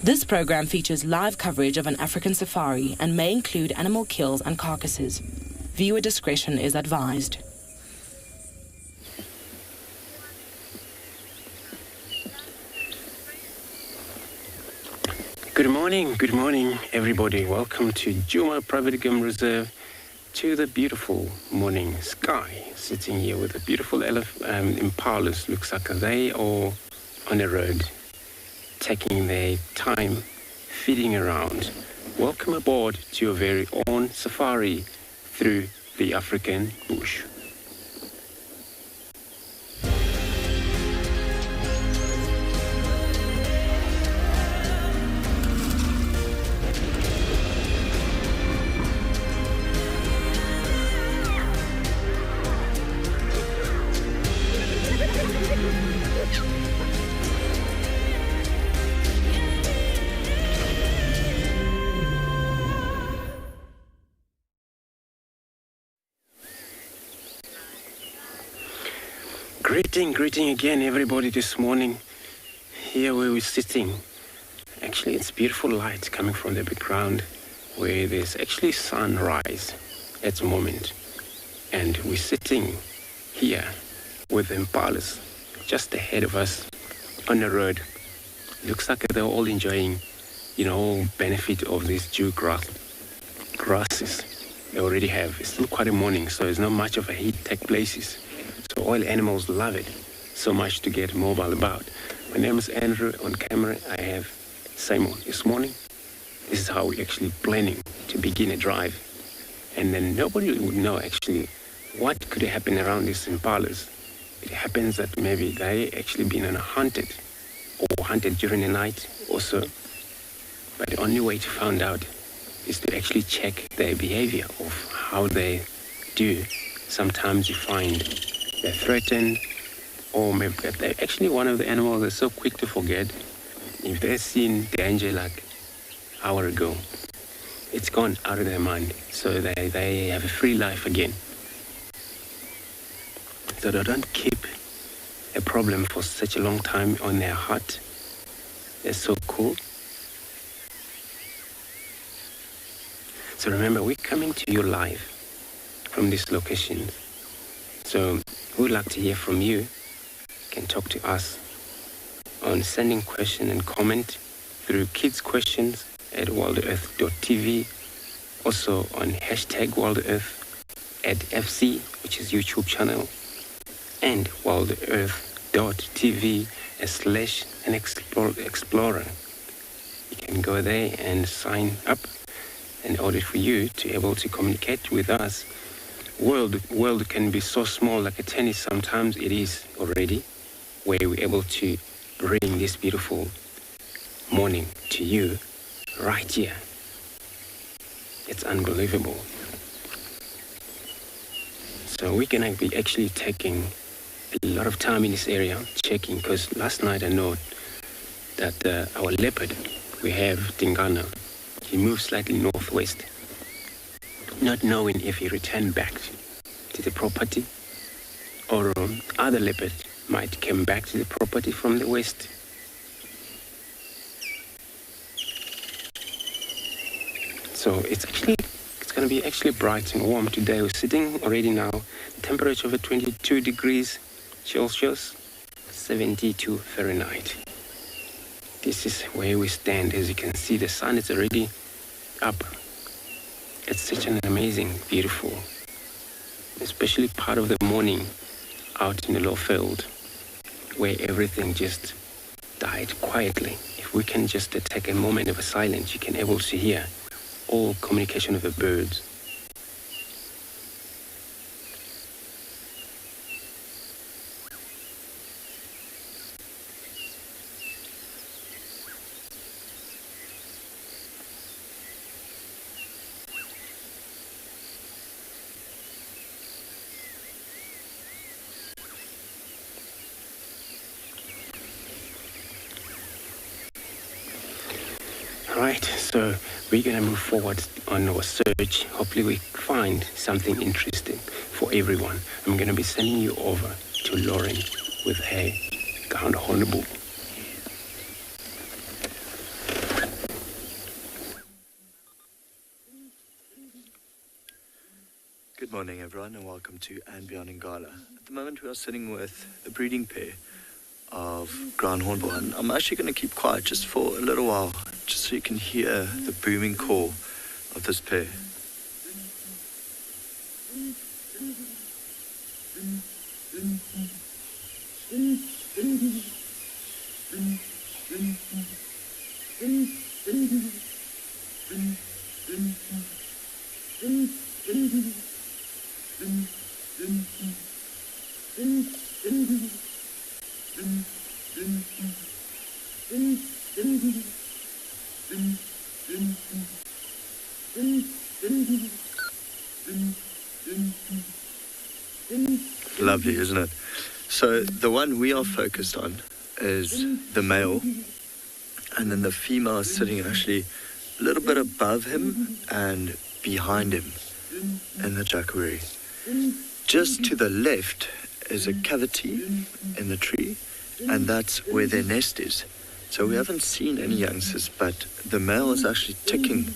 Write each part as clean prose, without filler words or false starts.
This program features live coverage of an African safari and may include animal kills and carcasses. Viewer discretion is advised. Good morning everybody. Welcome to Djuma Private Game Reserve, to the beautiful morning sky. Sitting here with the beautiful impalas. Looks like they are on the road, taking their time, feeding around. Welcome aboard to your very own safari through the African bush. Greeting again everybody this morning, here where we're sitting. Actually it's beautiful light coming from the background where there's actually sunrise at the moment, and we're sitting here with the impalas just ahead of us on the road. Looks like they're all enjoying, benefit of these dew grasses they already have. It's still quite a morning, so there's not much of a heat take places. So all animals love it so much to get mobile about. My name is Andrew. On camera I have Simon. This morning, this is how we're actually planning to begin a drive. And then nobody would know actually what could happen around these impalas. It happens that maybe they actually been hunted during the night also. But the only way to find out is to actually check their behavior of how they do. Sometimes you find they're threatened, or maybe they're actually one of the animals that's so quick to forget. If they've seen danger like an hour ago, it's gone out of their mind. So they have a free life again. So they don't keep a problem for such a long time on their heart. They're so cool. So remember, we're coming to you live from this location. So we'd like to hear from you. You can talk to us on sending question and comment through kids questions at wildearth.tv. Also on #WildEarth@FC, which is YouTube channel, and wildearth.tv/an explorer. You can go there and sign up in order for you to be able to communicate with us. World can be so small, like a tennis sometimes it is already, where we're able to bring this beautiful morning to you right here. It's unbelievable. So we're gonna be actually taking a lot of time in this area, checking, because last night I know that our leopard, we have Tingana, he moved slightly northwest, not knowing if he returned back to the property or other leopard might come back to the property from the west. So it's going to be actually bright and warm today. We're sitting already now, temperature of 22 degrees Celsius, 72 Fahrenheit. This is where we stand. As you can see, the sun is already up. It's such an amazing, beautiful, especially part of the morning out in the low field where everything just died quietly. If we can just take a moment of silence, you can able to hear all communication of the birds. Right, so we're going to move forward on our search. Hopefully we find something interesting for everyone. I'm going to be sending you over to Lauren with her Honorable. Good morning everyone and welcome to andBeyond in Ngala. At the moment we are sitting with a breeding pair of ground hornbill, and I'm actually going to keep quiet just for a little while, just so you can hear the booming call of this pair. Lovely, isn't it? So the one we are focused on is the male, and then the female is sitting actually a little bit above him and behind him in the jacquerie. Just to the left is a cavity in the tree, and that's where their nest is. So we haven't seen any youngsters, but the male is actually ticking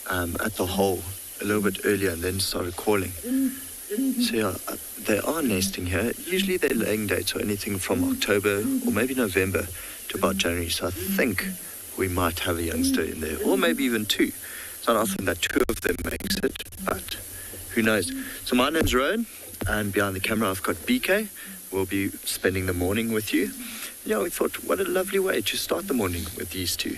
at the hole a little bit earlier and then started calling. So yeah, they are nesting here. Usually their laying dates are anything from October or maybe November to about January. So I think we might have a youngster in there, or maybe even two. It's not often that two of them makes it, but who knows. So my name's ROAN, and behind the camera I've got BK. We'll be spending the morning with you. Yeah, we thought what a lovely way to start the morning with these two.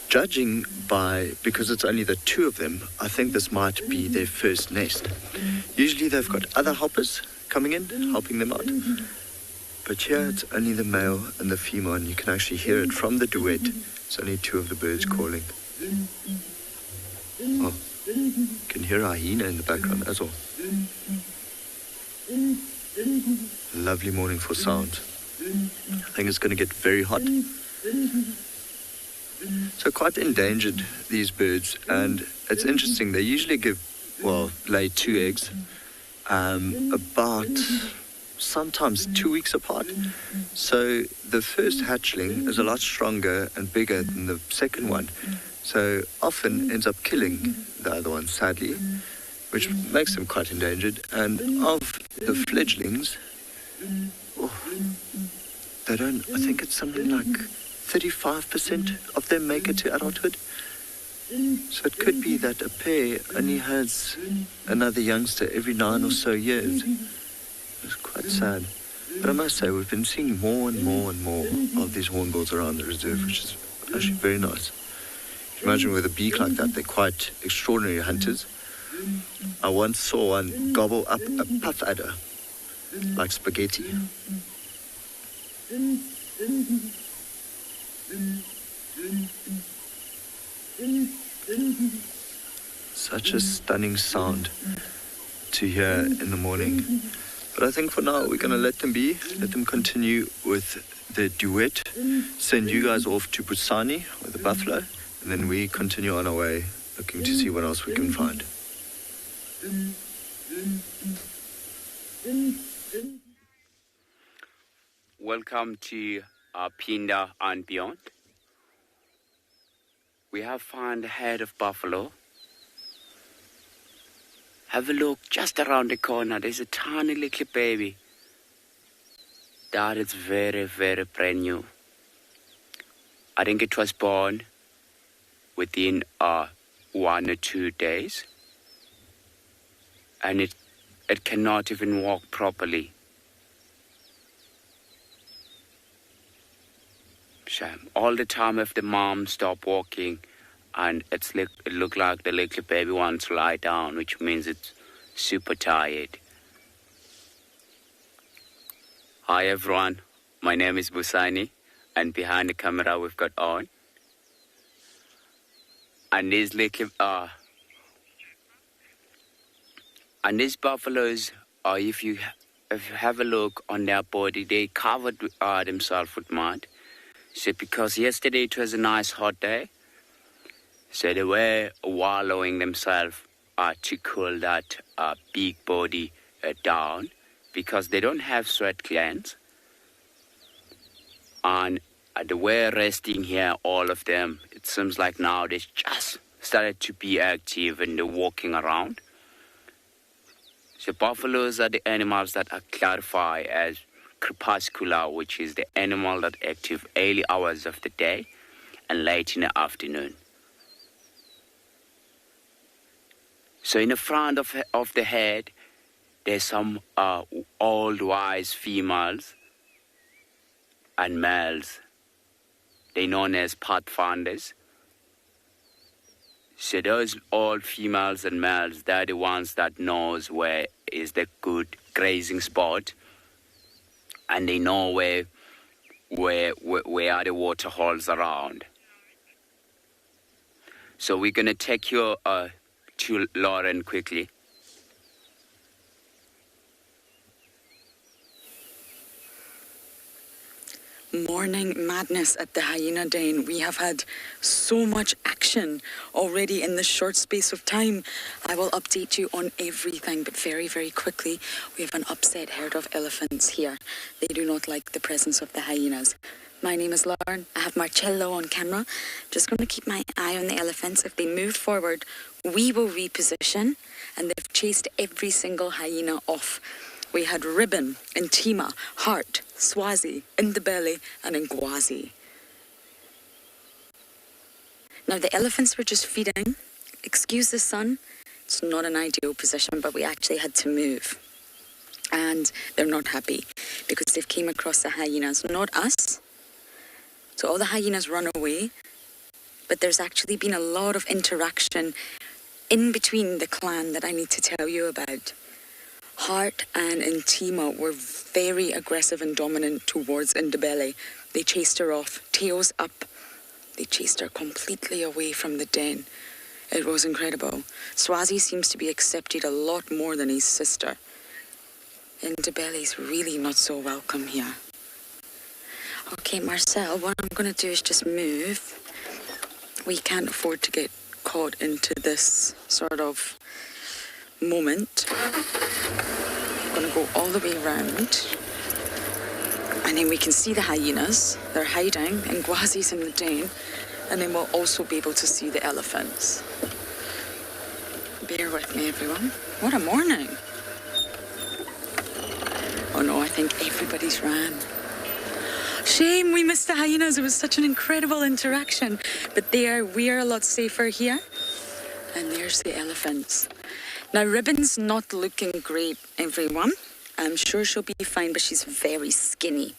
Judging by, because it's only the two of them, I think this might be their first nest. Usually they've got other hoppers coming in, helping them out. But here it's only the male and the female, and you can actually hear it from the duet. It's only two of the birds calling. Oh, you can hear a hyena in the background as well. Lovely morning for sound. I think it's going to get very hot. So quite endangered, these birds, and it's interesting, they usually lay 2 eggs, about sometimes 2 weeks apart. So the first hatchling is a lot stronger and bigger than the second one, so often ends up killing the other one, sadly, which makes them quite endangered. And of the fledglings, I think it's something like 35% of them make it to adulthood. So it could be that a pair only has another youngster every 9 or so years. It's quite sad. But I must say, we've been seeing more and more and more of these hornbills around the reserve, which is actually very nice. If you imagine with a beak like that, they're quite extraordinary hunters. I once saw one gobble up a puff adder, like spaghetti. Such a stunning sound to hear in the morning. But I think for now we're going to let them be, let them continue with the duet, send you guys off to BUSANI with the buffalo, and then we continue on our way looking to see what else we can find. Welcome to Phinda and Beyond. We have found a herd of buffalo. Have a look just around the corner. There's a tiny little baby. That is very, very brand new. I think it was born within 1 or 2 days. And it cannot even walk properly. Shame. All the time if the mom stopped walking, and it looked like the little baby wants to lie down, which means it's super tired. Hi everyone, my name is BUSANI, and behind the camera we've got ROAN. And these little and these buffaloes, if you have a look on their body, they covered themselves with mud. So because yesterday it was a nice hot day, so they were wallowing themselves to cool that big body down, because they don't have sweat glands. And they were resting here, all of them. It seems like now they just started to be active and they're walking around. So buffaloes are the animals that are classified as crepuscular, which is the animal that active early hours of the day and late in the afternoon. So in the front of the head, there's some old wise females and males. They're known as pathfinders. So those old females and males, they're the ones that knows where is the good grazing spot, and they know where are the water holes around. So we're gonna take you to Lauren quickly. Morning madness at the hyena den. We have had so much action already in this short space of time. I will update you on everything, but very, very quickly. We have an upset herd of elephants here. They do not like the presence of the hyenas. My name is Lauren. I have Marcello on camera. Just going to keep my eye on the elephants. If they move forward, we will reposition, and they've chased every single hyena off. We had Ribbon, Intima, Heart, Swazi, Indabele, and Ngwazi. Now the elephants were just feeding. Excuse the sun. It's not an ideal position, but we actually had to move. And they're not happy because they've came across the hyenas, not us. So all the hyenas run away, but there's actually been a lot of interaction in between the clan that I need to tell you about. Heart and Intima were very aggressive and dominant towards Indabele. They chased her off, tails up. They chased her completely away from the den. It was incredible. Swazi seems to be accepted a lot more than his sister. Indabele's really not so welcome here. Okay, Marcel, what I'm going to do is just move. We can't afford to get caught into this sort of moment. I'm going to go all the way around. And then we can see the hyenas. They're hiding, and Ngwazi's in the den. And then we'll also be able to see the elephants. Bear with me, everyone. What a morning. Oh no, I think everybody's ran. Shame we missed the hyenas. It was such an incredible interaction. But we're a lot safer here. And there's the elephants. Now, Ribbon's not looking great, everyone. I'm sure she'll be fine, but she's very skinny.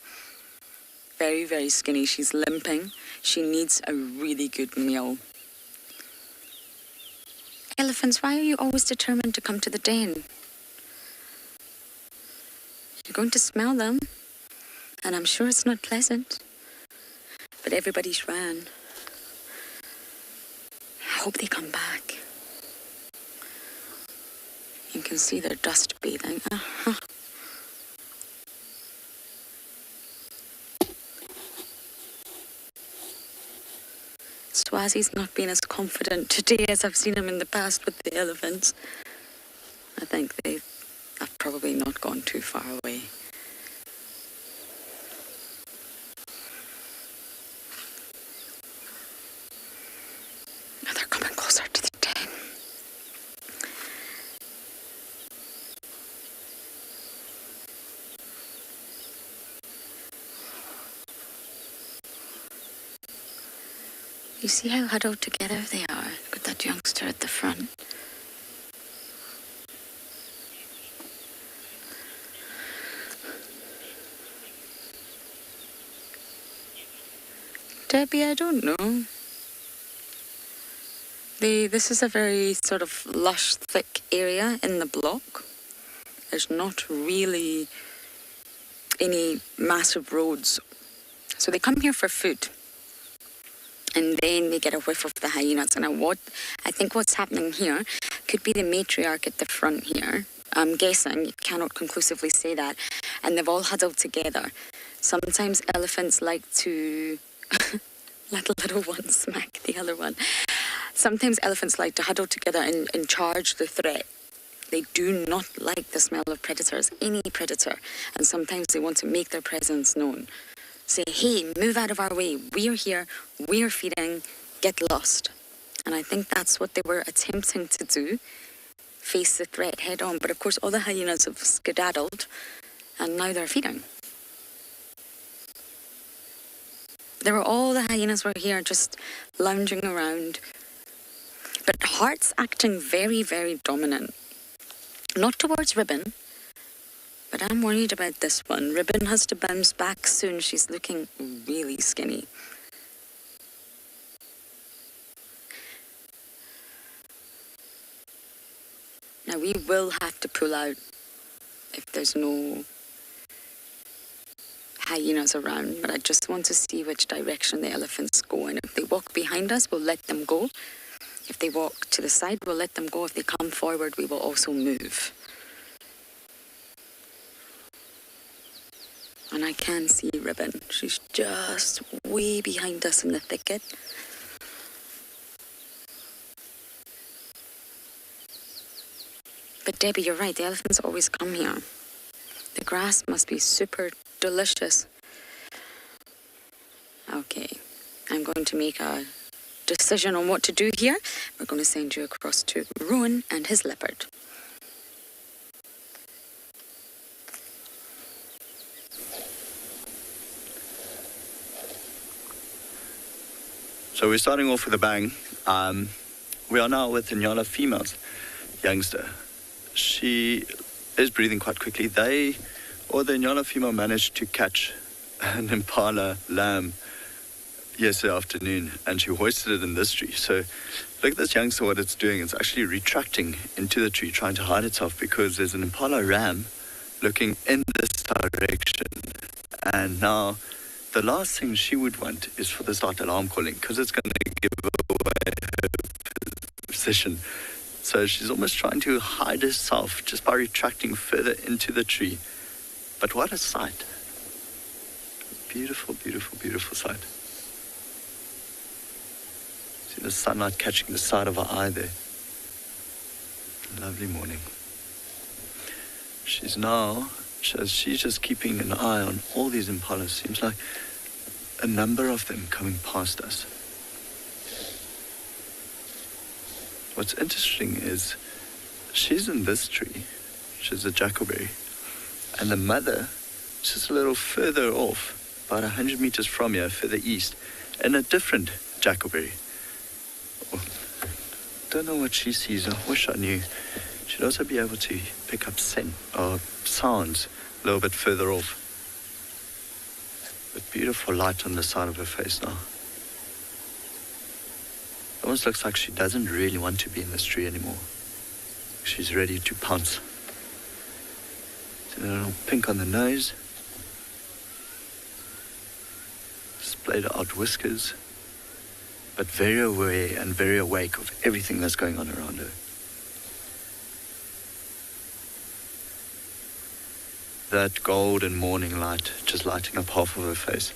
Very, very skinny. She's limping. She needs a really good meal. Elephants, why are you always determined to come to the den? You're going to smell them, and I'm sure it's not pleasant. But everybody's ran. I hope they come back. You can see they're dust bathing. Swazi's not been as confident today as I've seen him in the past with the elephants. I think they have probably not gone too far away. They're coming closer to the den. You see how huddled together they are with that youngster at the front? Debbie, I don't know. This is a very sort of lush, thick area in the block. There's not really any massive roads. So they come here for food. And then they get a whiff of the hyenas. And I think what's happening here could be the matriarch at the front here. I'm guessing, you cannot conclusively say that. And they've all huddled together. Sometimes elephants like to let a little one smack the other one. Sometimes elephants like to huddle together and charge the threat. They do not like the smell of predators, any predator. And sometimes they want to make their presence known. Say, hey, move out of our way. We're here. We're feeding. Get lost. And I think that's what they were attempting to do face the threat head on. But of course, all the hyenas have skedaddled, and now they're feeding. There were all the hyenas were here just lounging around. But Heart's acting very, very dominant. Not towards Ribbon, but I'm worried about this one. Ribbon has to bounce back soon. She's looking really skinny. Now we will have to pull out if there's no hyenas around, but I just want to see which direction the elephants go. And if they walk behind us, we'll let them go. If they walk to the side, we'll let them go. If they come forward, we will also move. And I can see Ribbon. She's just way behind us in the thicket. But Debbie, you're right, the elephants always come here. The grass must be super delicious. Okay, I'm going to make a decision on what to do here. We're going to send you across to Rowan and his leopard. So we're starting off with a bang. We are now with the Ngala female's youngster. She is breathing quite quickly. The Ngala female managed to catch an impala lamb yesterday afternoon, and she hoisted it in this tree. So look at this youngster, what it's doing. It's actually retracting into the tree, trying to hide itself, because there's an impala ram looking in this direction. And now the last thing she would want is for the start alarm calling, because it's going to give away her position. So she's almost trying to hide herself just by retracting further into the tree. But what a sight. Beautiful, beautiful, beautiful sight. See the sunlight catching the side of her eye there. Lovely morning. She's just keeping an eye on all these impalas. Seems like a number of them coming past us. What's interesting is she's in this tree, which is a jackalberry, and the mother is just a little further off, about 100 meters from here, further east, in a different jackalberry. Don't know what she sees. I wish I knew. She'd also be able to pick up scent or sounds a little bit further off. With beautiful light on the side of her face now. It almost looks like she doesn't really want to be in this tree anymore. She's ready to pounce. See a little pink on the nose. Splayed out whiskers. But very aware and very awake of everything that's going on around her. That golden morning light just lighting up half of her face.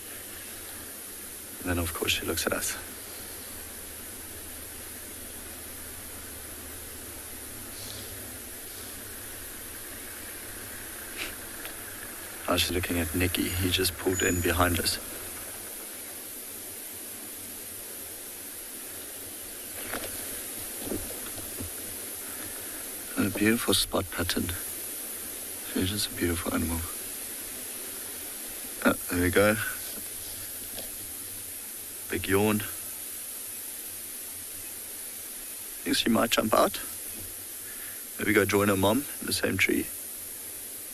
And then of course she looks at us. Now she's looking at Nicky. He just pulled in behind us. And a beautiful spot pattern. She's just a beautiful animal. Oh, there we go. Big yawn. Thinks she might jump out. There we go, join her mom in the same tree.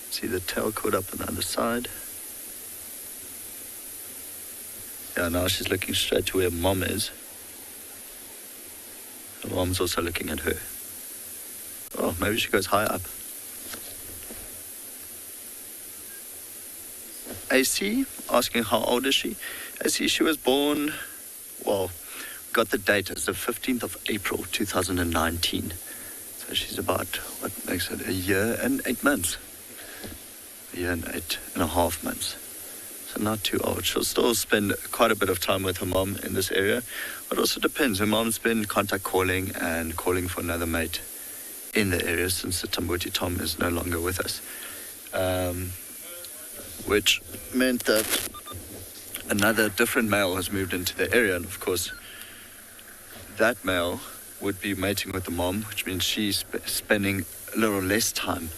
See the tail caught up on the other side. Yeah, now she's looking straight to where mom is. Her mom's also looking at her. Oh, maybe she goes high up. AC, asking how old is she? AC, she was born, well, got the date as the 15th of April, 2019. So she's about, what makes it, a year and 8 months. A year and 8.5 months. So not too old. She'll still spend quite a bit of time with her mom in this area. But also depends. Her mom's been contact calling and calling for another mate in the area since the Tambuti Tom is no longer with us. Which meant that another different male has moved into the area. And of course, that male would be mating with the mom, which means she's spending a little less time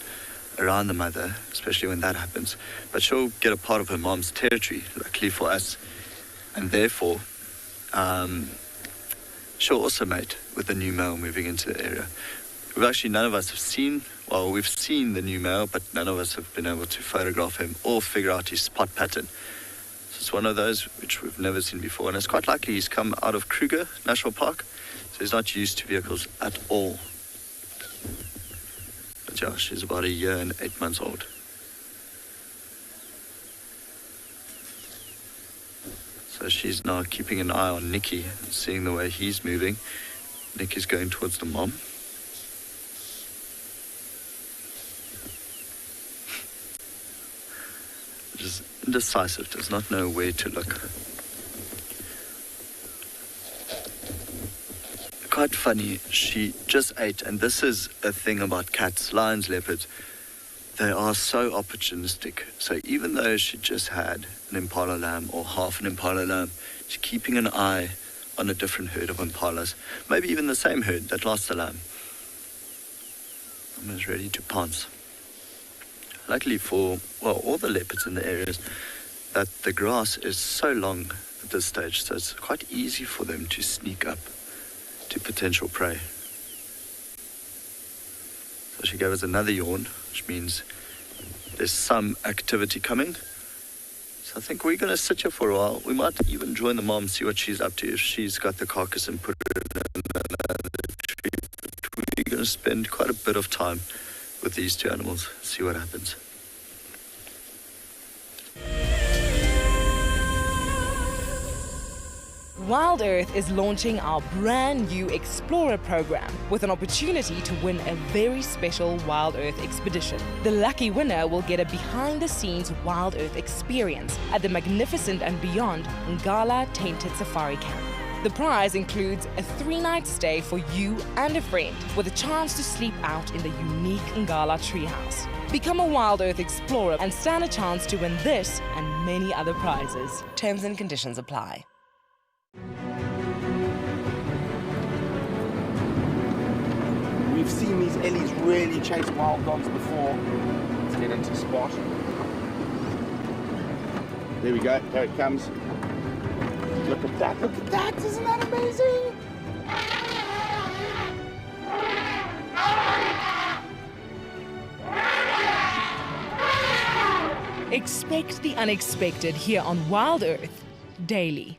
around the mother, especially when that happens. But she'll get a part of her mom's territory, luckily for us, and therefore she'll also mate with the new male moving into the area. None of us have seen, well, we've seen the new male, but none of us have been able to photograph him or figure out his spot pattern. So it's one of those which we've never seen before, and it's quite likely he's come out of Kruger National Park, so he's not used to vehicles at all. But yeah, she's about 1 year and 8 months old. So she's now keeping an eye on Nicky, seeing the way he's moving. Nicky's going towards the mom. Just indecisive, does not know where to look. Quite funny, she just ate, and this is a thing about cats, lions, leopards. They are so opportunistic. So even though she just had an impala lamb or half an impala lamb, she's keeping an eye on a different herd of impalas, maybe even the same herd that lost the lamb. Almost ready to pounce. Luckily for, well, all the leopards in the areas, that the grass is so long at this stage, so it's quite easy for them to sneak up to potential prey. So she gave us another yawn, which means there's some activity coming. So I think we're going to sit here for a while. We might even join the mom, see what she's up to, if she's got the carcass and put it in another tree. But we're going to spend quite a bit of time with these two animals, see what happens. WildEarth is launching our brand new Explorer program with an opportunity to win a very special WildEarth expedition. The lucky winner will get a behind-the-scenes WildEarth experience at the magnificent and beyond Ngala Tainted Safari Camp. The prize includes a 3-night stay for you and a friend with a chance to sleep out in the unique Ngala treehouse. Become a WildEarth Explorer and stand a chance to win this and many other prizes. Terms and conditions apply. We've seen these ellies really chase wild dogs before. Let's get into spot. There we go, there it comes. Look at that, isn't that amazing? Expect the unexpected here on WildEarth daily.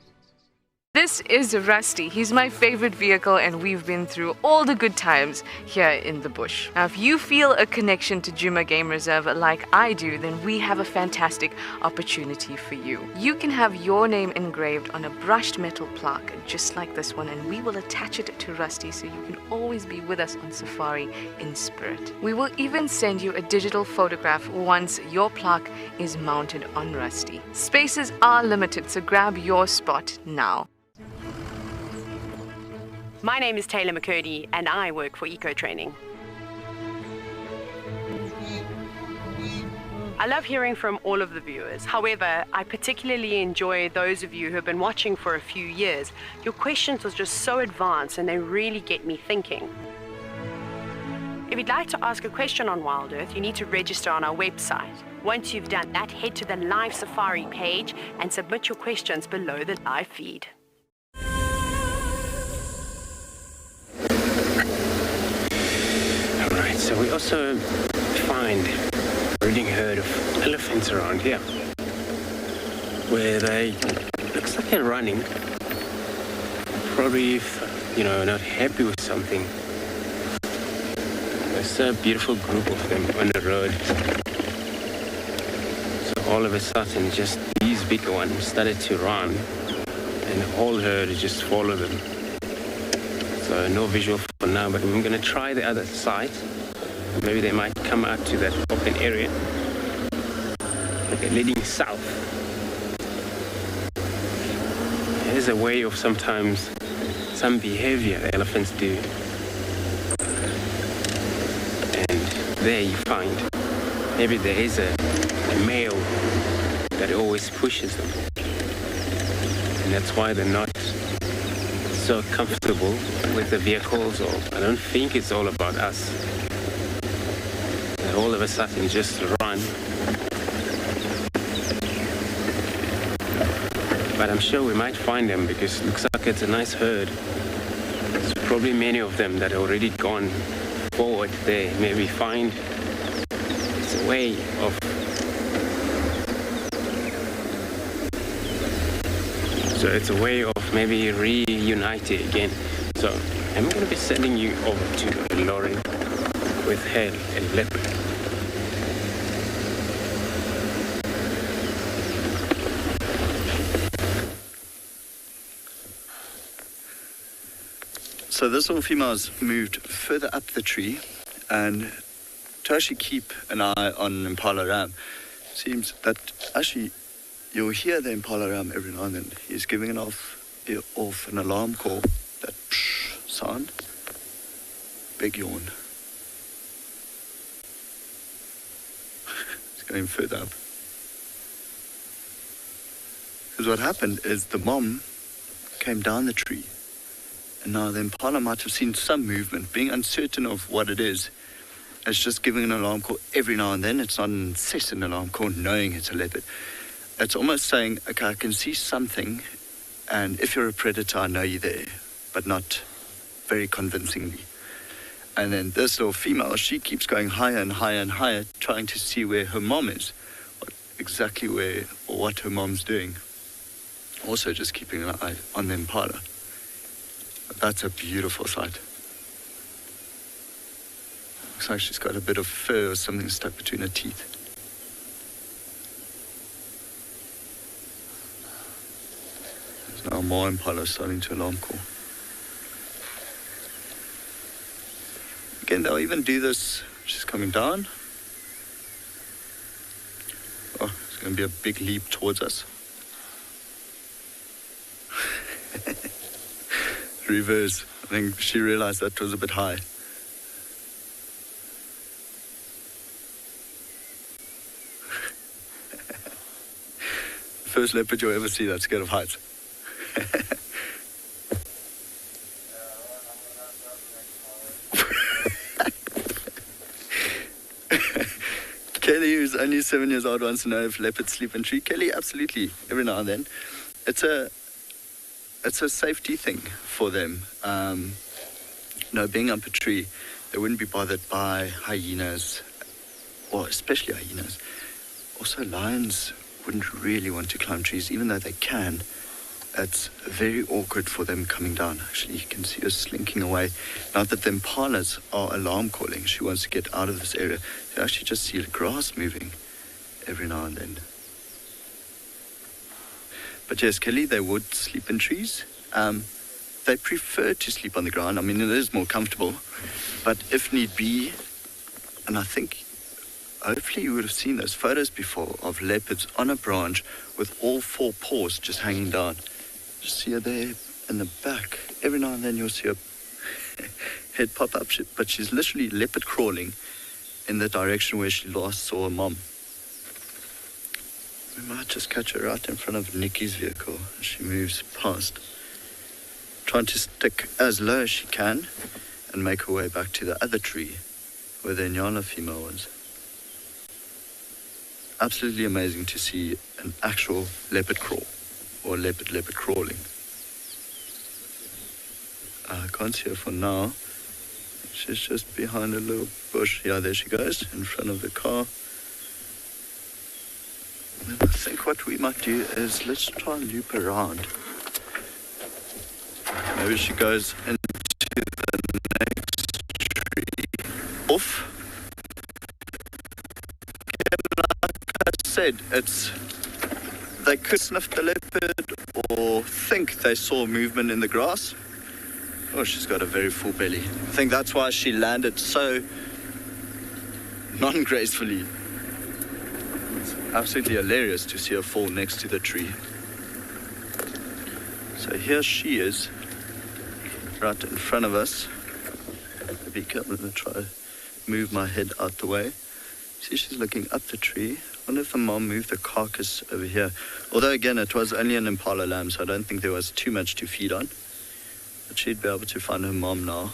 This is Rusty. He's my favorite vehicle and we've been through all the good times here in the bush. Now, if you feel a connection to Djuma Game Reserve like I do, then we have a fantastic opportunity for you. You can have your name engraved on a brushed metal plaque just like this one, and we will attach it to Rusty so you can always be with us on safari in spirit. We will even send you a digital photograph once your plaque is mounted on Rusty. Spaces are limited, so grab your spot now. My name is TAYLA McCurdy and I work for Eco Training. I love hearing from all of the viewers. However, I particularly enjoy those of you who have been watching for a few years. Your questions are just so advanced and they really get me thinking. If you'd like to ask a question on WildEarth, you need to register on our website. Once you've done that, head to the live safari page and submit your questions below the live feed. Alright, so we also find a breeding herd of elephants around here, where they, looks like they're running, probably, not happy with something. There's a beautiful group of them on the road. So all of a sudden, just these big ones started to run, and the whole herd just followed them. So no visual for now, but we're going to try the other side. Maybe they might come out to that open area. But they're leading south. There's a way of sometimes some behavior the elephants do. And there you find maybe there is a male that always pushes them. And that's why they're not so comfortable with the vehicles, or I don't think it's all about us. And all of a sudden you just run. But I'm sure we might find them because it looks like it's a nice herd. There's probably many of them that are already gone forward there. Maybe find it's a way of maybe reuniting again. So I'm going to be sending you over to Lauren with her and leopard. So this little female's moved further up the tree, and to actually keep an eye on impala ram, seems that actually you'll hear the impala ram every now and then. He's giving it off an alarm call, that psh sound. Big yawn. He's going further up. Because what happened is the mom came down the tree. And now the impala might have seen some movement, being uncertain of what it is. It's just giving an alarm call every now and then. It's not an incessant alarm call knowing it's a leopard. It's almost saying, okay, I can see something, and if you're a predator, I know you're there, but not very convincingly. And then this little female, she keeps going higher and higher and higher, trying to see where her mom is, exactly where or what her mom's doing. Also just keeping an eye on the impala. That's a beautiful sight. Looks like she's got a bit of fur or something stuck between her teeth. There's now more impala starting to alarm call. Again, they'll even do this. She's coming down. Oh, it's going to be a big leap towards us. Reverse. I think she realized that was a bit high. First leopard you'll ever see that's scared of heights. Kelly, who's only 7 years old, wants to know if leopards sleep in tree. Kelly, absolutely, every now and then. It's a safety thing for them. Being up a tree, they wouldn't be bothered by hyenas, or especially hyenas. Also, lions wouldn't really want to climb trees, even though they can. It's very awkward for them coming down. Actually, you can see her slinking away. Now that the impalas are alarm calling, she wants to get out of this area. You actually just see the grass moving every now and then. But yes, Kelly, they would sleep in trees. They prefer to sleep on the ground. I mean, it is more comfortable. But if need be, and I think, hopefully you would have seen those photos before of leopards on a branch with all four paws just hanging down. Just see her there in the back. Every now and then you'll see her head pop up. But she's literally leopard crawling in the direction where she last saw her mom. We might just catch her right in front of Nikki's vehicle as she moves past. Trying to stick as low as she can and make her way back to the other tree where the Ngala female was. Absolutely amazing to see an actual leopard crawl, or leopard crawling. I can't see her for now. She's just behind a little bush. Yeah, there she goes, in front of the car. And I think what we might do is let's try and loop around. Maybe she goes into the next tree. Off. Like I said, they could sniff the leopard or think they saw movement in the grass. Oh, she's got a very full belly. I think that's why she landed so non-gracefully. It's absolutely hilarious to see her fall next to the tree. So here she is, right in front of us. Maybe I'm going to try to move my head out the way. See, she's looking up the tree. I wonder if the mom moved the carcass over here. Although, again, it was only an impala lamb, so I don't think there was too much to feed on. But she'd be able to find her mom now,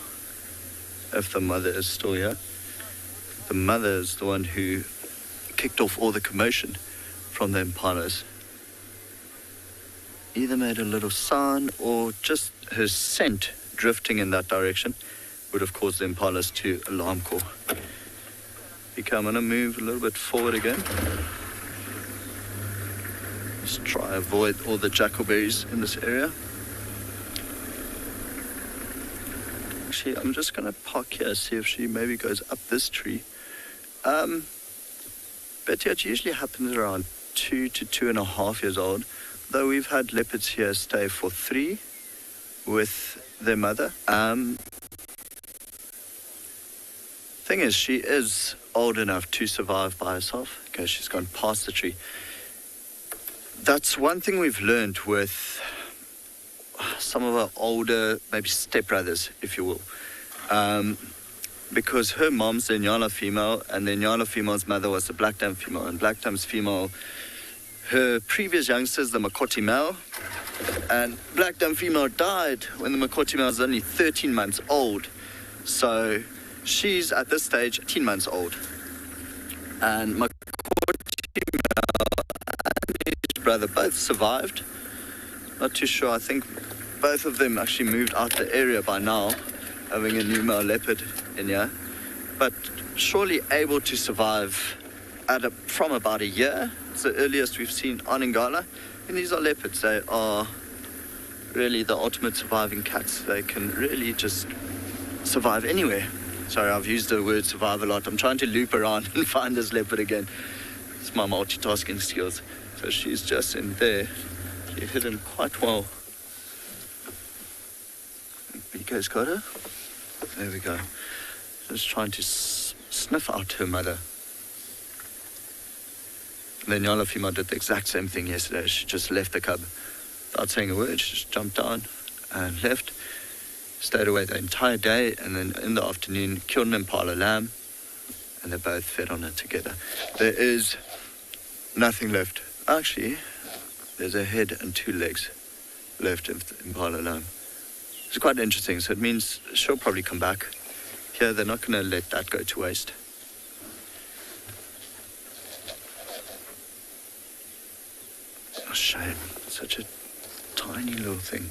if the mother is still here. The mother is the one who kicked off all the commotion from the impalas. Either made a little sound or just her scent drifting in that direction would have caused the impalas to alarm call. Okay, I'm going to move a little bit forward again. Just try avoid all the jackalberries in this area. Actually, I'm just going to park here, see if she maybe goes up this tree. But yeah, it usually happens around 2 to 2.5 years old, though we've had leopards here stay for 3 with their mother. Thing is, she is old enough to survive by herself. Okay, she's gone past the tree. That's one thing we've learned with some of our older, maybe stepbrothers, if you will. Because her mom's the Ngala female, and the Ngala female's mother was the Black Dam female, and Black Dam's female, her previous youngsters, the Makoti male, and Black Dam female died when the Makoti male was only 13 months old. So she's at this stage 18 months old. And Makoti male and his brother both survived. Not too sure, I think both of them actually moved out the area by now, having a new male leopard in here. But surely able to survive from about a year. It's the earliest we've seen on Ngala. And these are leopards. They are really the ultimate surviving cats. They can really just survive anywhere. Sorry, I've used the word survive a lot. I'm trying to loop around and find this leopard again. It's my multitasking skills. So she's just in there. She's hidden quite well. BK's got her. There we go. Just trying to sniff out her mother. The Ngala female did the exact same thing yesterday. She just left the cub without saying a word. She just jumped down and left. Stayed away the entire day, and then in the afternoon killed an impala lamb, and they both fed on it together. There is nothing left. Actually, there's a head and 2 legs left of the impala lamb. It's quite interesting, so it means she'll probably come back. Here, they're not going to let that go to waste. Oh, shame. Such a tiny little thing.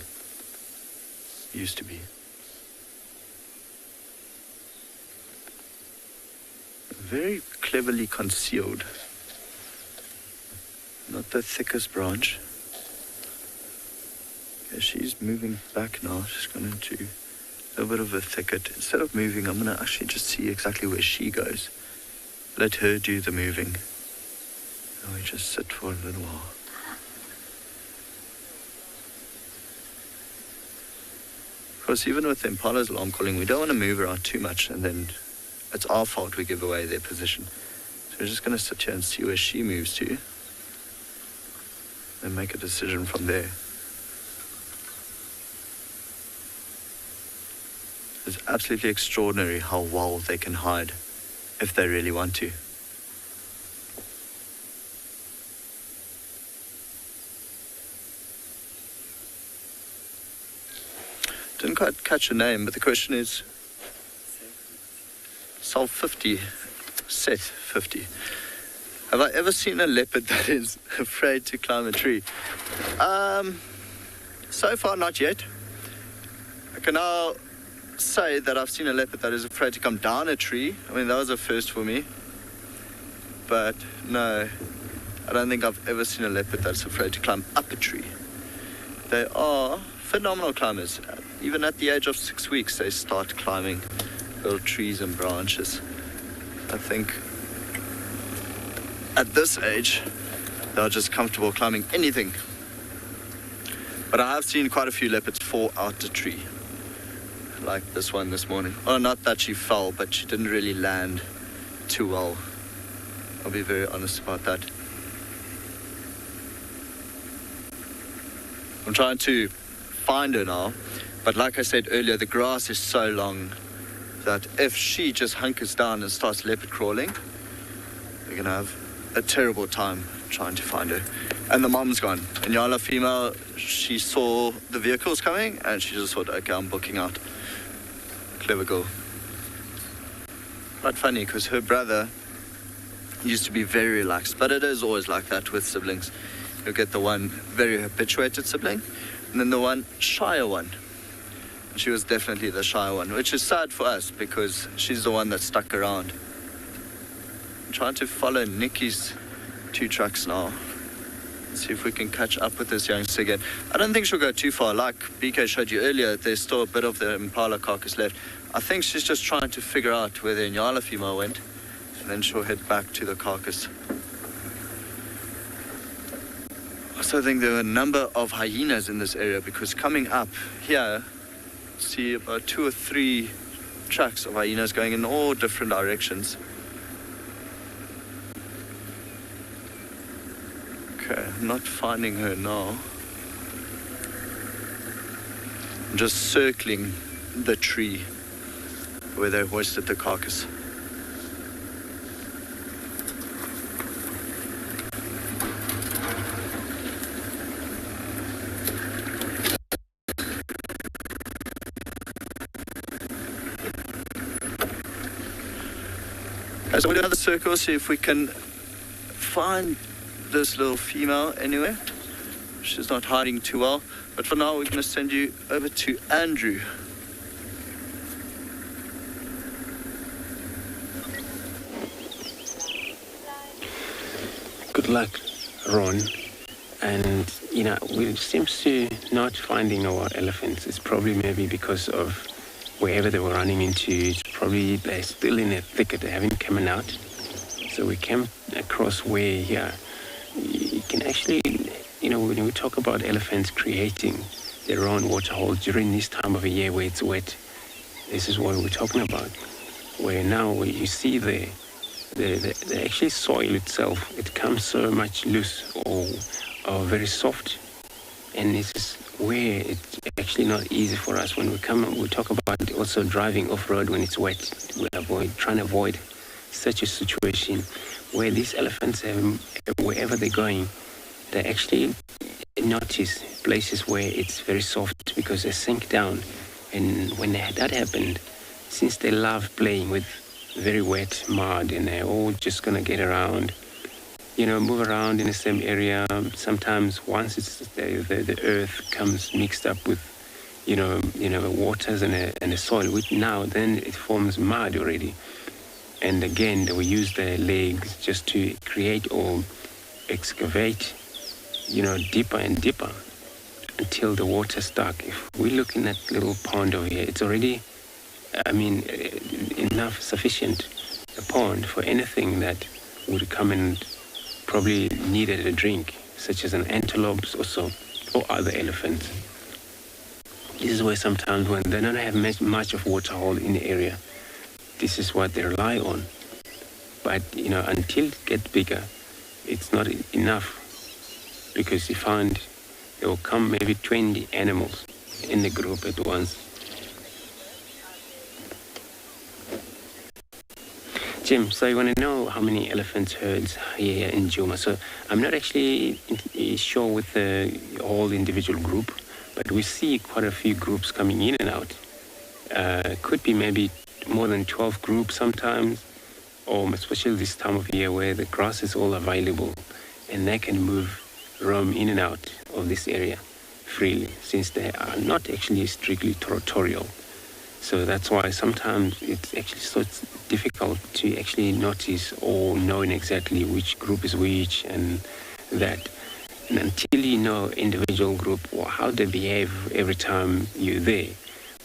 Used to be. Very cleverly concealed. Not the thickest branch. Okay, she's moving back now. She's gone into a little bit of a thicket. Instead of moving, I'm going to actually just see exactly where she goes. Let her do the moving. And we just sit for a little while. Of course, even with the impala's alarm calling, we don't want to move around too much, and then it's our fault we give away their position. So we're just going to sit here and see where she moves to, and make a decision from there. It's absolutely extraordinary how well they can hide if they really want to. Didn't quite catch your name, but the question is... Sol 50, Set 50. Have I ever seen a leopard that is afraid to climb a tree? So far, not yet. I can now say that I've seen a leopard that is afraid to come down a tree. I mean, that was a first for me. But no, I don't think I've ever seen a leopard that's afraid to climb up a tree. They are phenomenal climbers. Even at the age of 6 weeks, they start climbing little trees and branches. I think at this age, they're just comfortable climbing anything. But I have seen quite a few leopards fall out the tree, like this one this morning. Oh, not that she fell, but she didn't really land too well. I'll be very honest about that. I'm trying to find her now, but like I said earlier, the grass is so long that if she just hunkers down and starts leopard crawling, we're going to have a terrible time trying to find her. And the mom's gone. And Ngala female, she saw the vehicles coming and she just thought, okay, I'm booking out. Clever girl. Quite funny because her brother used to be very relaxed, but it is always like that with siblings. You get the one very habituated sibling and then the one shyer one. She was definitely the shy one, which is sad for us because she's the one that stuck around. I'm trying to follow Nikki's 2 trucks now. See if we can catch up with this youngster again. I don't think she'll go too far. Like BK showed you earlier, there's still a bit of the Impala carcass left. I think she's just trying to figure out where the Ngala female went, and then she'll head back to the carcass. I also think there are a number of hyenas in this area because coming up here, see about 2 or 3 tracks of hyenas going in all different directions. Okay, I'm not finding her now. I'm just circling the tree where they hoisted the carcass. So we'll do another circle, see if we can find this little female anywhere. She's not hiding too well, but for now we're going to send you over to Andrew. Good luck, Ron. And, you know, we seem to not finding our elephants. It's probably maybe because of wherever they were running into. It's probably they're still in a thicket. They haven't come out. So we came across where here you can actually, you know, when we talk about elephants creating their own waterhole during this time of the year where it's wet, this is what we're talking about. Where now you see the actually soil itself, it comes so much loose or very soft, and this is where it's actually not easy for us when we talk about also driving off-road when it's wet. We're trying to avoid such a situation where these elephants, wherever they're going, they actually notice places where it's very soft because they sink down. And when that happened, since they love playing with very wet mud and they're all just going to get around, you know, move around in the same area. Sometimes once it's the earth comes mixed up with, you know, waters and the soil, then it forms mud already. And again, they will use their legs just to create or excavate, you know, deeper and deeper until the water's stuck. If we're looking at little pond over here, it's already, enough, sufficient, a pond for anything that would come and probably needed a drink, such as an antelope or so, or other elephants. This is where sometimes when they don't have much of waterhole in the area, this is what they rely on. But, you know, until it gets bigger, it's not enough because you find there will come maybe 20 animals in the group at once. Jim, so you want to know how many elephant herds here in Djuma. So I'm not actually sure with the whole individual group, but we see quite a few groups coming in and out. Could be maybe more than 12 groups sometimes, or especially this time of year where the grass is all available and they can roam in and out of this area freely, since they are not actually strictly territorial. So that's why sometimes it's actually so difficult to actually notice or knowing exactly which group is which and that. And until you know individual group or how they behave every time you're there.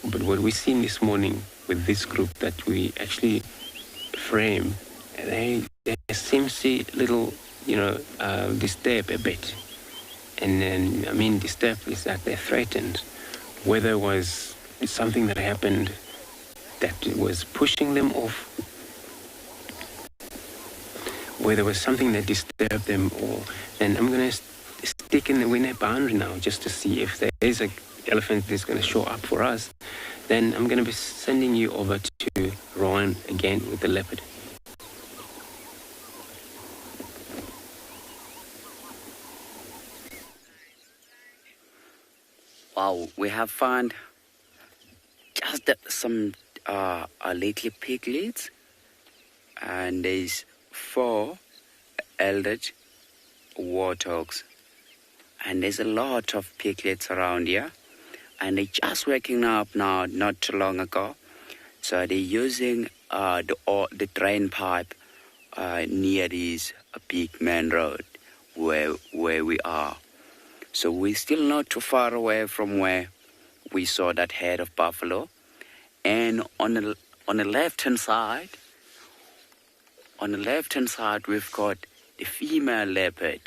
But what we've seen this morning with this group that we actually frame, they seem to little, disturb a bit. And then, disturbed is that they're threatened. Whether it was something that happened that was pushing them off, whether there was something that disturbed them, or then I'm going to stick in the boundary now just to see if there is an elephant that's going to show up for us. Then I'm going to be sending you over to ROAN again with the leopard. Wow, we have found just some little piglets, and there's 4 elder warthogs, and there's a lot of piglets around here, and they're just waking up now, not too long ago. So they're using the drain pipe near this big main road where we are. So we're still not too far away from where we saw that herd of buffalo. And on the left-hand side, we've got the female leopard.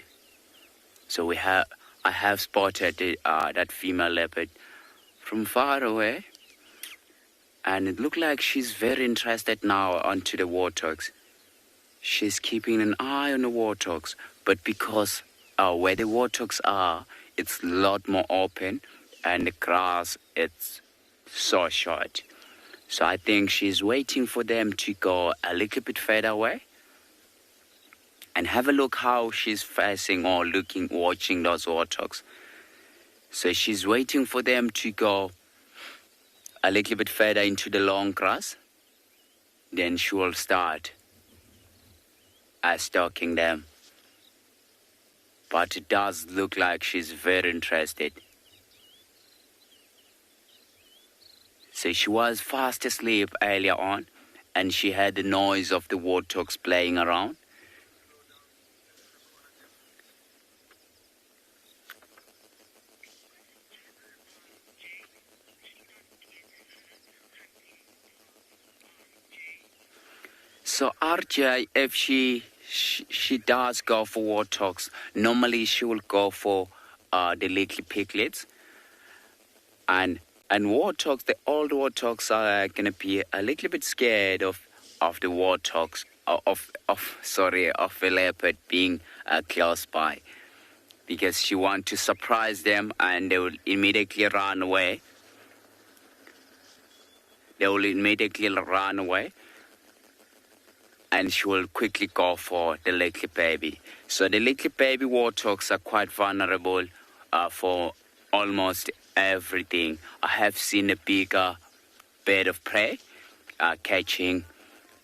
So I have spotted that female leopard from far away, and it looked like she's very interested now onto the warthogs. She's keeping an eye on the warthogs, but because where the warthogs are, it's a lot more open, and the grass, it's so short. So I think she's waiting for them to go a little bit further away, and have a look how she's facing or watching those warthogs. So she's waiting for them to go a little bit further into the long grass, then she will start stalking them. But it does look like she's very interested. So she was fast asleep earlier on, and she heard the noise of the warthogs playing around. So RJ, if she does go for warthogs, normally she will go for the little piglets. And warthogs, the old warthogs are going to be a little bit scared of the warthogs, of the leopard being close by, because she wants to surprise them, and they will immediately run away. And she will quickly go for the little baby. So the little baby warthogs are quite vulnerable for almost everything. I have seen a bigger bird of prey catching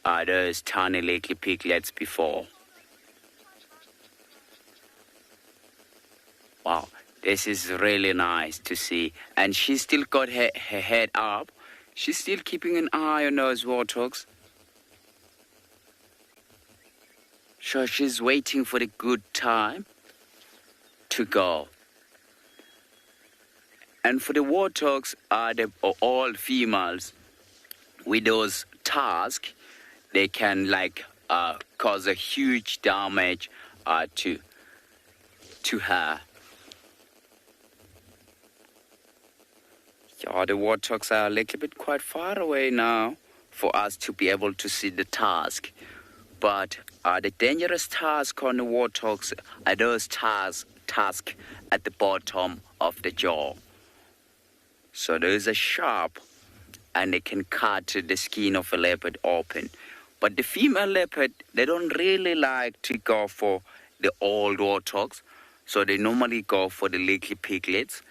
those tiny little piglets before. Wow, this is really nice to see. And she's still got her head up. She's still keeping an eye on those warthogs. So she's waiting for the good time to go. And for the warthogs, they're all females. With those tusks, they can cause a huge damage to her. Yeah, the warthogs are a little bit quite far away now for us to be able to see the tusk. But the dangerous task on the warthogs are those tusks at the bottom of the jaw. So those are sharp, and they can cut the skin of a leopard open. But the female leopard, they don't really like to go for the old warthogs, so they normally go for the little piglets.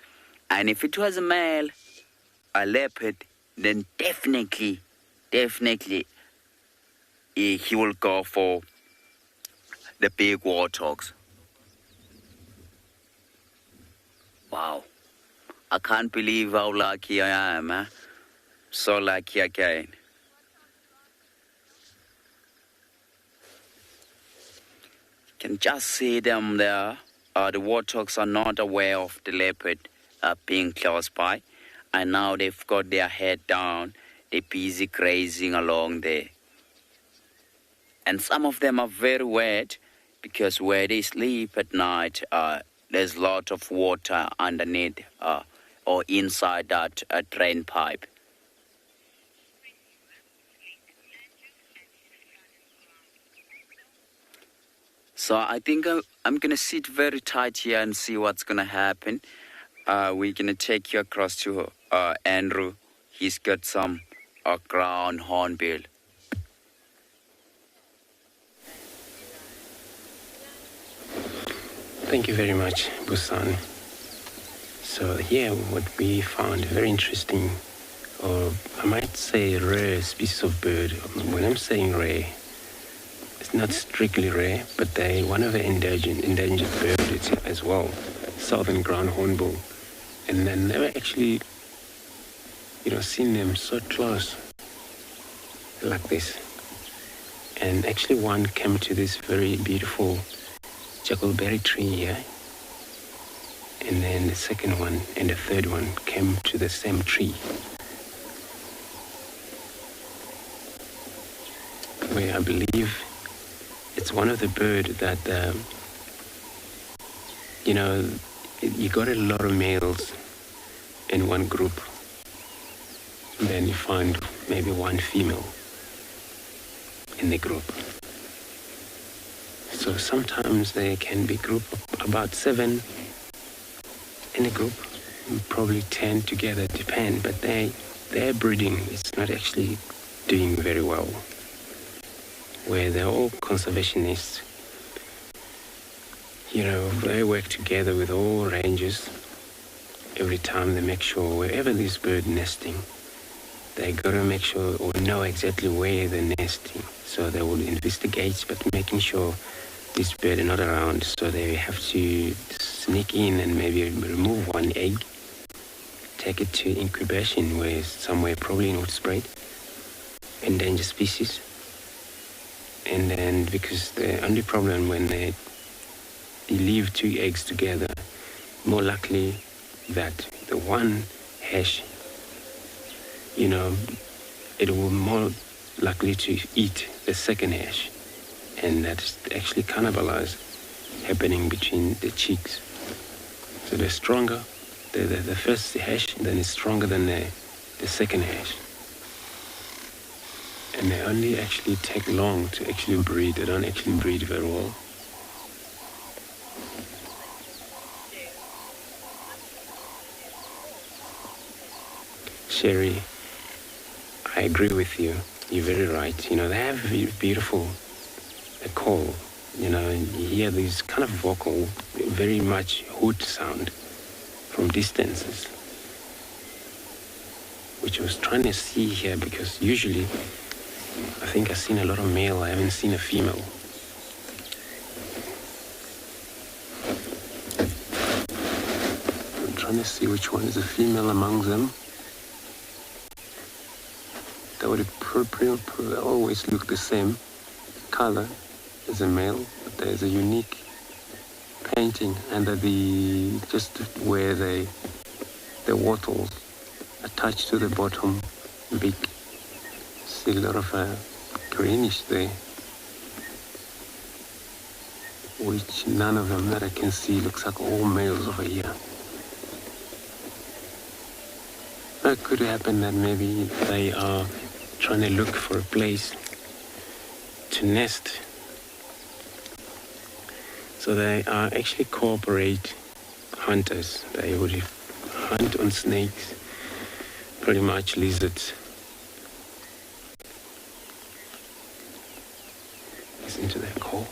And if it was a leopard, then definitely, he will go for the big warthogs. Wow. I can't believe how lucky I am. So lucky again. You can just see them there. The warthogs are not aware of the leopard being close by. And now they've got their head down. They're busy grazing along there. And some of them are very wet because where they sleep at night, there's a lot of water underneath or inside that drain pipe. So I think I'm going to sit very tight here and see what's going to happen. We're going to take you across to Andrew. He's got some ground hornbill. Thank you very much, Busani. So here, what we found very interesting, or I might say rare species of bird. When I'm saying rare, it's not strictly rare, but they one of the endangered birds as well, southern ground hornbill, and I never actually, seen them so close like this. And actually, one came to this very beautiful juggleberry tree here. And then the second one and the third one came to the same tree, where I believe it's one of the bird that, you got a lot of males in one group, and then you find maybe one female in the group. So sometimes there can be group of about 7 in a group, probably 10 together, depend, but their breeding is not actually doing very well, where they're all conservationists. They work together with all ranges. Every time they make sure wherever this bird nesting, they got to make sure or know exactly where they're nesting. So they will investigate, but making sure this bird are not around, so they have to sneak in and maybe remove one egg, take it to incubation where somewhere probably not spread, endangered species. And then because the only problem when they leave 2 eggs together, more likely that the one hash, it will more likely to eat the second hash. And that's actually cannibalize happening between the chicks. So they're stronger. The first hash then is stronger than the second hash. And they only actually take long to actually breed. They don't actually breed very well. Sherry, I agree with you. You're very right. They have beautiful call, and you hear these kind of vocal, very much hoot sound from distances, which I was trying to see here, because usually I think I've seen a lot of male, I haven't seen a female. I'm trying to see which one is a female among them. That would always look the same color as a male, but there's a unique painting under just where the wattles attached to the bottom beak. See a lot of greenish there, which none of them that I can see looks like all males over here. That could happen that maybe they are trying to look for a place to nest. So they are actually cooperate hunters. They would hunt on snakes, pretty much lizards. Listen to their call.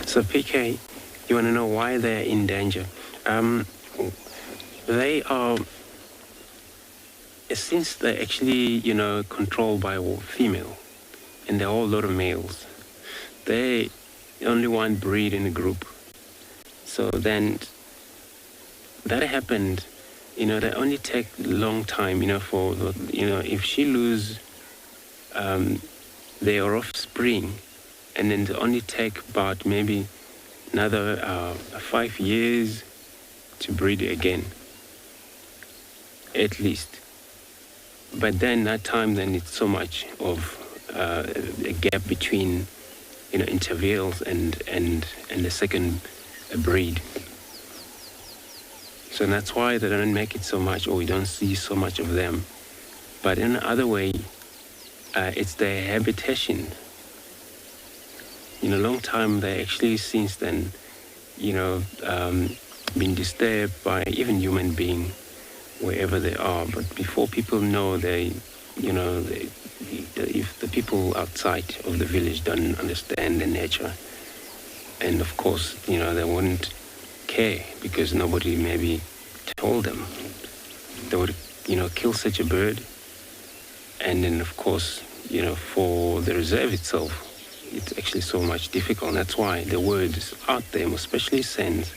So PK, you want to know why they're in danger? They are, since they're actually, controlled by a female, and they're all a lot of males, they only one breed in a group. So then that happened, they only take a long time, for, if she lose their offspring, and then they only take about maybe another 5 years to breed again, at least. But then that time, then it's so much of a gap between, intervals and the second breed. So that's why they don't make it so much, or we don't see so much of them. But in another way, it's their habitation. In a long time, they actually since then, been disturbed by even human being, wherever they are. But before people know, if the people outside of the village don't understand the nature, and of course, they wouldn't care because nobody maybe told them. They would, kill such a bird. And then, of course, for the reserve itself, it's actually so much difficult. That's why the word is out there, especially SENS.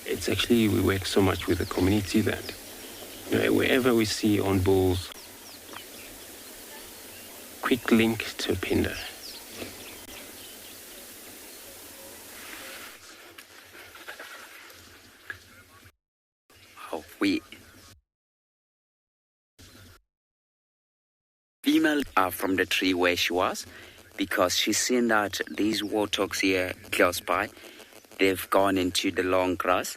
It's actually, we work so much with the community that wherever we see on bulls, quick link to Phinda. Female from the tree where she was, because she's seen that these warthogs here close by, they've gone into the long grass,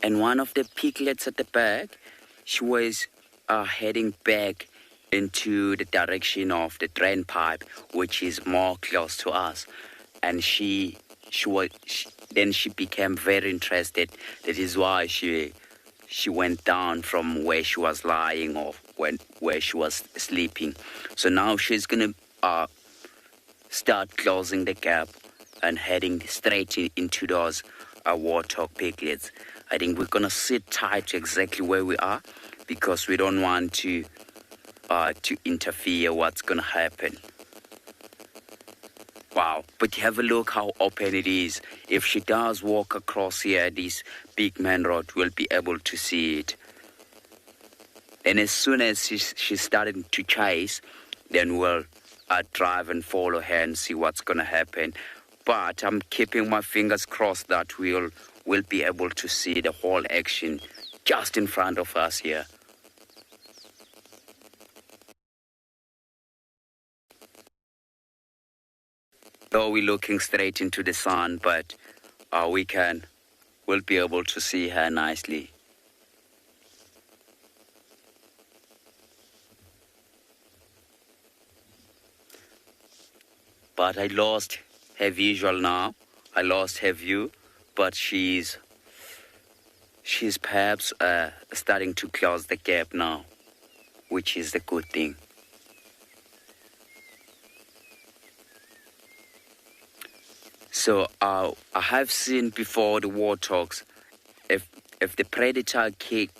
and one of the piglets at the back, she was heading back into the direction of the drain pipe, which is more close to us, and then she became very interested. That is why she went down from where she was lying or where she was sleeping. So now she's gonna start closing the gap and heading straight into those warthog piglets. I think we're gonna sit tight to exactly where we are because we don't want to interfere what's gonna happen. Wow, but have a look how open it is. If she does walk across here, this big main road, we'll be able to see it. And as soon as she's starting to chase, then we'll drive and follow her and see what's going to happen. But I'm keeping my fingers crossed that we'll be able to see the whole action just in front of us here. Though we're looking straight into the sun, but we'll be able to see her nicely. But I lost her visual now. I lost her view, but she's perhaps starting to close the gap now, which is the good thing. So I have seen before the warthogs, if the predator killing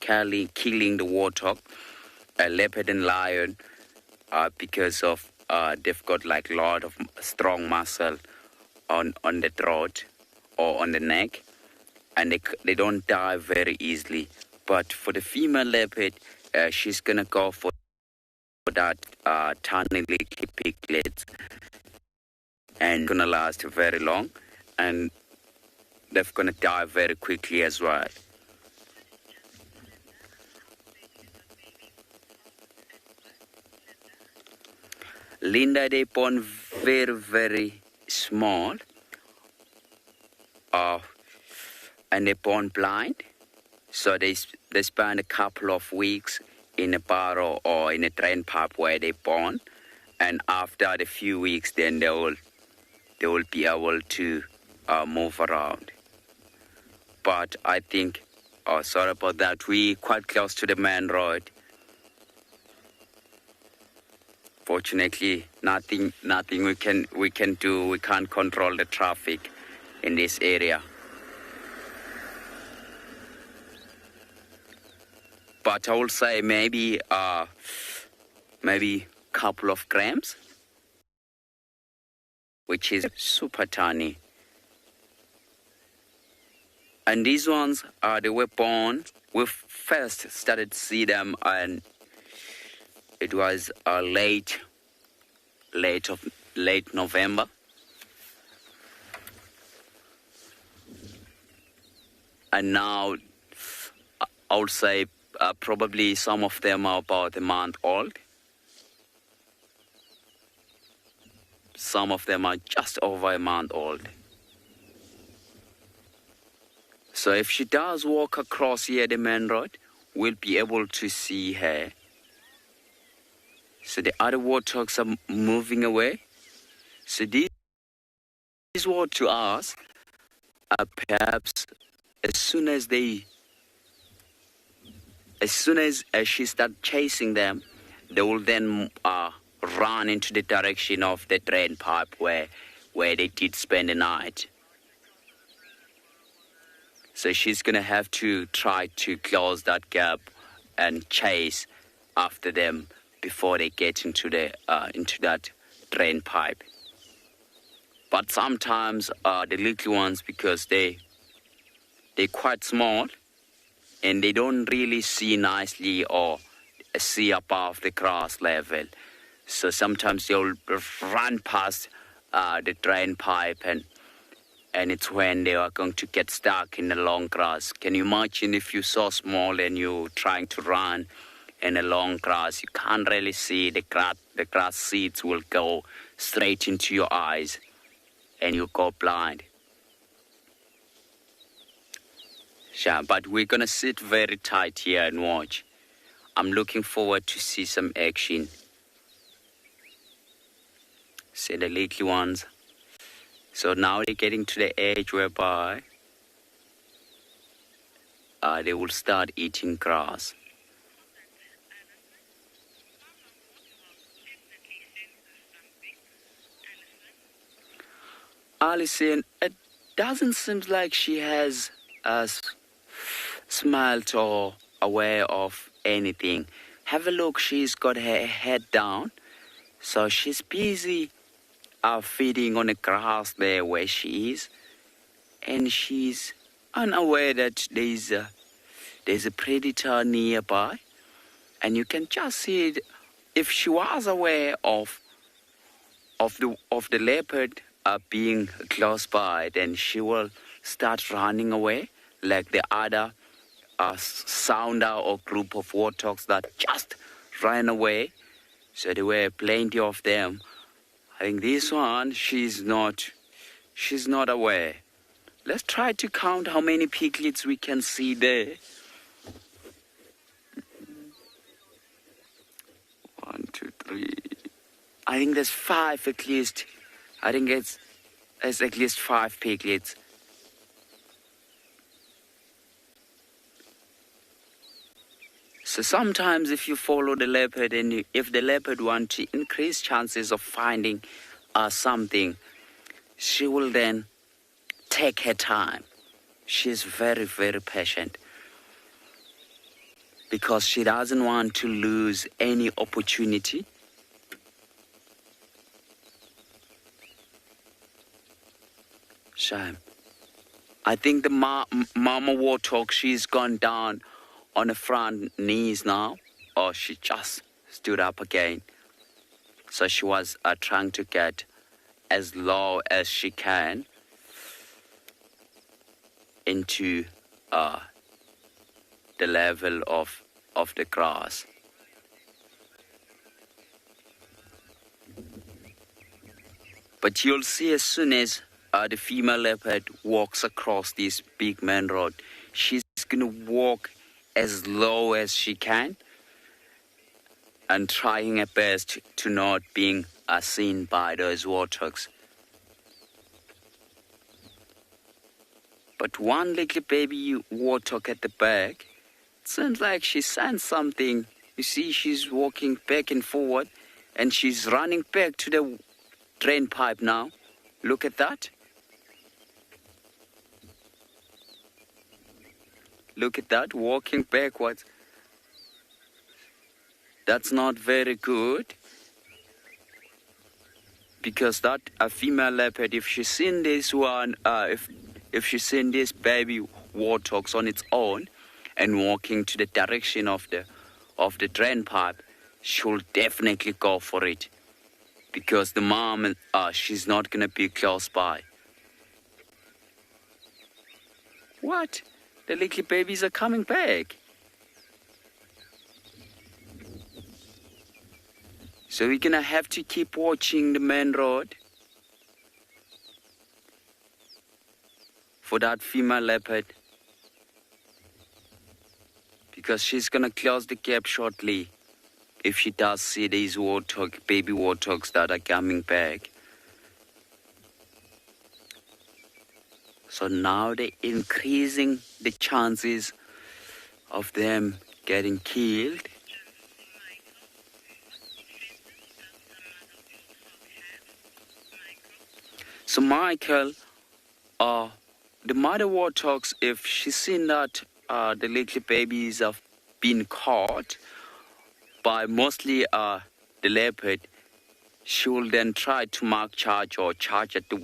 the warthog, a leopard and lion, because of they've got like a lot of strong muscle on the throat or on the neck, and they don't die very easily. But for the female leopard, she's gonna go for that tiny little piglets, and gonna last very long, and they're gonna die very quickly as well. Linda, they born very, very small, and they're born blind, so they spend a couple of weeks in a barrow or in a drain pipe where they're born, and after a few weeks, then they will be able to move around. But I think, sorry about that, we're quite close to the main road. Fortunately, nothing we can do. We can't control the traffic in this area. But I will say maybe couple of grams, which is super tiny. And these ones, they were born. We first started to see them, and it was late November. And now I would say probably some of them are about a month old. Some of them are just over a month old. So if she does walk across here the main road, we'll be able to see her. So the other warthogs are moving away. So these were to us, perhaps as soon as she starts chasing them, they will then run into the direction of the drain pipe where they did spend the night. So she's going to have to try to close that gap and chase after them before they get into that drain pipe. But sometimes the little ones, because they're quite small and they don't really see nicely or see above the grass level. So sometimes they'll run past the drain pipe and it's when they are going to get stuck in the long grass. Can you imagine if you're so small and you're trying to run in the long grass? You can't really see the grass seeds will go straight into your eyes and you go blind. Yeah, but we're going to sit very tight here and watch. I'm looking forward to see some action. See the little ones. So now they're getting to the age whereby they will start eating grass. Alison, it doesn't seem like she has smelt or aware of anything. Have a look, she's got her head down. So she's busy feeding on the grass there where she is. And she's unaware that there's a predator nearby. And you can just see it. If she was aware of the leopard being close by, then she will start running away like the other sounder or group of warthogs that just ran away. So there were plenty of them. I think this one, she's not aware. Let's try to count how many piglets we can see there. 1, 2, 3. I think there's 5 at least. I think it's at least 5 piglets. So sometimes if you follow the leopard and if the leopard wants to increase chances of finding something, she will then take her time. She's very, very patient because she doesn't want to lose any opportunity. Shame. I think the mama warthog, she's gone down on the front knees now, or she just stood up again. So she was trying to get as low as she can into the level of the grass. But you'll see as soon as the female leopard walks across this big main road, she's going to walk as low as she can and trying her best to not being seen by those warthogs. But one little baby warthog at the back, it seems like she sensed something. You see, she's walking back and forward and she's running back to the drain pipe now. Look at that. Look at that, walking backwards. That's not very good. Because that a female leopard, if she's seen this one, if she's seen this baby warthogs on its own and walking to the direction of the drain pipe, she'll definitely go for it. Because the mom, she's not gonna be close by. What? The little babies are coming back. So we're gonna have to keep watching the main road for that female leopard because she's gonna close the gap shortly if she does see these baby warthogs that are coming back. So now they're increasing the chances of them getting killed. So Michael, the mother warthogs, if she's seen that the little babies have been caught by mostly the leopard, she will then try to mark charge or charge at the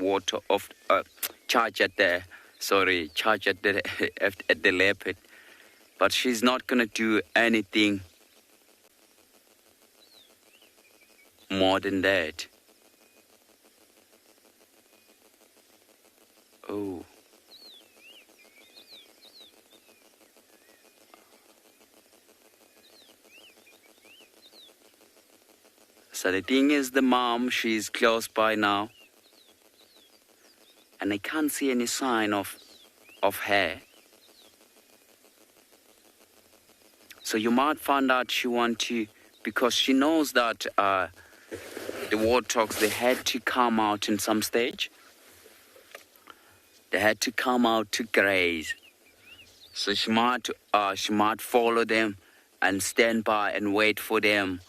charge at the at the leopard, but she's not gonna do anything more than that. Oh. So the thing is, the mom, she's close by now, and I can't see any sign of her. So you might find out she want to, because she knows that the warthogs, they had to come out in some stage. They had to come out to graze. So she might follow them and stand by and wait for them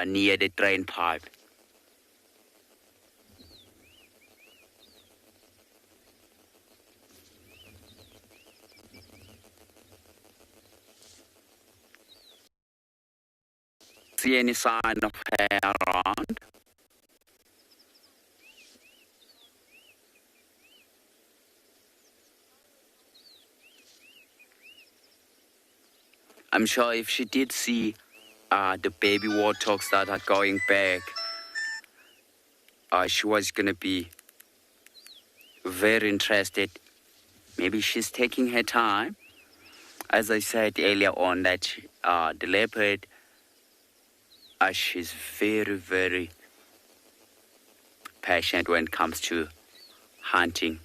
near the drain pipe. See any sign of her around? I'm sure if she did see the baby warthogs that are going back, she was going to be very interested. Maybe she's taking her time. As I said earlier on, that the leopard, she's very, very passionate when it comes to hunting.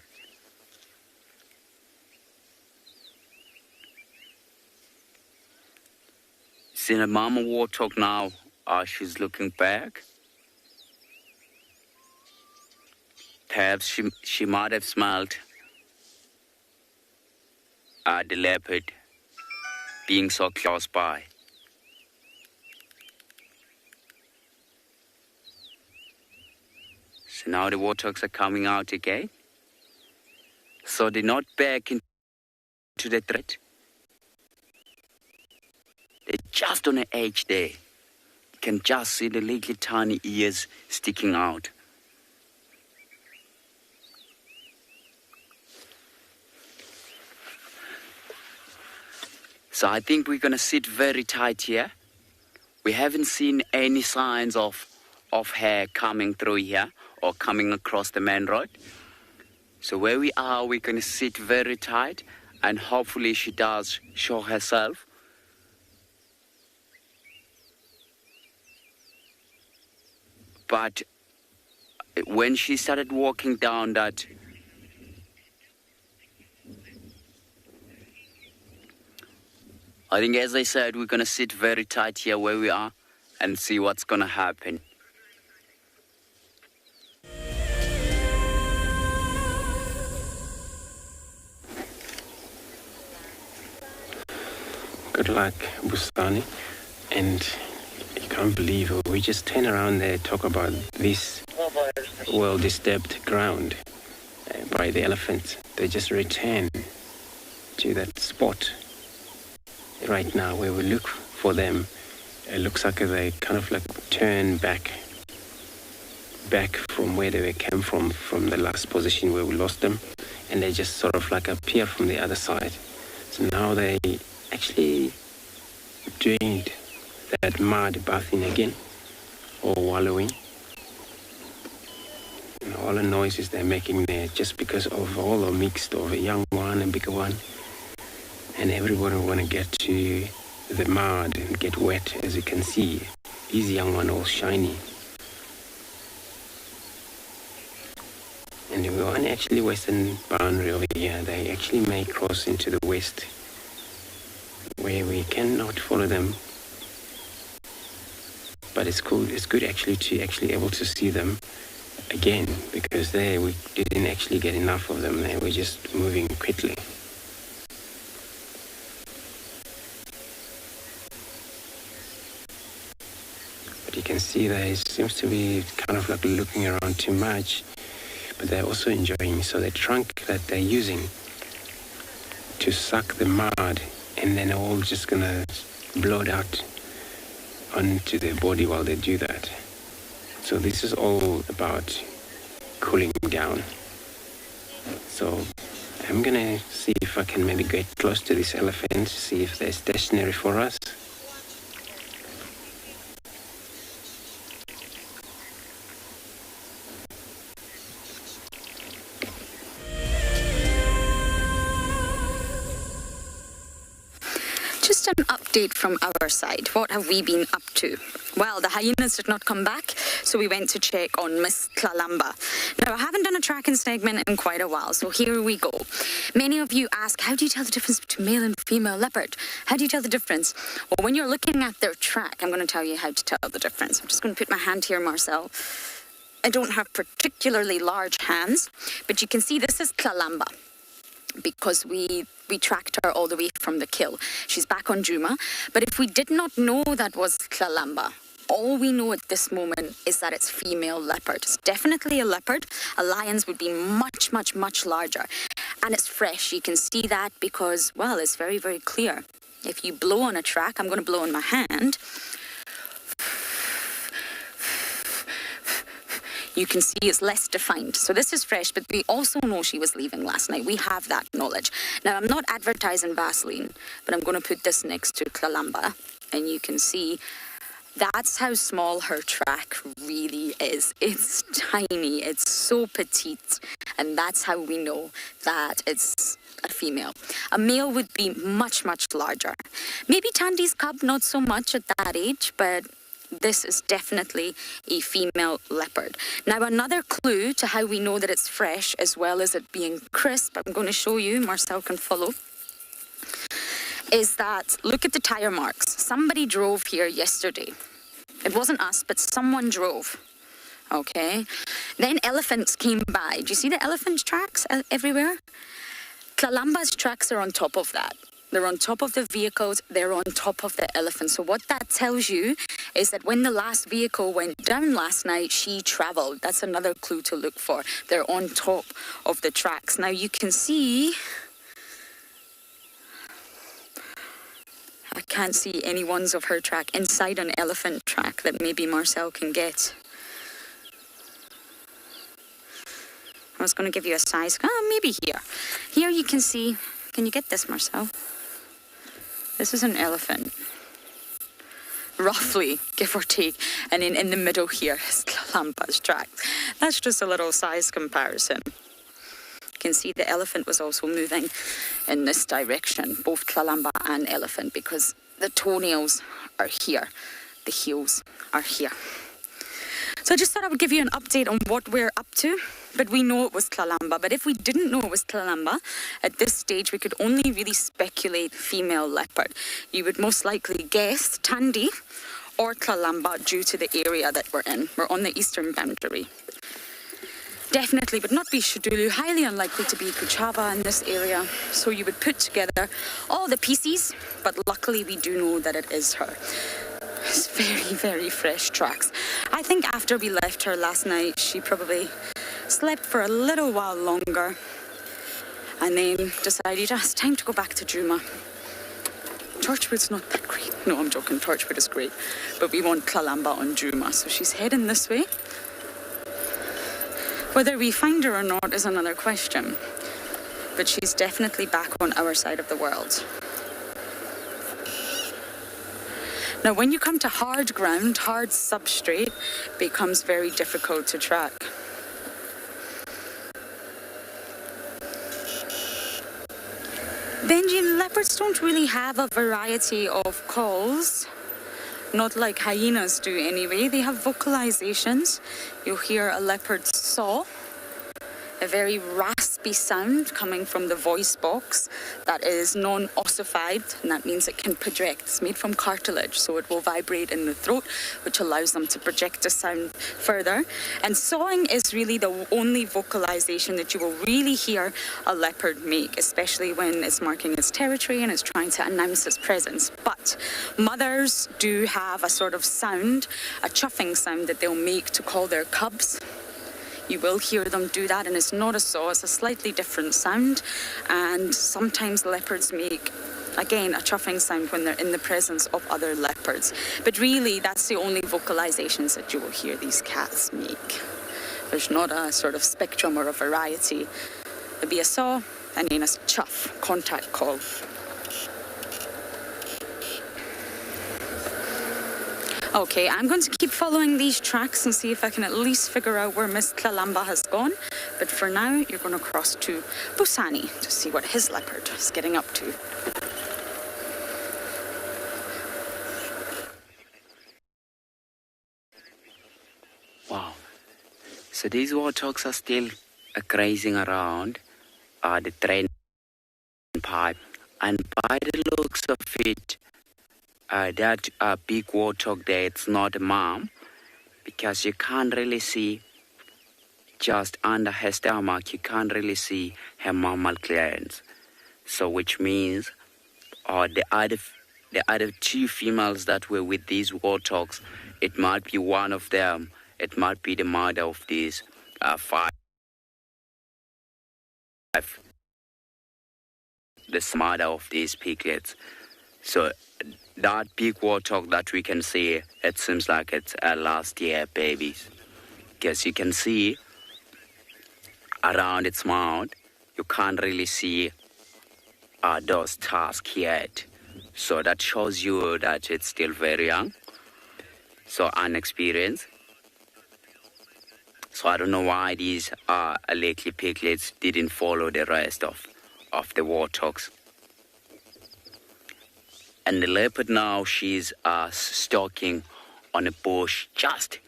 See the mama warthog now, she's looking back. Perhaps she might have smelled the leopard being so close by. So now the warthogs are coming out again. So they're not back into the threat. They're just on the edge there. You can just see the little tiny ears sticking out. So I think we're going to sit very tight here. We haven't seen any signs of hair coming through here or coming across the main road. So where we are, we're going to sit very tight, and hopefully she does show herself. But when she started walking down that, I think, as I said, we're going to sit very tight here where we are and see what's going to happen. Good luck, Busani. And you can't believe it. We just turn around there, talk about this well-disturbed ground by the elephants. They just return to that spot right now where we look for them. It looks like they kind of like turn back from where they came from the last position where we lost them, and they just sort of like appear from the other side. So now they actually doing that mud bathing again, or wallowing. And all the noises they're making there, just because of all the mixed of a young one and bigger one, and everybody want to get to the mud and get wet. As you can see, these young one all shiny. And we're on actually western boundary over here. They actually may cross into the west where we cannot follow them. But it's cool. It's good actually to able to see them again, because there we didn't actually get enough of them. They were just moving quickly. But you can see they seems to be kind of like looking around too much, but they're also enjoying. So the trunk that they're using to suck the mud, and then they're all just gonna blow it out onto their body while they do that. So this is all about cooling down. So I'm gonna see if I can maybe get close to this elephant, see if they're stationary for us. Just an update from our side. What have we been up to? Well, the hyenas did not come back, so we went to check on Miss Kalamba. Now, I haven't done a tracking segment in quite a while, so here we go. Many of you ask, how do you tell the difference between male and female leopard? How do you tell the difference? Well, when you're looking at their track, I'm going to tell you how to tell the difference. I'm just going to put my hand here, Marcel. I don't have particularly large hands, but you can see this is Kalamba, because we tracked her all the way from the kill. She's back on Djuma. But if we did not know that was Kalamba, all we know at this moment is that it's female leopard. It's definitely a leopard. A lion's would be much, much, much larger. And it's fresh. You can see that because, well, it's very, very clear. If you blow on a track, I'm going to blow on my hand. You can see it's less defined. So this is fresh, but we also know she was leaving last night. We have that knowledge. Now, I'm not advertising Vaseline, but I'm going to put this next to Kalamba, and you can see that's how small her track really is. It's tiny, it's so petite, and that's how we know that it's a female. A male would be much, much larger. Maybe Tandy's cub, not so much at that age, but this is definitely a female leopard. Now, another clue to how we know that it's fresh, as well as it being crisp, I'm going to show you, Marcel can follow, is that, look at the tire marks. Somebody drove here yesterday. It wasn't us, but someone drove. Okay? Then elephants came by. Do you see the elephant tracks everywhere? Kalamba's tracks are on top of that. They're on top of the vehicles, they're on top of the elephant. So what that tells you is that when the last vehicle went down last night, she traveled. That's another clue to look for. They're on top of the tracks. Now you can see, I can't see any ones of her track inside an elephant track that maybe Marcel can get. I was going to give you a size, maybe here. Here you can see, can you get this, Marcel? This is an elephant, roughly, give or take. And in the middle here is Kalamba's track. That's just a little size comparison. You can see the elephant was also moving in this direction, both Kalamba and elephant, because the toenails are here, the heels are here. So I just thought I would give you an update on what we're up to. But we know it was Kalamba. But if we didn't know it was Kalamba, at this stage we could only really speculate female leopard. You would most likely guess Tandy or Kalamba due to the area that we're in. We're on the eastern boundary. Definitely would not be Shadulu, highly unlikely to be Kuchava in this area. So you would put together all the pieces, but luckily we do know that it is her. It's very, very fresh tracks. I think after we left her last night, she probably slept for a little while longer and then decided, it's time to go back to Djuma. Torchwood's not that great. No, I'm joking, Torchwood is great. But we want Kalamba on Djuma, so she's heading this way. Whether we find her or not is another question. But she's definitely back on our side of the world. Now, when you come to hard ground, hard substrate becomes very difficult to track. Benjamin, leopards don't really have a variety of calls, not like hyenas do anyway. They have vocalizations. You'll hear a leopard saw, a very raspy raspy sound coming from the voice box that is non-ossified, and that means it can project. It's made from cartilage, so it will vibrate in the throat, which allows them to project the sound further. And sawing is really the only vocalization that you will really hear a leopard make, especially when it's marking its territory and it's trying to announce its presence. But mothers do have a sort of sound, a chuffing sound that they'll make to call their cubs. You will hear them do that, and it's not a saw, it's a slightly different sound. And sometimes leopards make, again, a chuffing sound when they're in the presence of other leopards. But really, that's the only vocalizations that you will hear these cats make. There's not a sort of spectrum or a variety. There'll be a saw and then a chuff, contact call. Okay, I'm going to keep following these tracks and see if I can at least figure out where Miss Tlalamba has gone. But for now, you're going to cross to BUSANI to see what his leopard is getting up to. Wow. So these warthogs are still grazing around the train pipe. And by the looks of it, that big warthog there, it's not a mom, because you can't really see just under her stomach, you can't really see her mammal glands. So which means the other two females that were with these warthogs, it might be one of them, it might be the mother of these five. The mother of these piglets. So that big warthog that we can see, it seems like it's last year babies. Because you can see around its mouth, you can't really see those tusks yet. So that shows you that it's still very young, so unexperienced. So I don't know why these lately piglets didn't follow the rest of the warthogs. And the leopard now, she's stalking on a bush just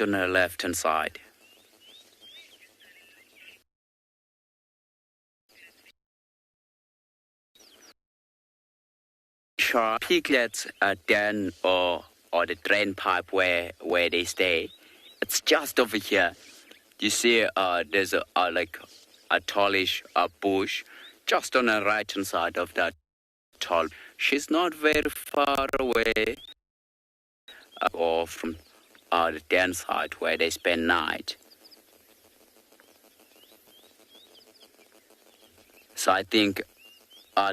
on her left-hand side. Sure, piglets den or the drain pipe where they stay, it's just over here. You see, there's a tallish bush just on the right-hand side of that tall. She's not very far away or from the den side where they spend night. So I think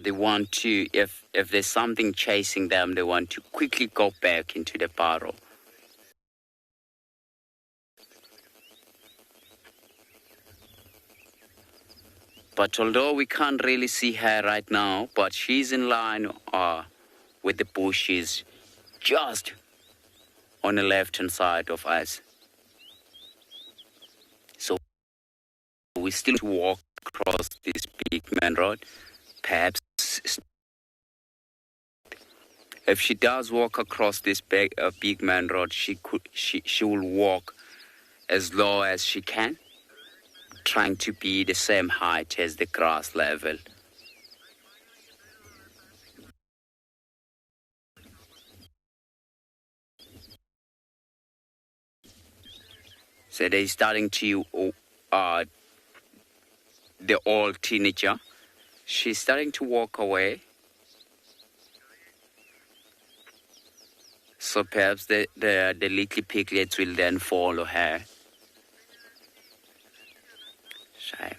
they want to, if there's something chasing them, they want to quickly go back into the burrow. But although we can't really see her right now, but she's in line with the bushes just on the left-hand side of us. So we still walk across this big main road. Perhaps if she does walk across this big main road, she will walk as low as she can, trying to be the same height as the grass level. So they're starting to, the old teenager, she's starting to walk away. So perhaps the little piglets will then follow her. Shame.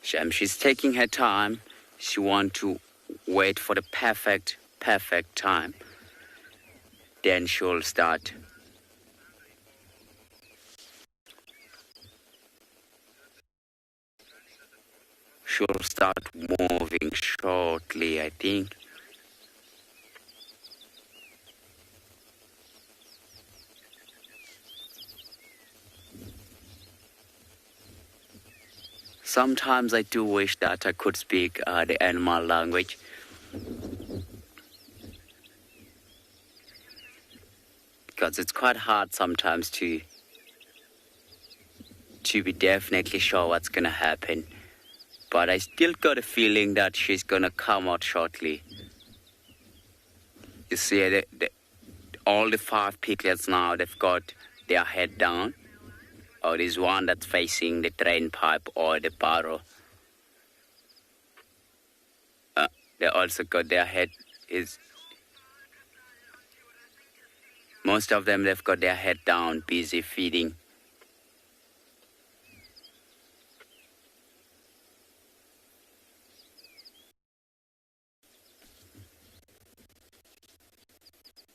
Shame. She's taking her time. She wants to wait for the perfect time. Then she'll start. She'll start moving shortly, I think. Sometimes I do wish that I could speak the animal language. because it's quite hard sometimes to be definitely sure what's going to happen. But I still got a feeling that she's going to come out shortly. You see, all the 5 piglets now, they've got their head down. Or there's one that's facing the drain pipe or the barrow. They also got their head most of them, they've got their head down, busy feeding.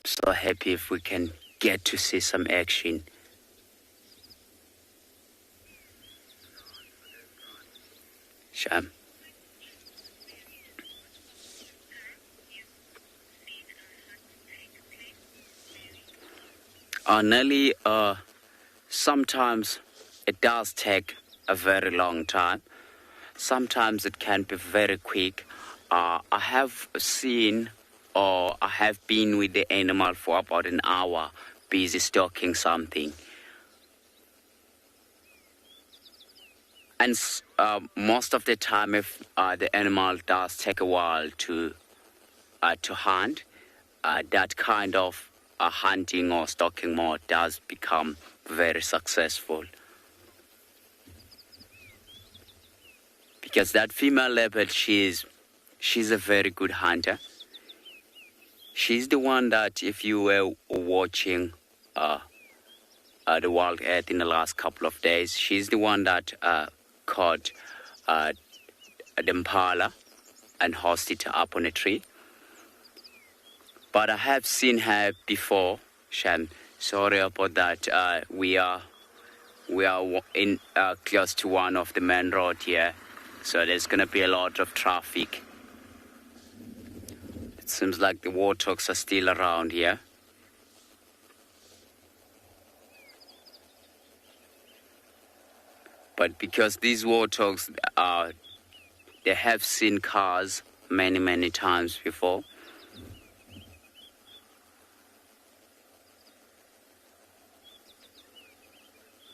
So happy if we can get to see some action. Sham. Nelly, sometimes it does take a very long time. Sometimes it can be very quick. I have seen or I have been with the animal for about an hour, busy stalking something. And most of the time, if the animal does take a while to hunt, that kind of hunting or stalking mode does become very successful. Because that female leopard, she's a very good hunter. She's the one that, if you were watching the WildEarth in the last couple of days, she's the one that caught the impala and hoisted it up on a tree. But I have seen her before, Sham. Sorry about that. We are in close to one of the main road here, so there's gonna be a lot of traffic. It seems like the warthogs are still around here. But because these warthogs, they have seen cars many times before.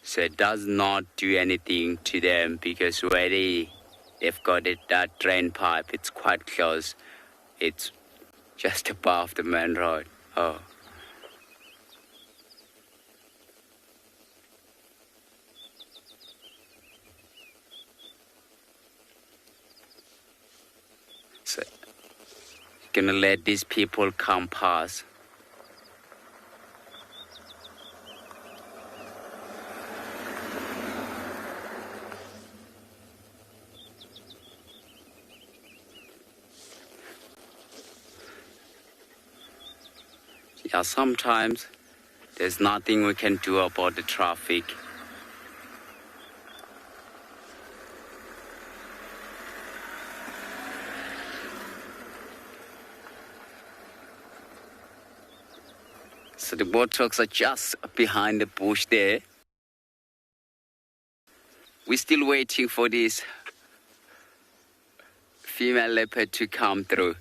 So it does not do anything to them because where they've got that drain pipe, it's quite close. It's just above the main road. Oh. So, gonna let these people come past. Yeah, sometimes there's nothing we can do about the traffic. So the warthogs are just behind the bush there. We're still waiting for this female leopard to come through.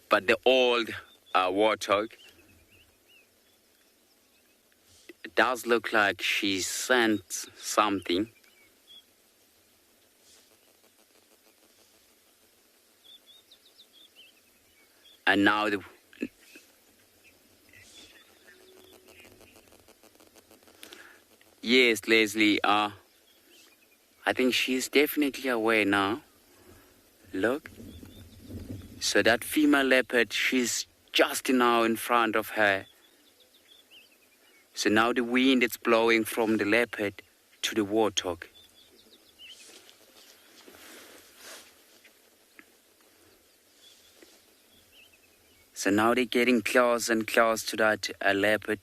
But the old warthog, it does look like she sent something. And now yes, Leslie, I think she's definitely away now. Look. So that female leopard, she's just now in front of her. So now the wind is blowing from the leopard to the warthog. So now they're getting close and close to that leopard,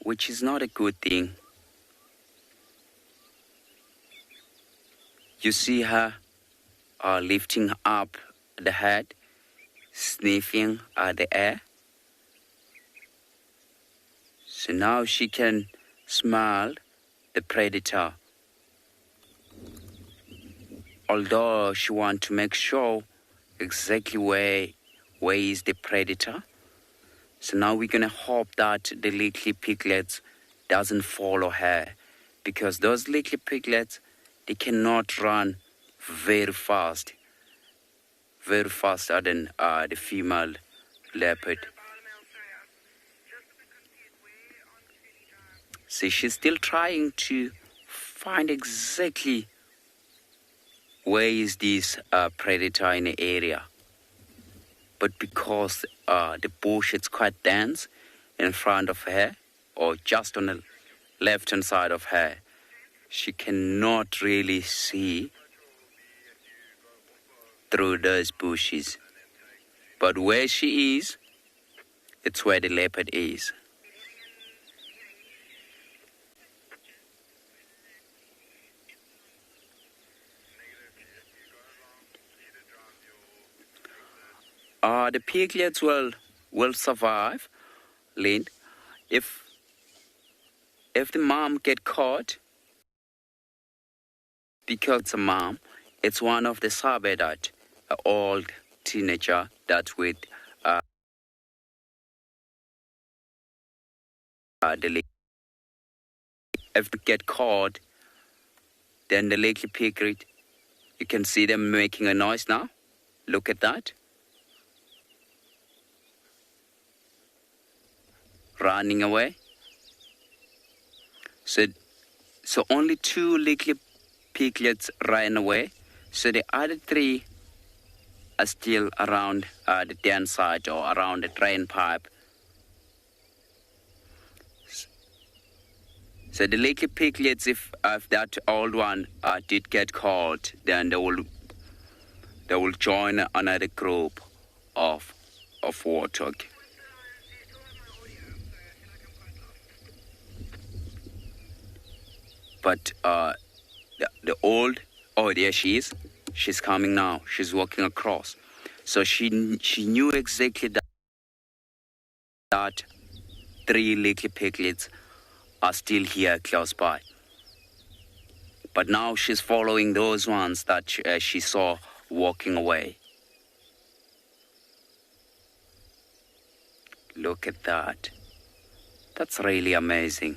which is not a good thing. You see her lifting up the head, sniffing the air. So now she can smell the predator. Although she wants to make sure exactly where is the predator, So now we're gonna hope that the little piglets doesn't follow her, because those little piglets, they cannot run very faster than the female leopard. So she's still trying to find exactly where is this predator in the area. But because the bush is quite dense in front of her, or just on the left-hand side of her, she cannot really see through those bushes. But where she is, it's where the leopard is. The piglets will survive, Lynn, if the mom get caught, because it's a mom, it's one of the Sabi, that old teenager that with the lady. If they get caught, then the little piglet, you can see them making a noise now. Look at that. Running away. So only 2 little piglets ran away. So the other 3 are still around the den side or around the drain pipe. So the little piglets, if that old one did get caught, then they will join another group of warthog. But the old, oh, there she is. She's coming now. She's walking across. So she knew exactly that 3 little piglets are still here close by. But now she's following those ones that she saw walking away. Look at that. That's really amazing.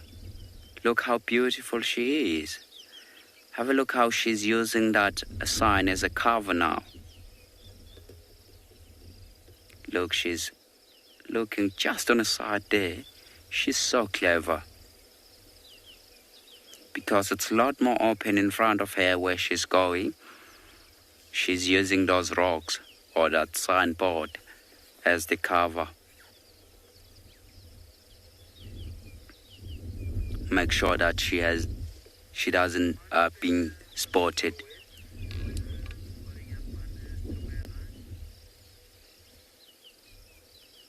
Look how beautiful she is. Have a look how she's using that sign as a cover now. Look, she's looking just on the side there. She's so clever. Because it's a lot more open in front of her where she's going. She's using those rocks or that signboard as the cover. Make sure that she doesn't being spotted.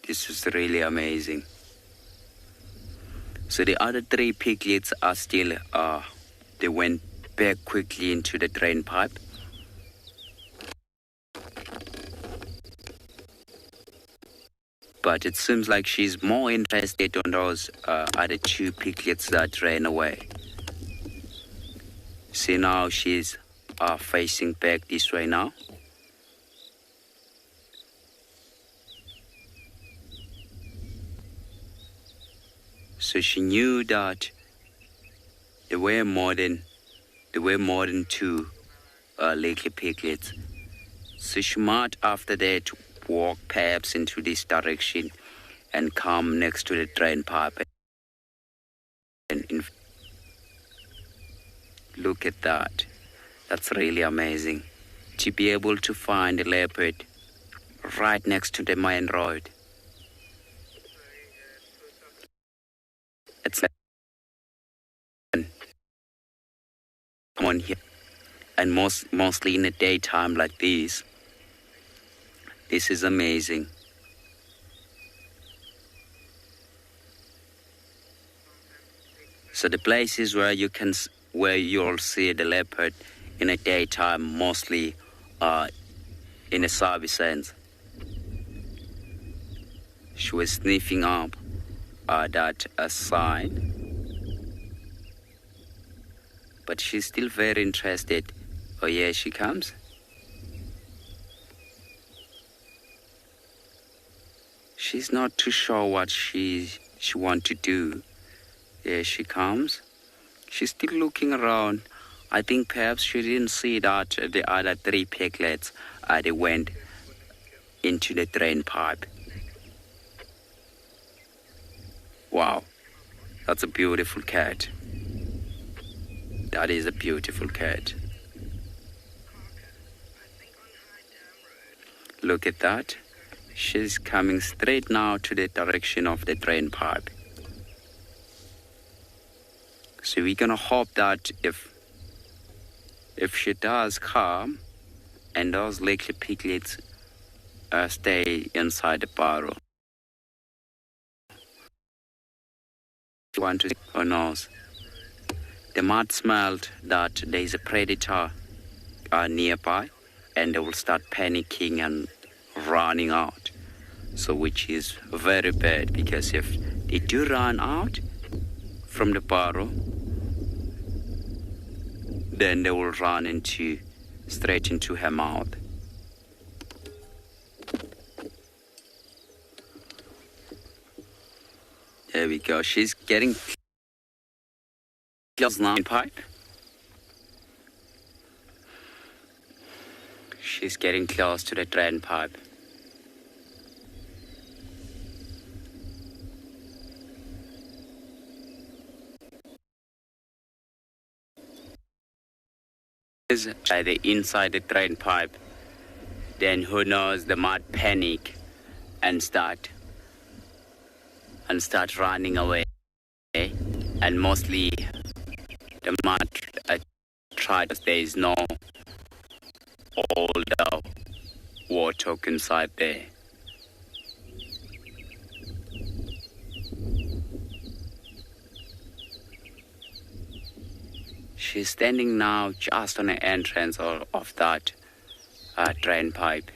This is really amazing. So the other 3 piglets are still, they went back quickly into the drain pipe. But it seems like she's more interested on those other 2 piglets that ran away. See, now she's facing back this way now. So she knew that there were more than 2 little piglets. So she might after that walk perhaps into this direction and come next to the drain pipe. And look at that. That's really amazing. To be able to find a leopard right next to the main road. It's come on here. And mostly in the daytime like this. This is amazing. So the places where you'll see the leopard in the daytime, mostly in a Sabi sense. She was sniffing up that sign, but she's still very interested. Oh yeah, she comes. She's not too sure what she wants to do. Here she comes. She's still looking around. I think perhaps she didn't see that the other 3 piglets, they went into the drain pipe. Wow, that's a beautiful cat. That is a beautiful cat. Look at that. She's coming straight now to the direction of the drain pipe. So we're gonna hope that if she does come and those little piglets stay inside the barrel. You want to see or knows? They might smell that there is a predator nearby, and they will start panicking and running out. So which is very bad, because if they do run out from the barrel, then they will run straight into her mouth. There we go. She's getting close now in pipe. She's getting close to the drain pipe. By the inside the drain pipe, then who knows, they might panic and start running away, and mostly they might try, because there is no older water inside there. She's standing now just on the entrance of that drain pipe.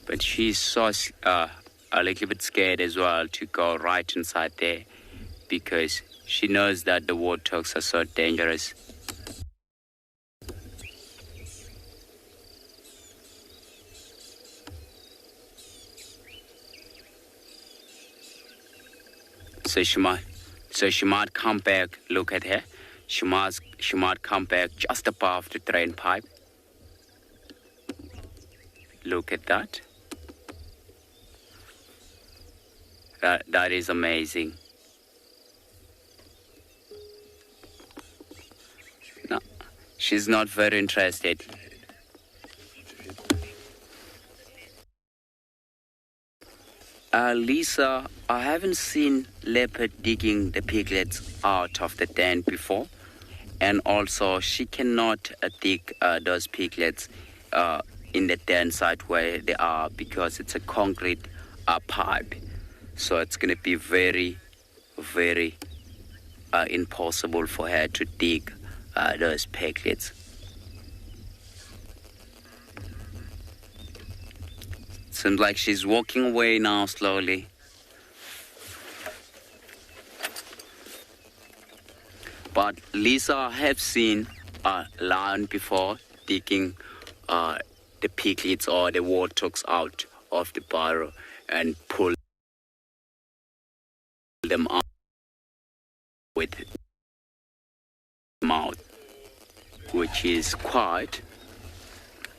But she's so a little bit scared as well to go right inside there, because she knows that the warthogs are so dangerous. So she might come back. Look at her. She might come back just above the drain pipe. Look at that. That is amazing. No, she's not very interested. Lisa, I haven't seen leopard digging the piglets out of the den before, and also she cannot dig those piglets in the den site where they are, because it's a concrete pipe. So it's going to be very, very impossible for her to dig those piglets. Seems like she's walking away now slowly. But Lisa, I have seen a lion before digging the piglets or the warthogs out of the burrow and pull them out with mouth, which is quite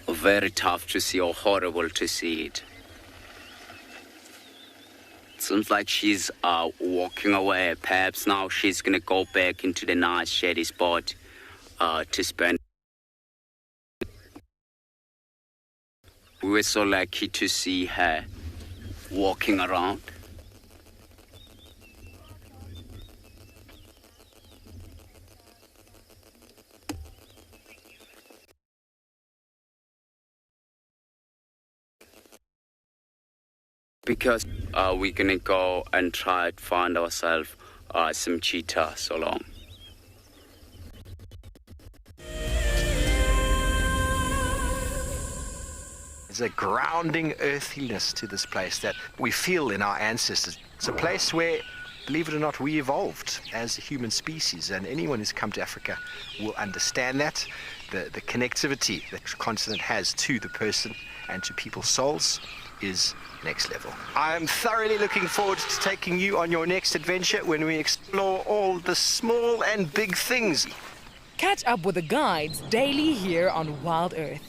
very tough to see, or horrible to see it. Seems like she's walking away. Perhaps now she's gonna go back into the nice shady spot to spend. We were so lucky to see her walking around. Because we're gonna go and try to find ourselves some cheetah so long. There's a grounding earthiness to this place that we feel in our ancestors. It's a place where, believe it or not, we evolved as a human species, and anyone who's come to Africa will understand that. the connectivity that the continent has to the person and to people's souls is next level. I am thoroughly looking forward to taking you on your next adventure when we explore all the small and big things. Catch up with the guides daily here on WildEarth.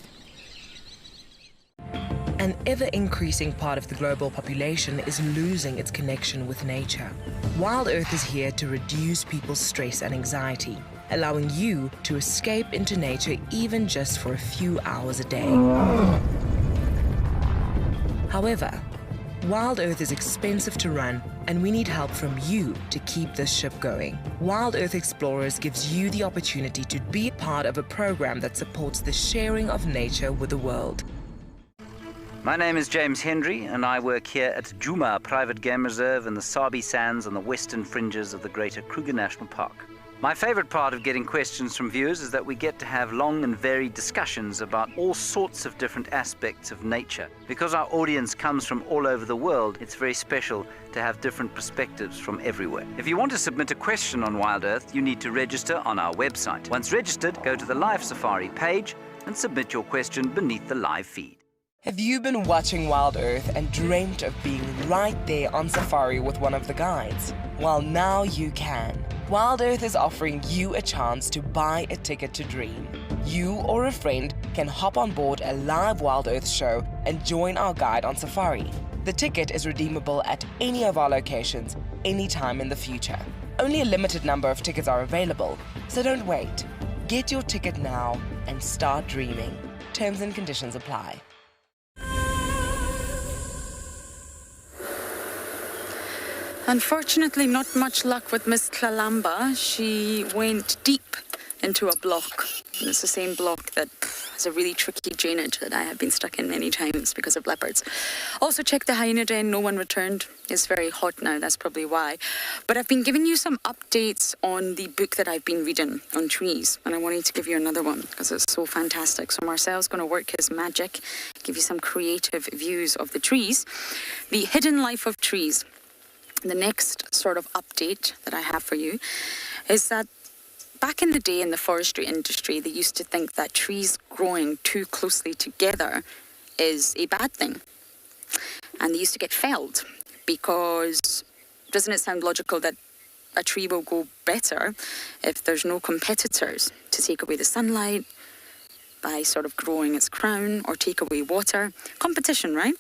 An ever-increasing part of the global population is losing its connection with nature. WildEarth is here to reduce people's stress and anxiety, allowing you to escape into nature even just for a few hours a day. However, WildEarth is expensive to run, and we need help from you to keep this ship going. WildEarth Explorers gives you the opportunity to be a part of a program that supports the sharing of nature with the world. My name is James Hendry, and I work here at Djuma Private Game Reserve in the Sabi sands on the western fringes of the Greater Kruger National Park. My favorite part of getting questions from viewers is that we get to have long and varied discussions about all sorts of different aspects of nature. Because our audience comes from all over the world, it's very special to have different perspectives from everywhere. If you want to submit a question on WildEarth, you need to register on our website. Once registered, go to the Live Safari page and submit your question beneath the live feed. Have you been watching WildEarth and dreamt of being right there on safari with one of the guides? Well, now you can. WildEarth is offering you a chance to buy a ticket to dream. You or a friend can hop on board a live WildEarth show and join our guide on safari. The ticket is redeemable at any of our locations, anytime in the future. Only a limited number of tickets are available, so don't wait. Get your ticket now and start dreaming. Terms and conditions apply. Unfortunately, not much luck with Miss Kalamba. She went deep into a block. And it's the same block that has a really tricky drainage that I have been stuck in many times because of leopards. Also checked the hyena den, no one returned. It's very hot now, that's probably why. But I've been giving you some updates on the book that I've been reading on trees. And I wanted to give you another one because it's so fantastic. So Marcel's going to work his magic, give you some creative views of the trees. The Hidden Life of Trees. The next sort of update that I have for you is that back in the day in the forestry industry, they used to think that trees growing too closely together is a bad thing. And they used to get felled because doesn't it sound logical that a tree will go better if there's no competitors to take away the sunlight by sort of growing its crown or take away water? Competition, right?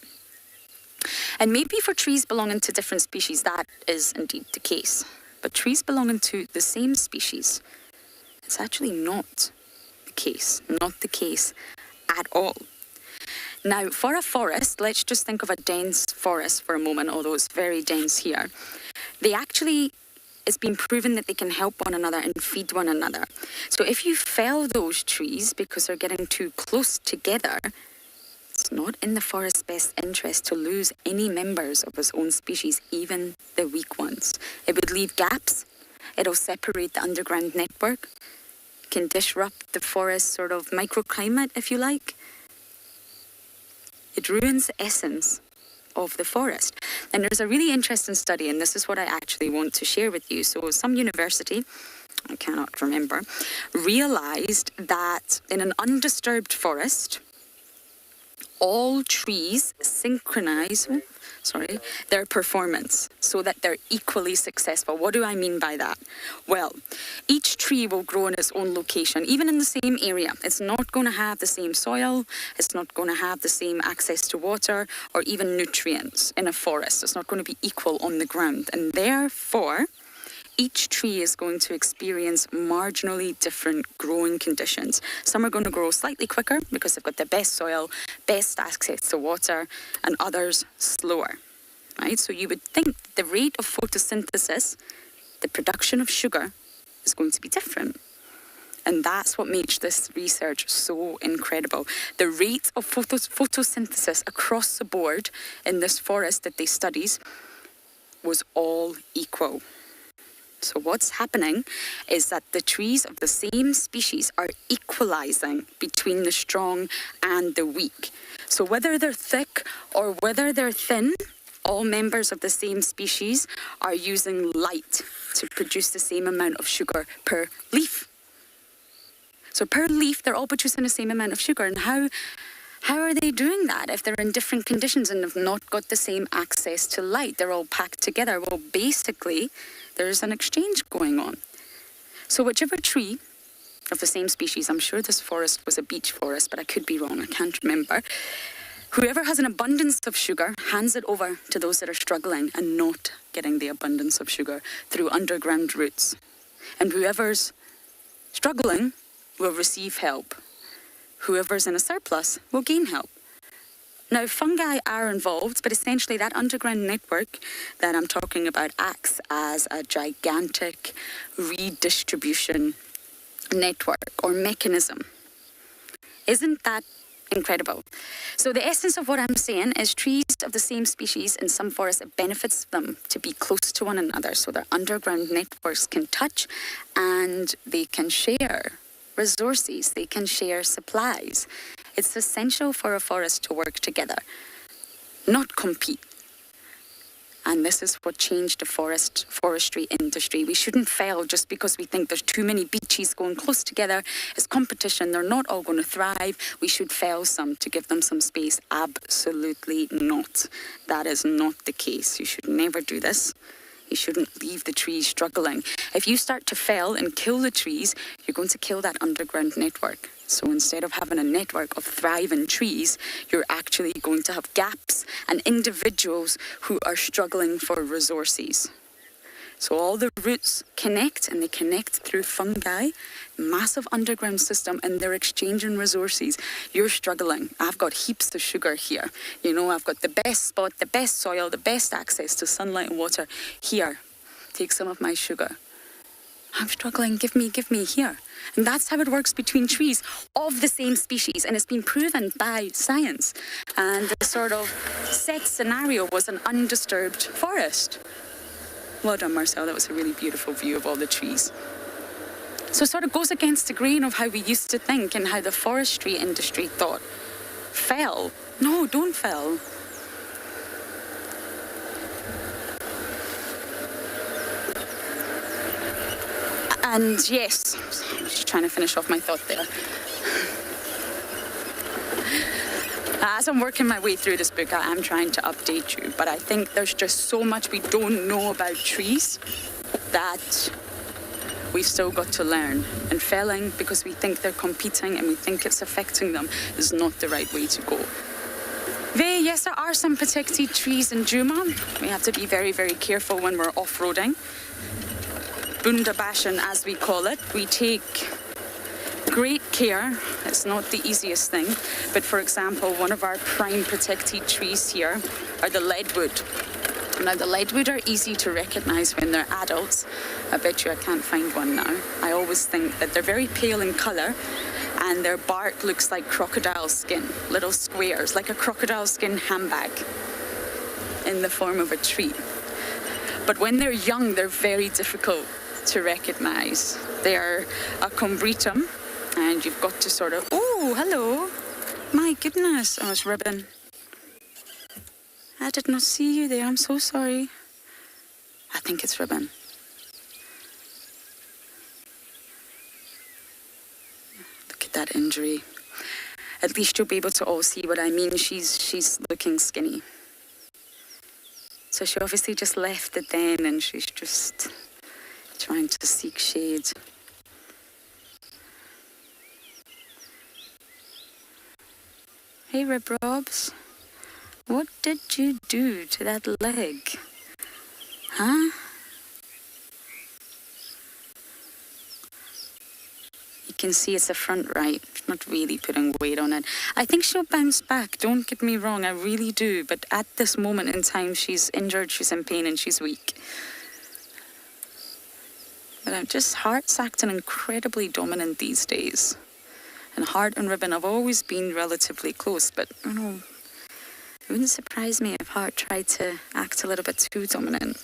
And maybe for trees belonging to different species, that is indeed the case. But trees belonging to the same species, it's actually not the case. Not the case at all. Now, for a forest, let's just think of a dense forest for a moment, although it's very dense here. It's been proven that they can help one another and feed one another. So if you fell those trees because they're getting too close together, it's not in the forest's best interest to lose any members of its own species, even the weak ones. It would leave gaps. It'll separate the underground network. Can disrupt the forest's sort of microclimate, if you like. It ruins the essence of the forest. And there's a really interesting study, and this is what I actually want to share with you. So some university, I cannot remember, realized that in an undisturbed forest, all trees synchronize their performance so that they're equally successful. What do I mean by that? Well, each tree will grow in its own location, even in the same area. It's not going to have the same soil, it's not going to have the same access to water or even nutrients in a forest. It's not going to be equal on the ground. And therefore, each tree is going to experience marginally different growing conditions. Some are going to grow slightly quicker because they've got the best soil, best access to water, and others slower, right? So you would think the rate of photosynthesis, the production of sugar, is going to be different. And that's what makes this research so incredible. The rate of photosynthesis across the board in this forest that they studied was all equal. So what's happening is that the trees of the same species are equalizing between the strong and the weak. So whether they're thick or whether they're thin, all members of the same species are using light to produce the same amount of sugar per leaf. So per leaf, they're all producing the same amount of sugar. And how are they doing that if they're in different conditions and have not got the same access to light? They're all packed together. Well, basically, there's an exchange going on. So whichever tree of the same species, I'm sure this forest was a beech forest, but I could be wrong, I can't remember. Whoever has an abundance of sugar hands it over to those that are struggling and not getting the abundance of sugar through underground roots. And whoever's struggling will receive help. Whoever's in a surplus will gain help. Now, fungi are involved, but essentially that underground network that I'm talking about acts as a gigantic redistribution network or mechanism. Isn't that incredible? So the essence of what I'm saying is trees of the same species in some forests, it benefits them to be close to one another so their underground networks can touch and they can share resources, they can share supplies. It's essential for a forest to work together, not compete. And this is what changed the forestry industry. We shouldn't fail just because we think there's too many beaches going close together. It's competition. They're not all going to thrive. We should fail some to give them some space. Absolutely not. That is not the case. You should never do this. You shouldn't leave the trees struggling. If you start to fail and kill the trees, you're going to kill that underground network. So instead of having a network of thriving trees, you're actually going to have gaps and individuals who are struggling for resources. So all the roots connect, and they connect through fungi, massive underground system, and they're exchanging resources. You're struggling. I've got heaps of sugar here. You know, I've got the best spot, the best soil, the best access to sunlight and water. Here, take some of my sugar. I'm struggling, give me here. And that's how it works between trees of the same species. And it's been proven by science. And the sort of set scenario was an undisturbed forest. Well done, Marcel. That was a really beautiful view of all the trees. So it sort of goes against the grain of how we used to think and how the forestry industry thought. Fell. No, don't fell. And yes, I'm just trying to finish off my thought there. As I'm working my way through this book, I am trying to update you, but I think there's just so much we don't know about trees that we've still got to learn. And felling because we think they're competing and we think it's affecting them is not the right way to go. Yes, there are some protected trees in Djuma. We have to be very, very careful when we're off-roading. Bundabashen, as we call it, we take great care. It's not the easiest thing, but for example, one of our prime protected trees here are the leadwood. Now, the leadwood are easy to recognize when they're adults. I bet you I can't find one now. I always think that they're very pale in color and their bark looks like crocodile skin, little squares, like a crocodile skin handbag in the form of a tree. But when they're young, they're very difficult to recognize. They are a combritum, and you've got to sort of, oh, hello. My goodness, oh, it's ribbon. I did not see you there, I'm so sorry. I think it's ribbon. Look at that injury. At least you'll be able to all see what I mean. She's looking skinny. So she obviously just left it then, and she's just trying to seek shade. Hey, Rib Robs. What did you do to that leg? Huh? You can see it's a front right. Not really putting weight on it. I think she'll bounce back, don't get me wrong, I really do. But at this moment in time, she's injured, she's in pain, and she's weak. But Heart's acting incredibly dominant these days. And Heart and Ribbon have always been relatively close, but, you know, it wouldn't surprise me if Heart tried to act a little bit too dominant.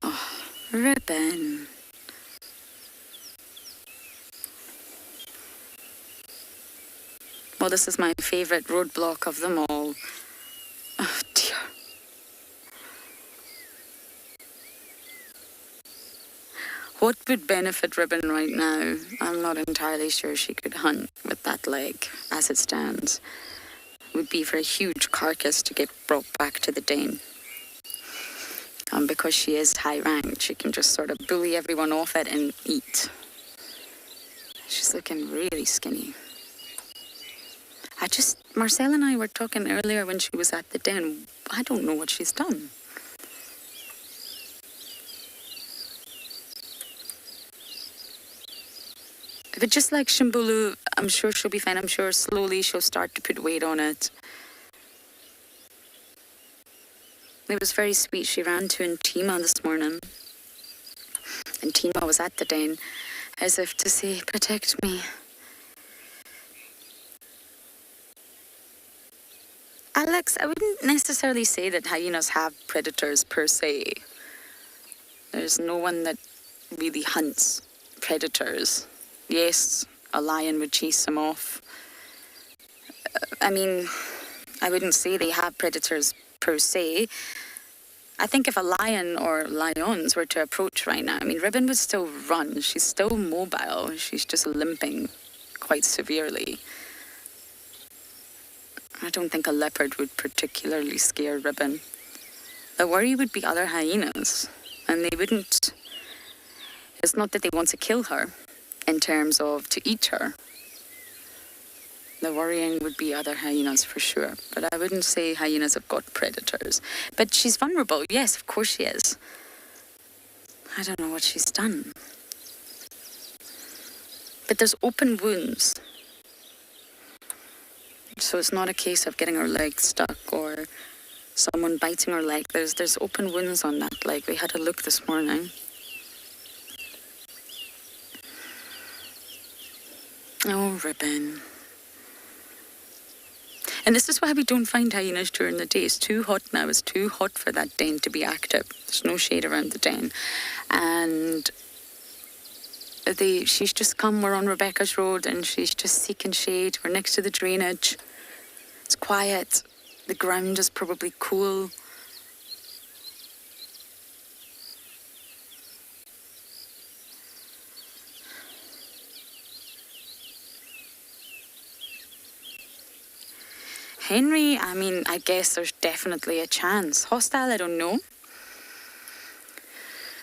Oh, Ribbon. Well, this is my favourite roadblock of them all. Oh, dear. What would benefit Ribbon right now? I'm not entirely sure she could hunt with that leg as it stands. It would be for a huge carcass to get brought back to the den. And because she is high ranked, she can just sort of bully everyone off it and eat. She's looking really skinny. Marcel and I were talking earlier when she was at the den. I don't know what she's done. But just like Shimbulu, I'm sure she'll be fine. I'm sure slowly she'll start to put weight on it. It was very sweet. She ran to Ntima this morning. And Ntima was at the den, as if to say, protect me. Alex, I wouldn't necessarily say that hyenas have predators per se. There's no one that really hunts predators. Yes, a lion would chase them off. I wouldn't say they have predators per se. I think if a lion or lions were to approach right now, Ribbon would still run. She's still mobile. She's just limping quite severely. I don't think a leopard would particularly scare Ribbon. The worry would be other hyenas. And they wouldn't... It's not that they want to kill her in terms of to eat her. The worrying would be other hyenas for sure. But I wouldn't say hyenas have got predators. But she's vulnerable. Yes, of course she is. I don't know what she's done. But there's open wounds. So it's not a case of getting her leg stuck or someone biting her leg. There's open wounds on that leg. We had a look this morning. Oh, Ribbon. And this is why we don't find hyenas during the day. It's too hot now. It's too hot for that den to be active. There's no shade around the den. And she's just come. We're on Rebecca's Road and she's just seeking shade. We're next to the drainage. It's quiet. The ground is probably cool. Henry, I guess there's definitely a chance. Hostile, I don't know.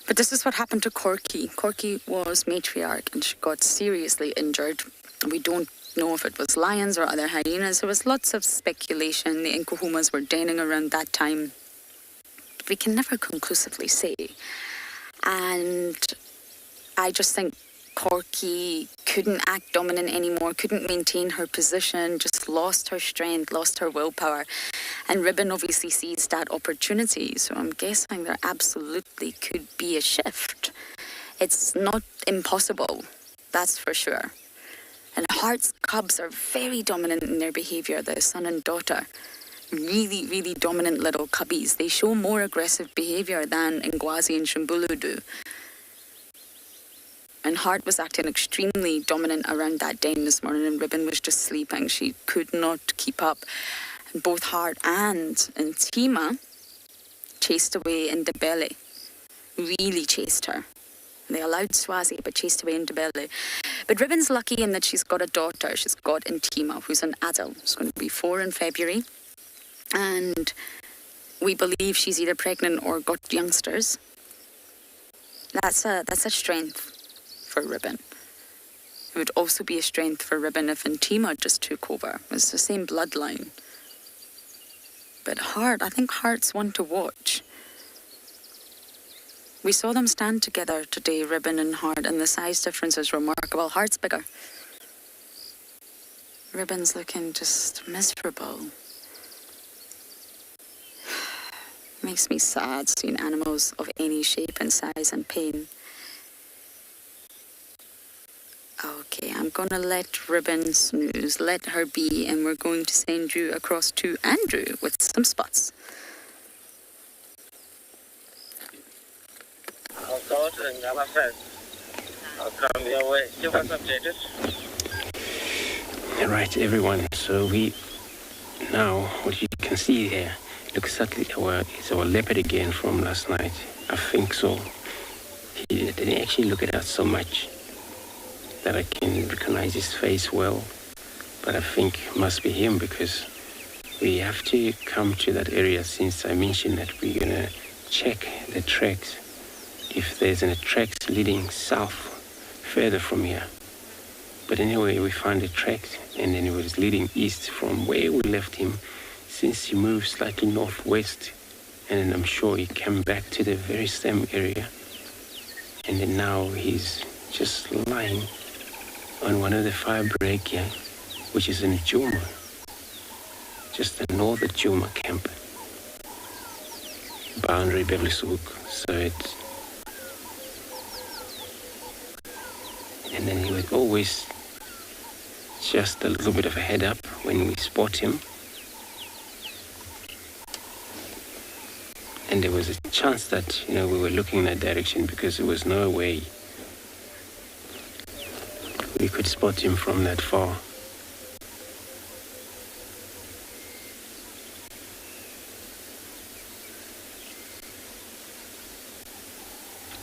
But this is what happened to Corky. Corky was matriarch and she got seriously injured. We don't know if it was lions or other hyenas. There was lots of speculation. The Nkuhumas were denning around that time. We can never conclusively say. And I just think Corky couldn't act dominant anymore, couldn't maintain her position, just lost her strength, lost her willpower. And Ribbon obviously seized that opportunity. So I'm guessing there absolutely could be a shift. It's not impossible, that's for sure. And Heart's cubs are very dominant in their behaviour, the son and daughter. Really, really dominant little cubbies. They show more aggressive behaviour than Ngwazi and Shimbulu do. And Heart was acting extremely dominant around that den this morning and Ribbon was just sleeping. She could not keep up. And both Heart and Ntima chased away Ndebele. Really chased her. They allowed Swazi, but chased away Ndebele. But Ribbon's lucky in that she's got a daughter. She's got Ntima, who's an adult. She's going to be 4 in February. And we believe she's either pregnant or got youngsters. That's a strength for Ribbon. It would also be a strength for Ribbon if Ntima just took over. It's the same bloodline. But Heart, I think Heart's one to watch. We saw them stand together today, Ribbon and Heart, and the size difference is remarkable. Heart's bigger. Ribbon's looking just miserable. Makes me sad seeing animals of any shape and size and pain. Okay, I'm going to let Ribbon snooze, let her be, and we're going to send you across to Andrew with some spots. I'll go to Ngala first. I'll come your way. Keep us updated. Right, everyone. So what you can see here, looks like it's our leopard again from last night. I think so. He didn't actually look at us so much that I can recognize his face well, but I think it must be him because we have to come to that area since I mentioned that we're going to check the tracks if there's any tracks leading south further from here. But anyway, we found the tracks and then it was leading east from where we left him since he moved slightly northwest, and then I'm sure he came back to the very same area, and then now he's just lying on one of the fire break here, which is in Djuma, just the northern Djuma camp, boundary Bevlishoek. So it's, and then he was always just a little bit of a head up when we spot him. And there was a chance that, we were looking in that direction because there was no way we could spot him from that far.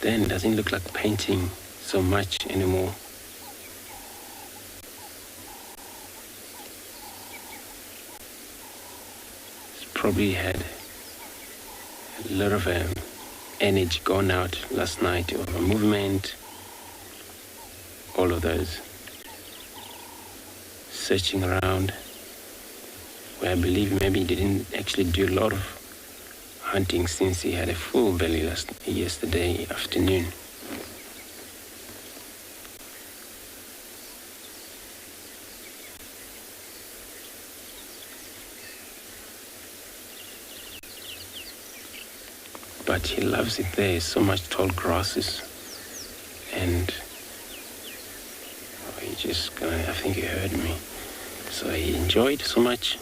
Then it doesn't look like painting so much anymore. It's probably had a lot of energy gone out last night, of a movement, all of those. Searching around, where I believe maybe he didn't actually do a lot of hunting since he had a full belly yesterday afternoon. But he loves it there, so much tall grasses, and he just I think he heard me. So he enjoyed so much.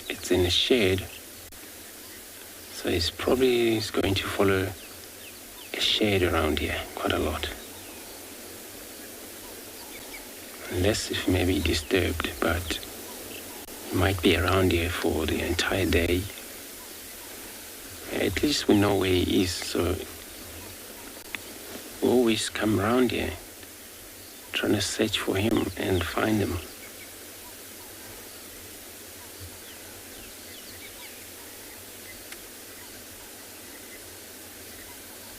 It's in a shade, so he's probably going to follow a shade around here quite a lot. Unless if maybe disturbed, but he might be around here for the entire day. At least we know where he is, so we always come around here trying to search for him and find him.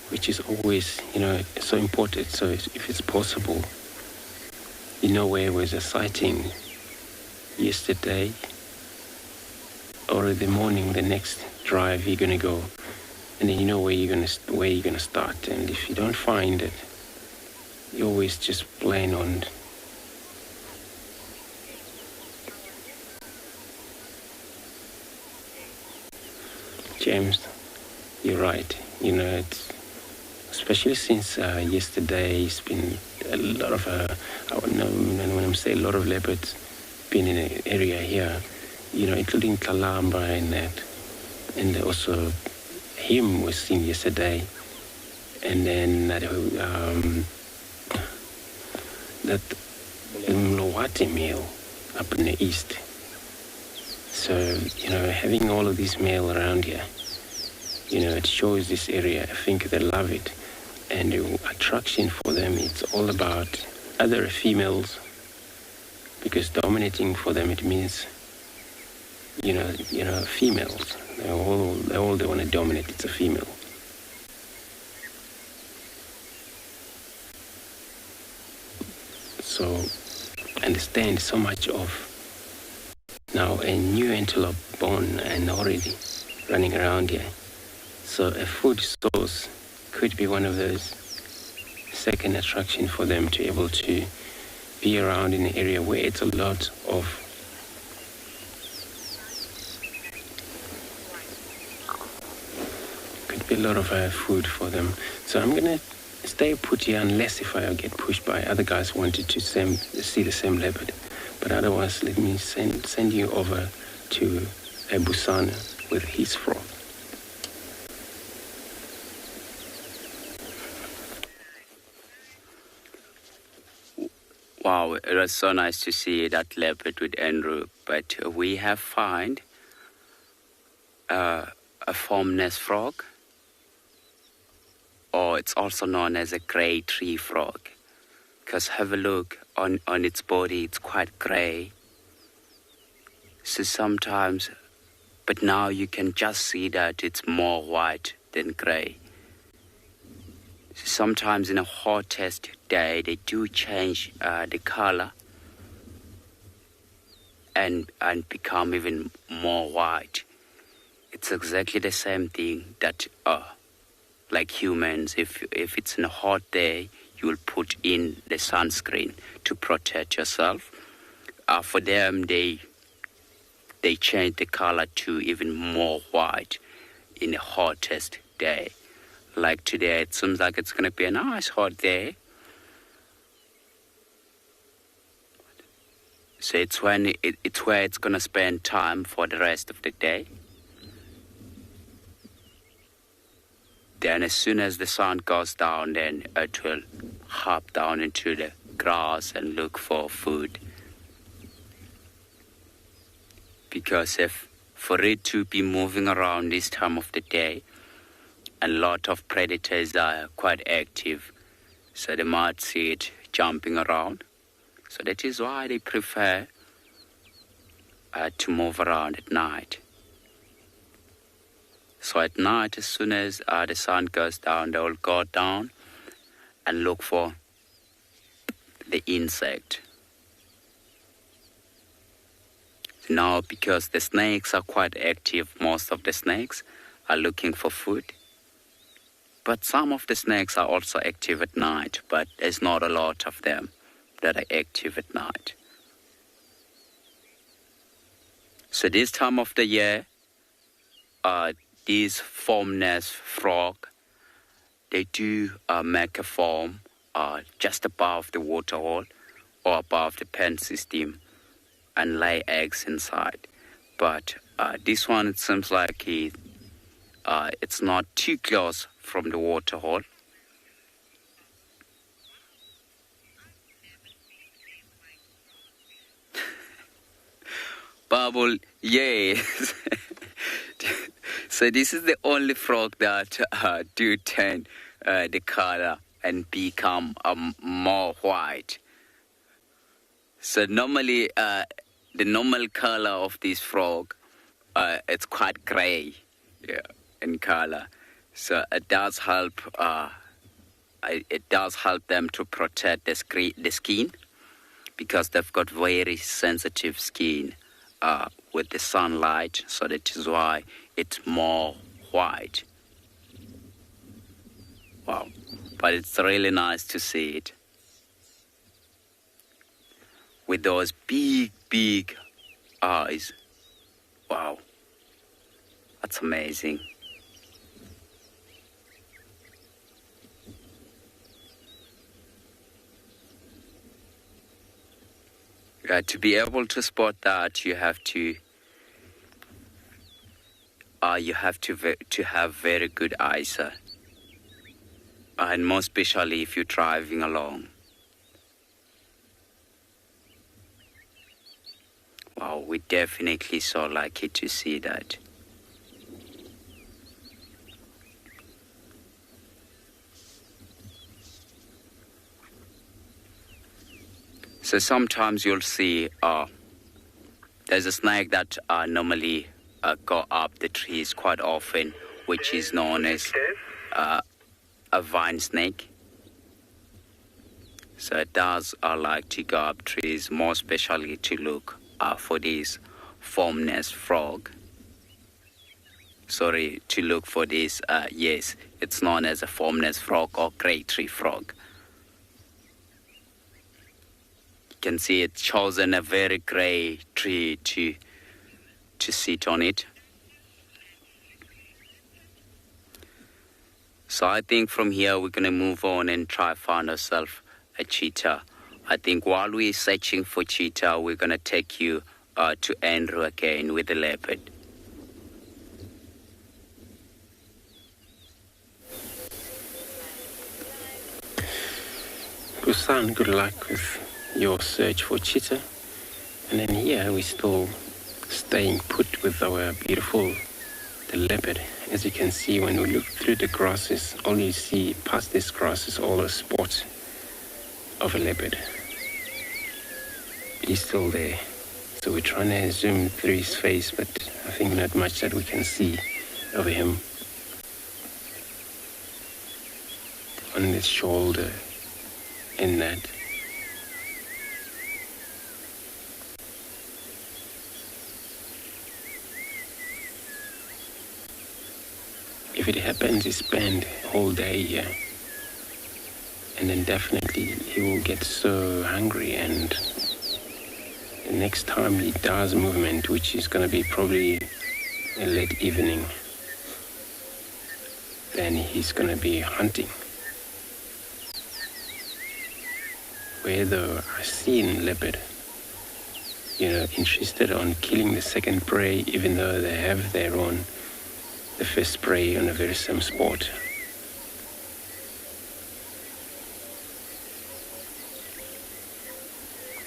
Which is always, so important. So if it's possible, where there was a sighting yesterday or in the morning, the next drive you're gonna go, and then where you're gonna start. And if you don't find it, you always just plan on James. You're right. It's especially since yesterday. It's been a lot of and when I'm saying a lot of leopards been in the area here, including Kalamba and that. And also him was seen yesterday. And then that Mlowati male up in the east. So, having all of these male around here, it shows this area. I think they love it. And the attraction for them, it's all about other females, because dominating for them, it means, females. They want to dominate. It's a female. So understand so much of now a new antelope born and already running around here. So a food source could be one of those second attraction for them to be able to be around in an area where it's a lot of be a lot of food for them. So I'm gonna stay put here unless if I get pushed by other guys who wanted to see the same leopard. But otherwise, let me send you over to a BUSANI with his frog. Wow, it was so nice to see that leopard with Andrew. But we have found a formless frog. or it's also known as a grey tree frog. Because have a look on its body, it's quite grey. So sometimes, but now you can just see that it's more white than grey. So sometimes in a hottest day, they do change the color and become even more white. It's exactly the same thing that, like humans, if it's in a hot day, you will put in the sunscreen to protect yourself. For them, they change the color to even more white in the hottest day. Like today, it seems like it's going to be a nice hot day. So it's where it's going to spend time for the rest of the day. Then as soon as the sun goes down, then it will hop down into the grass and look for food. Because for it to be moving around this time of the day, a lot of predators are quite active, so they might see it jumping around. So that is why they prefer to move around at night. So at night, as soon as the sun goes down, they will go down and look for the insect. Now, because the snakes are quite active, most of the snakes are looking for food. But some of the snakes are also active at night, but there's not a lot of them that are active at night. So this time of the year, these formless frog, they do make a form just above the waterhole or above the pen system and lay eggs inside. But this one, it seems like it's not too close from the waterhole. Bubble, yes. So this is the only frog that do turn the color and become more white. So normally, the normal color of this frog, it's quite gray, in color. So it does help. It does help them to protect the skin, because they've got very sensitive skin with the sunlight. So that is why it's more white. Wow, but it's really nice to see it with those big eyes. Wow, that's amazing. To be able to spot that, you have to have very good eyes, and more especially if you're driving along. Wow, we definitely so lucky to see that. So sometimes you'll see there's a snake that normally go up the trees quite often, which is known as a vine snake. So it does like to go up trees, more especially to look for this formless frog. Sorry, to look for this, yes, it's known as a formless frog or grey tree frog. You can see it's chosen a very grey tree to sit on it. So I think from here we're going to move on and try find ourselves a cheetah. I think while we're searching for cheetah, we're going to take you to Andrew again with the leopard. Busan, good luck with your search for cheetah. And then here we're still staying put with our beautiful the leopard. As you can see, when we look through the grasses, all you see past this grass is all the spots of a leopard. He's still there. So we're trying to zoom through his face, but I think not much that we can see of him. On his shoulder, in that. If it happens, he spend a whole day here. And then definitely he will get so hungry, and the next time he does movement, which is going to be probably a late evening, then he's going to be hunting. Where though I've seen leopard, interested on killing the second prey, even though they have their own, the first prey on a very same spot.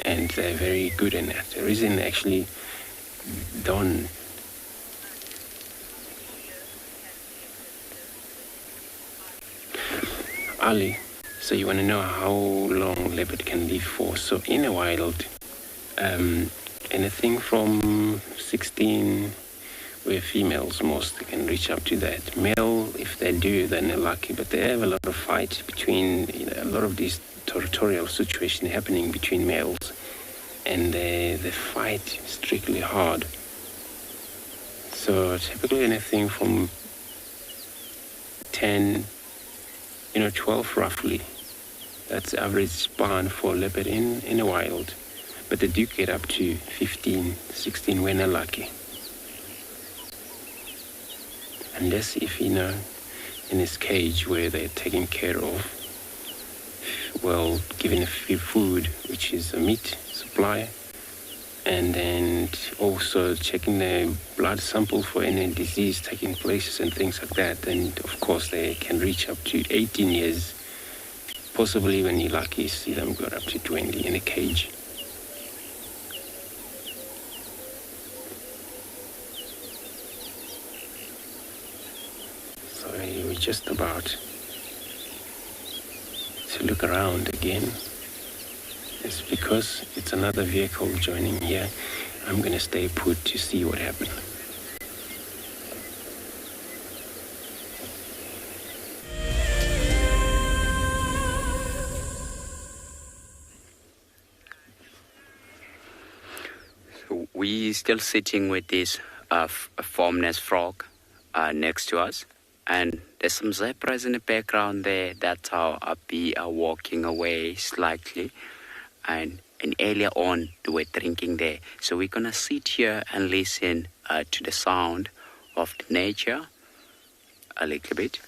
And they're very good in that. The reason they actually don't Ali, so you want to know how long leopard can live for. So in a wild, anything from 16, where females most can reach up to that. Male, if they do, then they're lucky, but they have a lot of fight between, a lot of these territorial situations happening between males, and they fight strictly hard. So typically anything from 10, 12 roughly. That's the average span for leopard in a wild. But they do get up to 15, 16 when they're lucky. Unless if, in his cage where they're taken care of, given a few food, which is a meat supply, and then also checking the blood sample for any disease taking place and things like that. And of course they can reach up to 18 years, possibly when you're lucky, see them go up to 20 in a cage. So we're just about to look around again. It's because it's another vehicle joining here. I'm going to stay put to see what happened. So we're still sitting with this formless frog next to us. And there's some zebras in the background there. That's how Abi are walking away slightly. And earlier on, they were drinking there. So we're going to sit here and listen to the sound of the nature a little bit.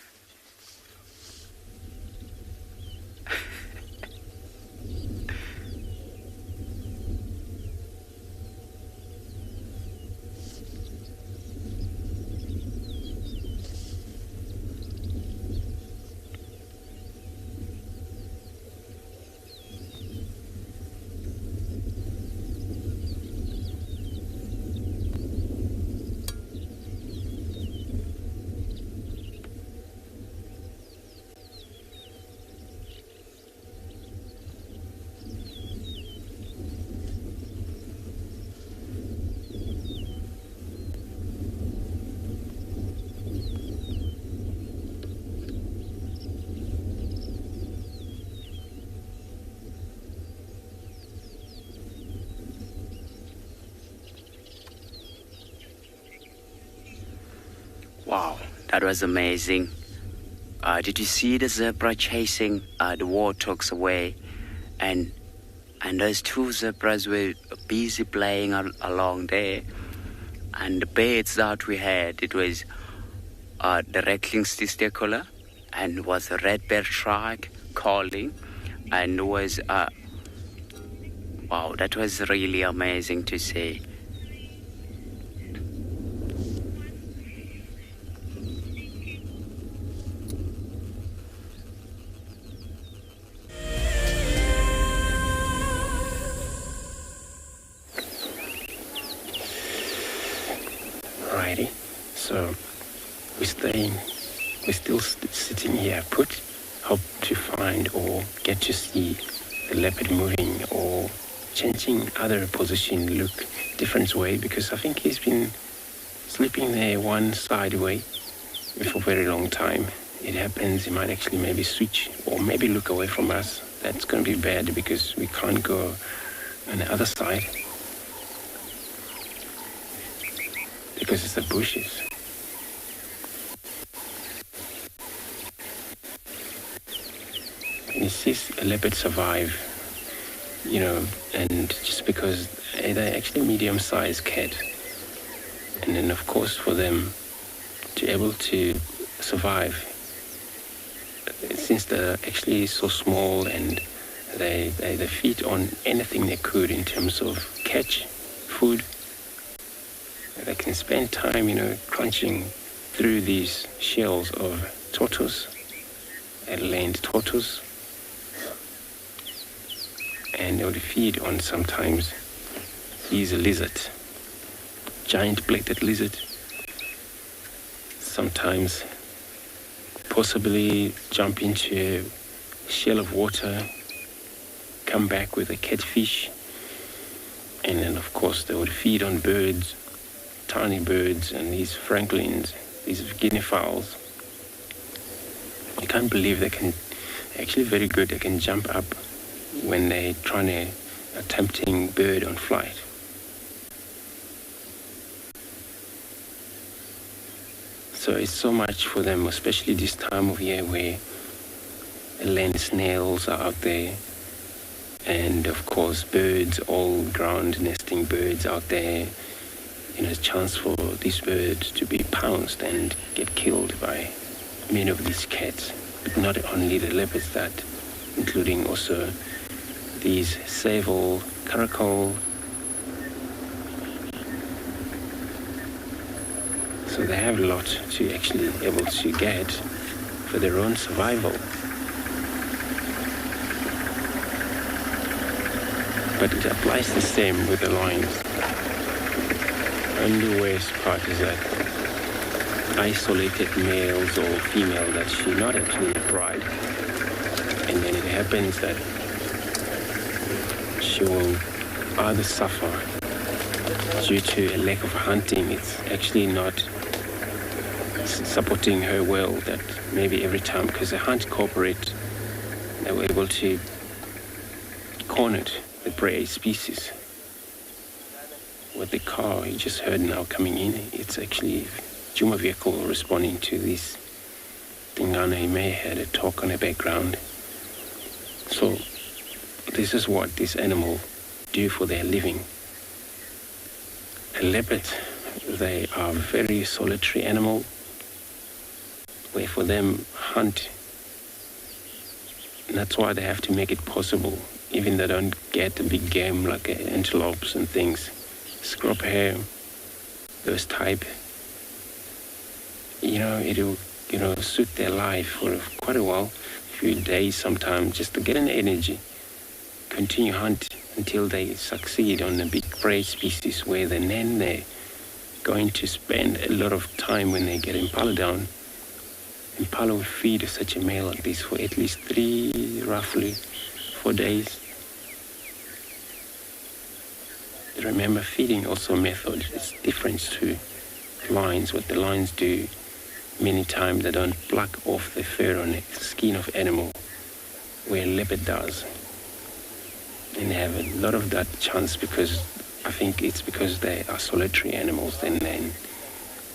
Wow, that was amazing. Did you see the zebra chasing the warthogs away? And those two zebras were busy playing along there. And the birds that we had, it was the rattling testicular, and was a red-billed shrike calling, and was wow, that was really amazing to see. So we're still sitting here put, hope to find or get to see the leopard moving or changing other position, look different way, because I think he's been sleeping there one side way for a very long time. It happens, he might actually maybe switch or maybe look away from us. That's going to be bad because we can't go on the other side because it's the bushes. And he sees a leopard survive, you know, and just because they're actually medium-sized cat. And then, of course, for them to be able to survive, since they're actually so small and they feed on anything they could in terms of catch, food, they can spend time, you know, crunching through these shells of tortoise, land tortoise, and they would feed on sometimes these lizard, giant black-tailed lizard, sometimes possibly jump into a shell of water, come back with a catfish, and then of course they would feed on birds, tiny birds, and these francolins, these guinea fowls. You can't believe they can, actually very good, they can jump up when they're trying to attempting bird on flight. So it's so much for them, especially this time of year where land snails are out there, and of course birds, all ground nesting birds out there. You know, a chance for these birds to be pounced and get killed by many of these cats. But not only the leopards, that including also these sable, caracal. So they have a lot to actually able to get for their own survival. But it applies the same with the lions. And the worst part is that isolated males or female that should not actually bride. And then it happens that she will either suffer due to a lack of hunting. It's actually not supporting her well, that maybe every time, because they hunt corporate, they were able to corner the prey species. With the car you just heard now coming in, it's actually Djuma vehicle responding to this Tingana. He may have had a talk on the background. So this is what this animal do for their living. A leopard, they are very solitary animal, where for them hunt, and that's why they have to make it possible, even they don't get a big game like antelopes and things, scrub hare, those type, you know, it'll, you know, suit their life for quite a while, a few days sometimes, just to get an energy, continue hunt until they succeed on a big prey species, where then they're going to spend a lot of time when they get impala down. Impala will feed such a male like this for at least 4 days. Remember, feeding also method is different to lions. What the lions do, many times they don't pluck off the fur on the skin of animal, where leopard does. And they have a lot of that chance, because I think it's because they are solitary animals, and then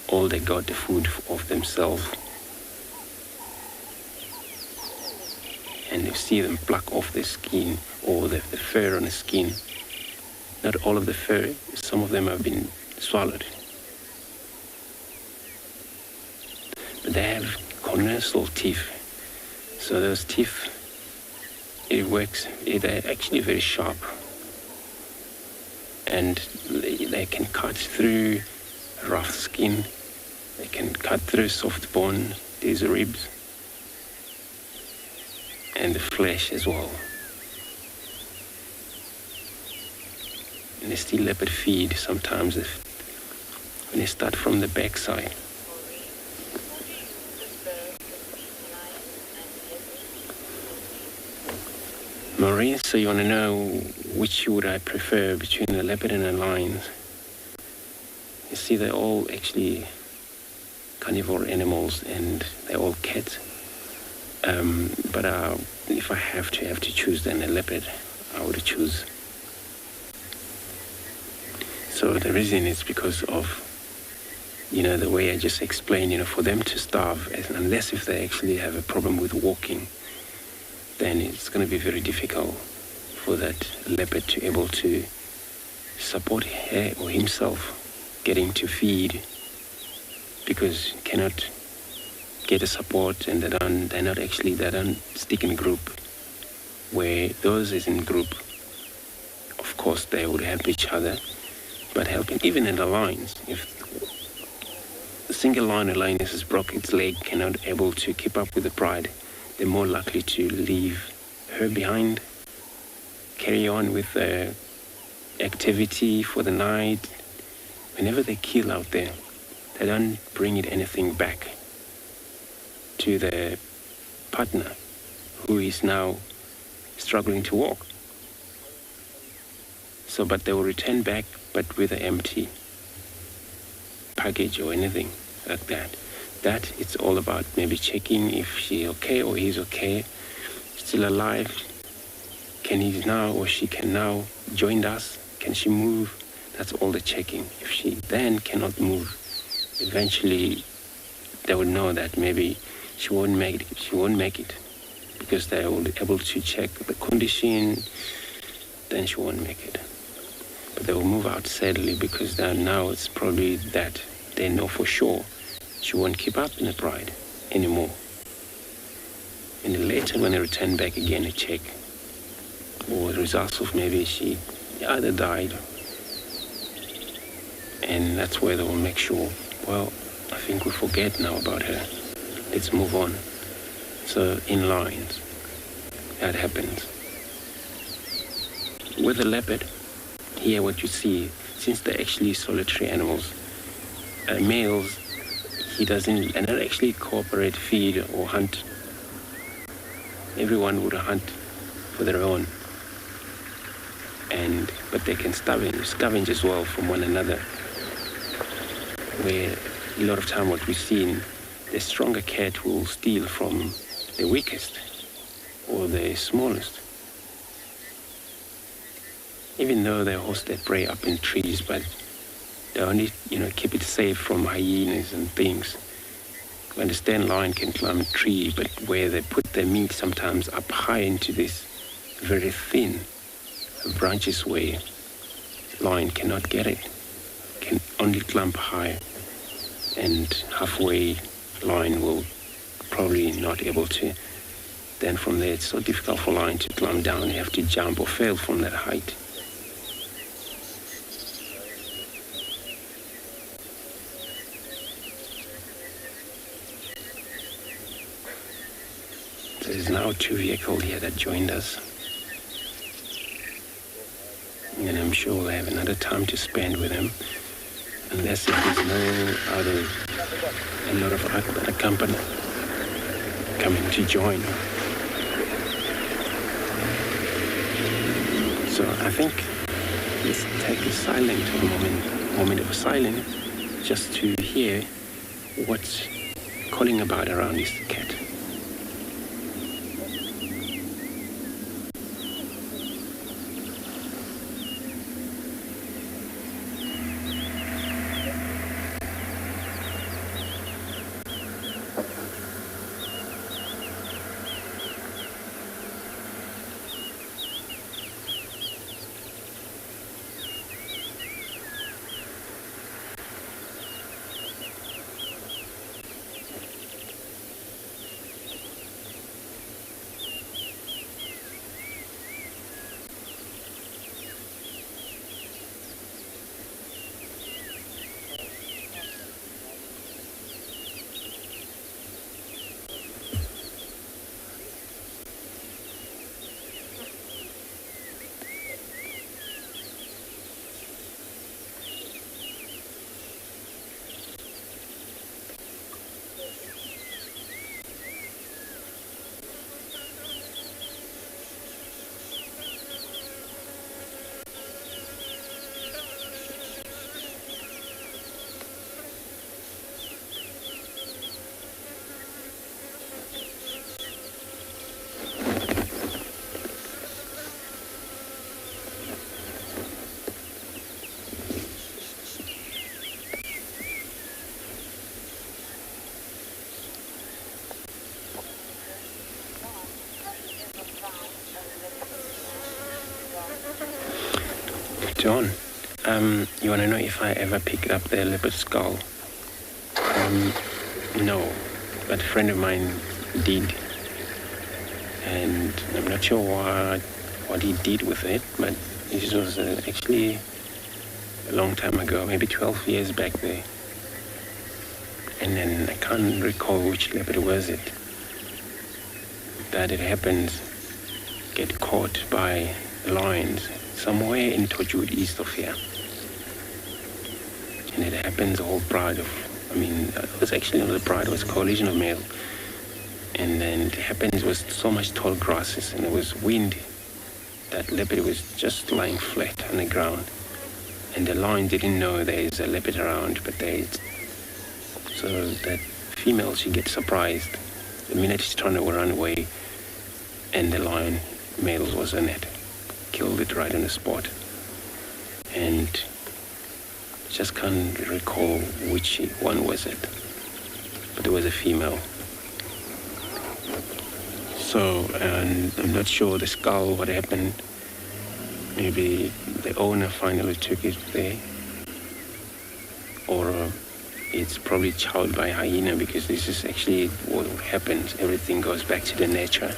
all they got the food of themselves. And you see them pluck off the skin or the fur on the skin. Not all of the fur, some of them have been swallowed. But they have carnassial teeth. So those teeth, it works, they're actually very sharp. And they can cut through rough skin. They can cut through soft bone, these ribs, and the flesh as well. And they still leopard feed sometimes when they start from the backside. Maureen, so you want to know which would I prefer between a leopard and a lion? You see, they're all actually carnivore animals and they're all cats. But if I have to choose, then a leopard, I would choose. So the reason is because of, the way I just explained, for them to starve, unless if they actually have a problem with walking, then it's going to be very difficult for that leopard to be able to support her or himself getting to feed, because you cannot get a support, and they don't stick in group. Where those is in group, of course they would help each other, but helping even in the lines, if a single lion or lioness has broke its leg, cannot able to keep up with the pride, they're more likely to leave her behind, carry on with the activity for the night. Whenever they kill out there, they don't bring anything back to the partner who is now struggling to walk. So, but they will return back, but with an empty package or anything like that. That it's all about maybe checking if she's okay or he's okay, still alive. Can he now or she can now join us? Can she move? That's all the checking. If she then cannot move, eventually they would know that maybe she won't make it. She won't make it because they will be able to check the condition. Then she won't make it. But they will move out sadly because now it's probably that they know for sure she won't keep up in the pride anymore. And then later when they return back again to check, or the results of maybe she either died, and that's where they will make sure, well, I think we forget now about her. Let's move on. So in lines, that happens. With the leopard, here what you see, since they're actually solitary animals, males, they not actually cooperate, feed or hunt. Everyone would hunt for their own. But they can scavenge as well from one another. Where a lot of time what we've seen, the stronger cat will steal from the weakest or the smallest. Even though they host their prey up in trees, but they only, keep it safe from hyenas and things. You understand, lion can climb a tree, but where they put their meat sometimes up high into this very thin branches where lion cannot get it, can only climb high, and halfway lion will probably not able to. Then from there it's so difficult for lion to climb down. You have to jump or fail from that height. There's now 2 vehicles here that joined us. And I'm sure we'll have another time to spend with them. Unless if there's a lot of other company coming to join. So I think let's take a moment of silence just to hear what's calling about around this cat. John, you want to know if I ever picked up the leopard skull? No, but a friend of mine did. And I'm not sure what he did with it, but it was actually a long time ago, maybe 12 years back there. And then I can't recall which leopard was it. That it happened, get caught by lions somewhere in Torchwood, east of here. And it happens, the whole pride of, it was actually not the pride, it was a coalition of male. And then it happens with so much tall grasses, and there was wind. That leopard was just lying flat on the ground. And the lion didn't know there's a leopard around, but so that female, she gets surprised. The minute she's trying to run away, and the lion male was on it. Killed it right on the spot. And just can't recall which one was it. But it was a female. So, and I'm not sure the skull, what happened. Maybe the owner finally took it there. Or it's probably chowed by hyena, because this is actually what happens. Everything goes back to the nature.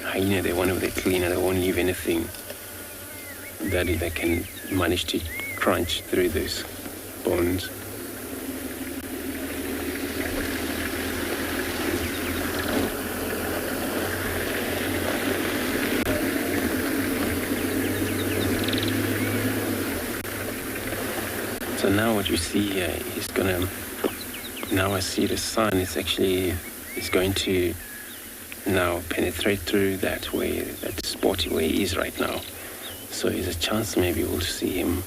Hyena, they're one of the cleaner, they won't leave anything that they can manage to crunch through those bones. So now what you see here is now I see the sun is going to now penetrate through that way, that spot where he is right now. So there's a chance maybe we'll see him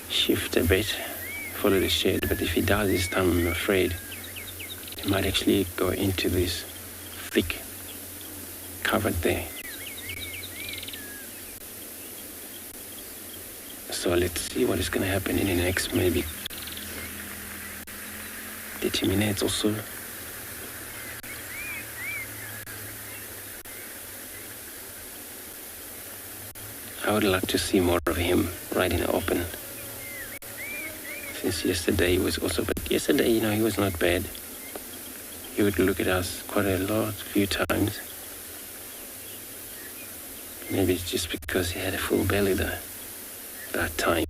shift a bit, follow the shade, but if he does this time, I'm afraid he might actually go into this thick covered there. So let's see what is going to happen in the next maybe 30 minutes or so. I would like to see more of him right in the open. Since yesterday he was also, but yesterday, he was not bad. He would look at us quite a few times. Maybe it's just because he had a full belly that time.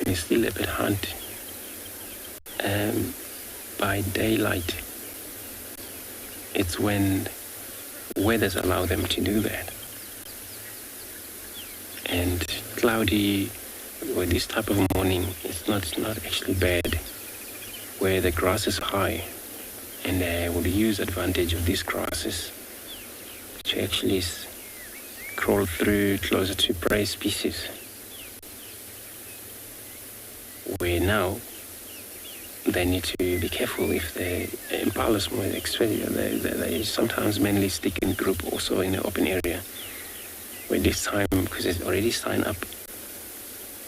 They still leopard hunt by daylight. It's when weathers allow them to do that. And cloudy, or this type of morning, it's not actually bad, where the grass is high, and they will use advantage of these grasses to actually crawl through closer to prey species. Where now they need to be careful if the impalas more expensive. They sometimes mainly stick in group also in the open area. Where this time, because it's already signed up,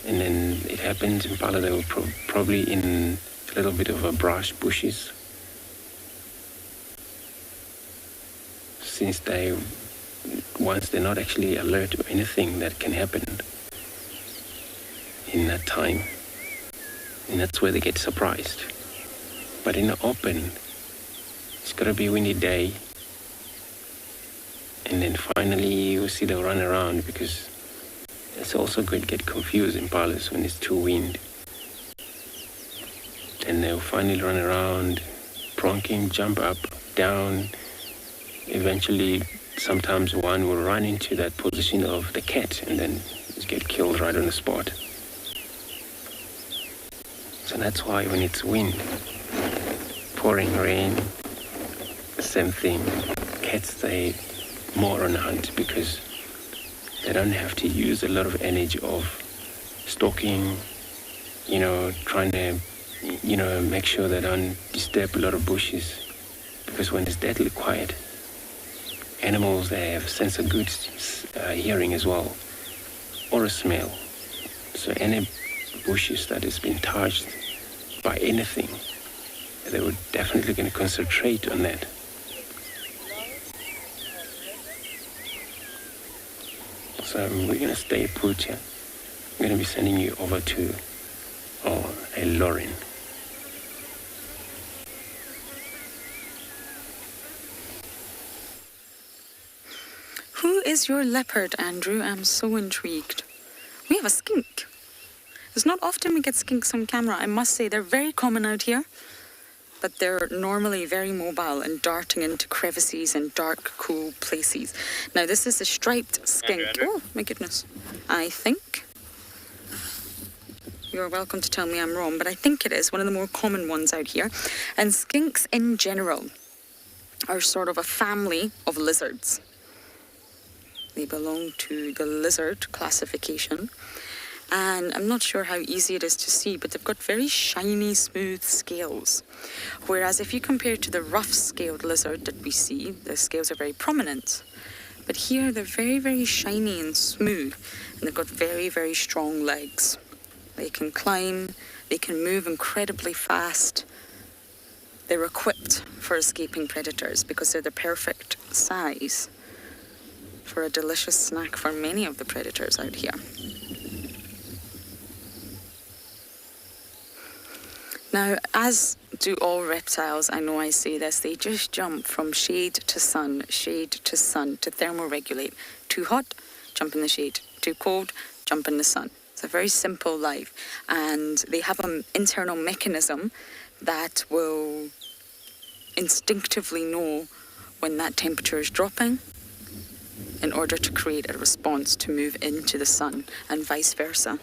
and then it happens, impala, they will probably in a little bit of a brush, bushes. Since once they're not actually alert to anything that can happen in that time. And that's where they get surprised. But in the open, it's got to be a windy day. And then finally you see them run around, because it's also good to get confused in impalas when it's too wind. And they'll finally run around, pronking, jump up, down. Eventually, sometimes one will run into that position of the cat and then get killed right on the spot. So that's why when it's wind, pouring rain, same thing. Cats, they more on the hunt because they don't have to use a lot of energy of stalking, trying to, make sure they don't disturb a lot of bushes. Because when it's deadly quiet, animals, they have a sense of good hearing as well. or a smell. So any bushes that has been touched by anything, they were definitely going to concentrate on that. So we're going to stay put here. I'm going to be sending you over to a Lauren. Who is your leopard, Andrew? I'm so intrigued. We have a skink. It's not often we get skinks on camera. I must say they're very common out here, but they're normally very mobile and darting into crevices and dark, cool places. Now, this is a striped skink. Andrew. Oh, my goodness. I think. You're welcome to tell me I'm wrong, but I think it is one of the more common ones out here. And skinks in general are sort of a family of lizards. They belong to the lizard classification. And I'm not sure how easy it is to see, but they've got very shiny, smooth scales. Whereas if you compare to the rough-scaled lizard that we see, the scales are very prominent. But here they're very, very shiny and smooth, and they've got very, very strong legs. They can climb, they can move incredibly fast. They're equipped for escaping predators because they're the perfect size for a delicious snack for many of the predators out here. Now, as do all reptiles, I know I say this, they just jump from shade to sun, to thermoregulate. Too hot, jump in the shade. Too cold, jump in the sun. It's a very simple life. And they have an internal mechanism that will instinctively know when that temperature is dropping in order to create a response to move into the sun, and vice versa.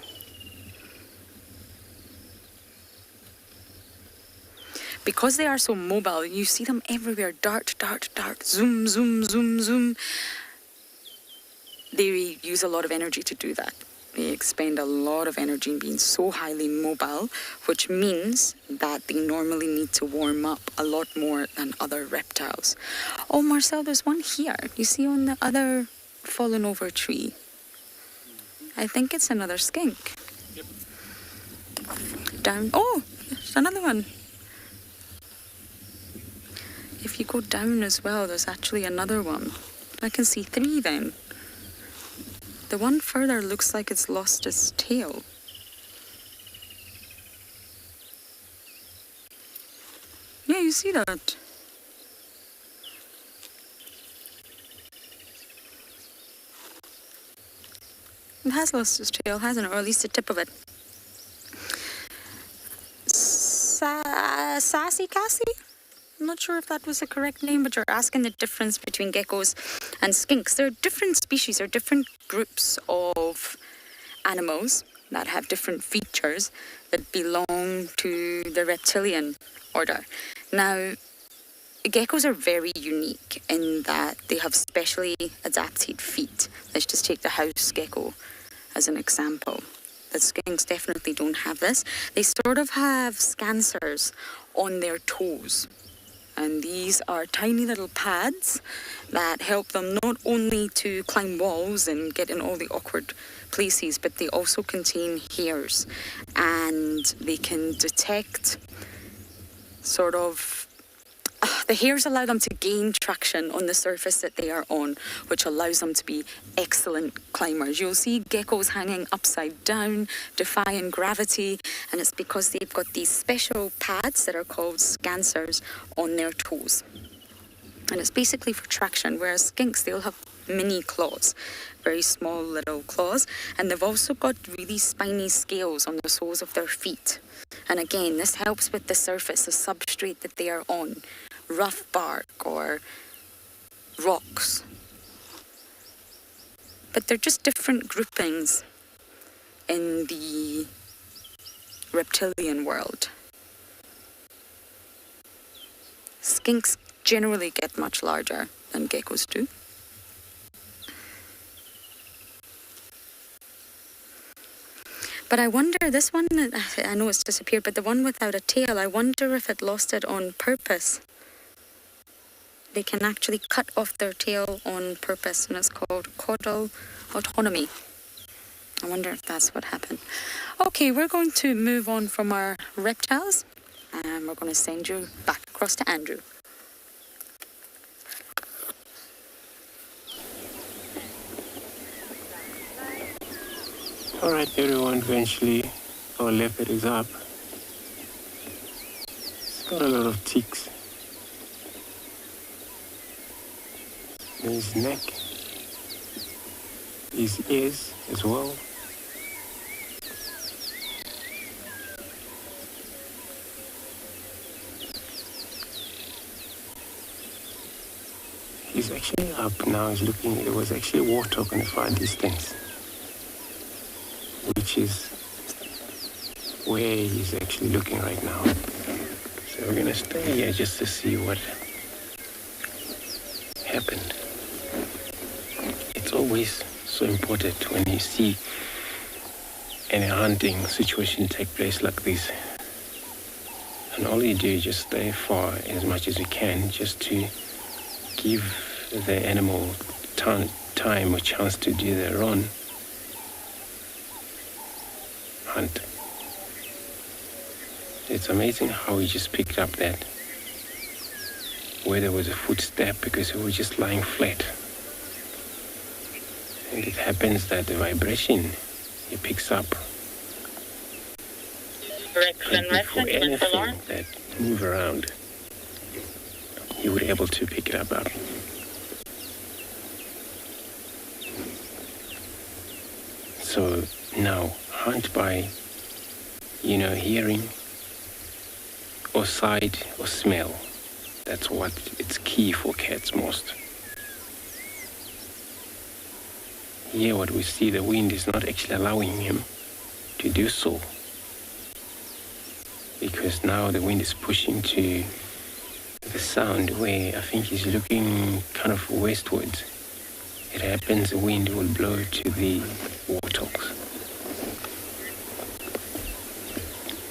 Because they are so mobile, you see them everywhere. Dart, dart, dart, zoom, zoom, zoom, zoom. They use a lot of energy to do that. They expend a lot of energy in being so highly mobile, which means that they normally need to warm up a lot more than other reptiles. Oh, Marcel, there's one here. You see on the other fallen over tree? I think it's another skink. Yep. Down. Oh, there's another one. If you go down as well, there's actually another one. I can see 3 then. The one further looks like it's lost its tail. Yeah, you see that? It has lost its tail, hasn't it? Or at least the tip of it. Sassy Cassie? I'm not sure if that was the correct name, but you're asking the difference between geckos and skinks. They're different species or different groups of animals that have different features that belong to the reptilian order. Now, geckos are very unique in that they have specially adapted feet. Let's just take the house gecko as an example. The skinks definitely don't have this. They sort of have scancers on their toes. And these are tiny little pads that help them not only to climb walls and get in all the awkward places, but they also contain hairs. And they can detect sort of... the hairs allow them to gain traction on the surface that they are on, which allows them to be excellent climbers. You'll see geckos hanging upside down, defying gravity, and it's because they've got these special pads that are called scancers on their toes. And it's basically for traction, whereas skinks, they'll have mini claws, very small little claws, and they've also got really spiny scales on the soles of their feet. And again, this helps with the surface, the substrate that they are on. Rough bark or rocks. But they're just different groupings in the reptilian world. Skinks generally get much larger than geckos do. But I wonder, this one, I know it's disappeared, but the one without a tail, I wonder if it lost it on purpose. They can actually cut off their tail on purpose, and it's called caudal autonomy. I wonder if that's what happened. Okay, we're going to move on from our reptiles, and we're going to send you back across to Andrew. All right, everyone, eventually our leopard is up. It's got a lot of ticks. His neck, his ears as well. He's actually up now, he's looking, there was actually a warthog in the far distance, which is where he's actually looking right now. So we're gonna stay here just to see what happened. It's always so important when you see any hunting situation take place like this. And all you do is just stay far as much as you can, just to give the animal time or chance to do their own hunt. It's amazing how he just picked up that where there was a footstep, because it was just lying flat. And it happens that the vibration he picks up, and before anything that move around, he would be able to pick it up. So now, hunt by, hearing or sight or smell. That's what it's key for cats most. Here what we see, the wind is not actually allowing him to do so, because now the wind is pushing to the sound where I think he's looking kind of westwards. It happens the wind will blow to the warthogs.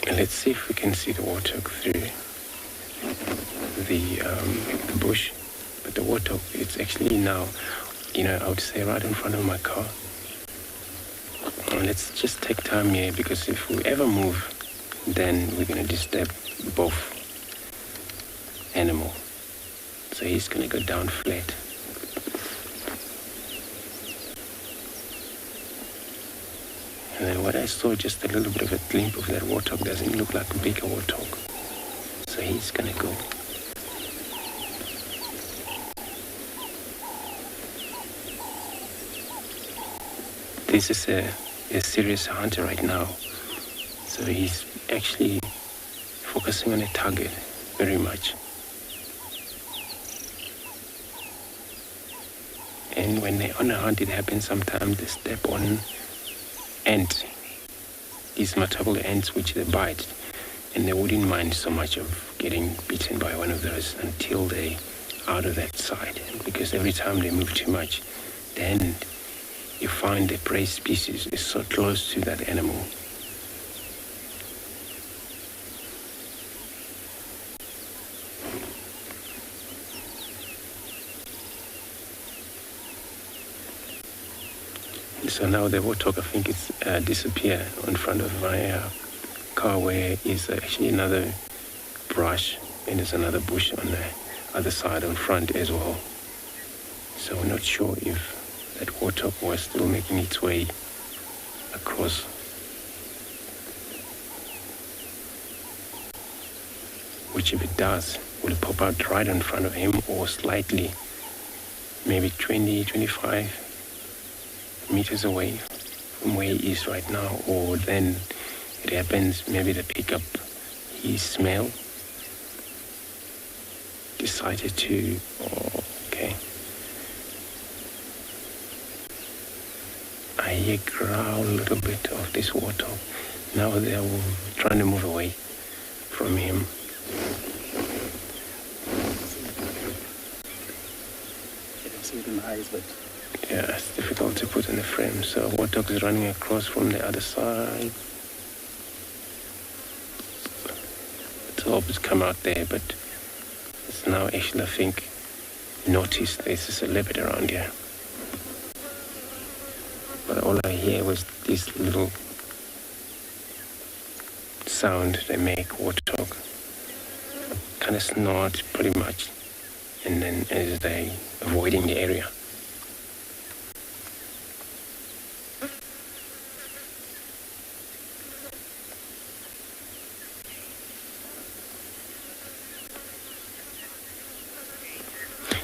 And let's see if we can see the warthog through the bush. But the warthog, it's actually now, I would say right in front of my car. And let's just take time here, because if we ever move, then we're going to disturb both animal. So he's going to go down flat. And then what I saw, just a little bit of a glimpse of that warthog, doesn't look like a bigger warthog. So he's going to go. This is a serious hunter right now. So he's actually focusing on a target very much. And when they're on a hunt, it happens sometimes they step on ant, these multiple ants which they bite, and they wouldn't mind so much of getting bitten by one of those until they out of that side. Because every time they move too much, then you find the prey species is so close to that animal. So now the warthog, I think it's disappeared in front of my car, where is actually another brush, and there's another bush on the other side in front as well. So we're not sure if that warthog was still making its way across. Which, if it does, will pop out right in front of him, or slightly, maybe 20, 25 meters away from where he is right now. Or then it happens, maybe they pick up his smell, decided to, okay. I hear growl a little bit of this warthog. Now they're trying to move away from him. You can see it in the eyes, but yeah, it's difficult to put in the frame. So warthog is running across from the other side. Let's hope it's come out there, but it's now actually, I think, noticed there's a leopard around here. But all I hear was this little sound they make, warthog, kind of snort pretty much, and then as they avoiding the area.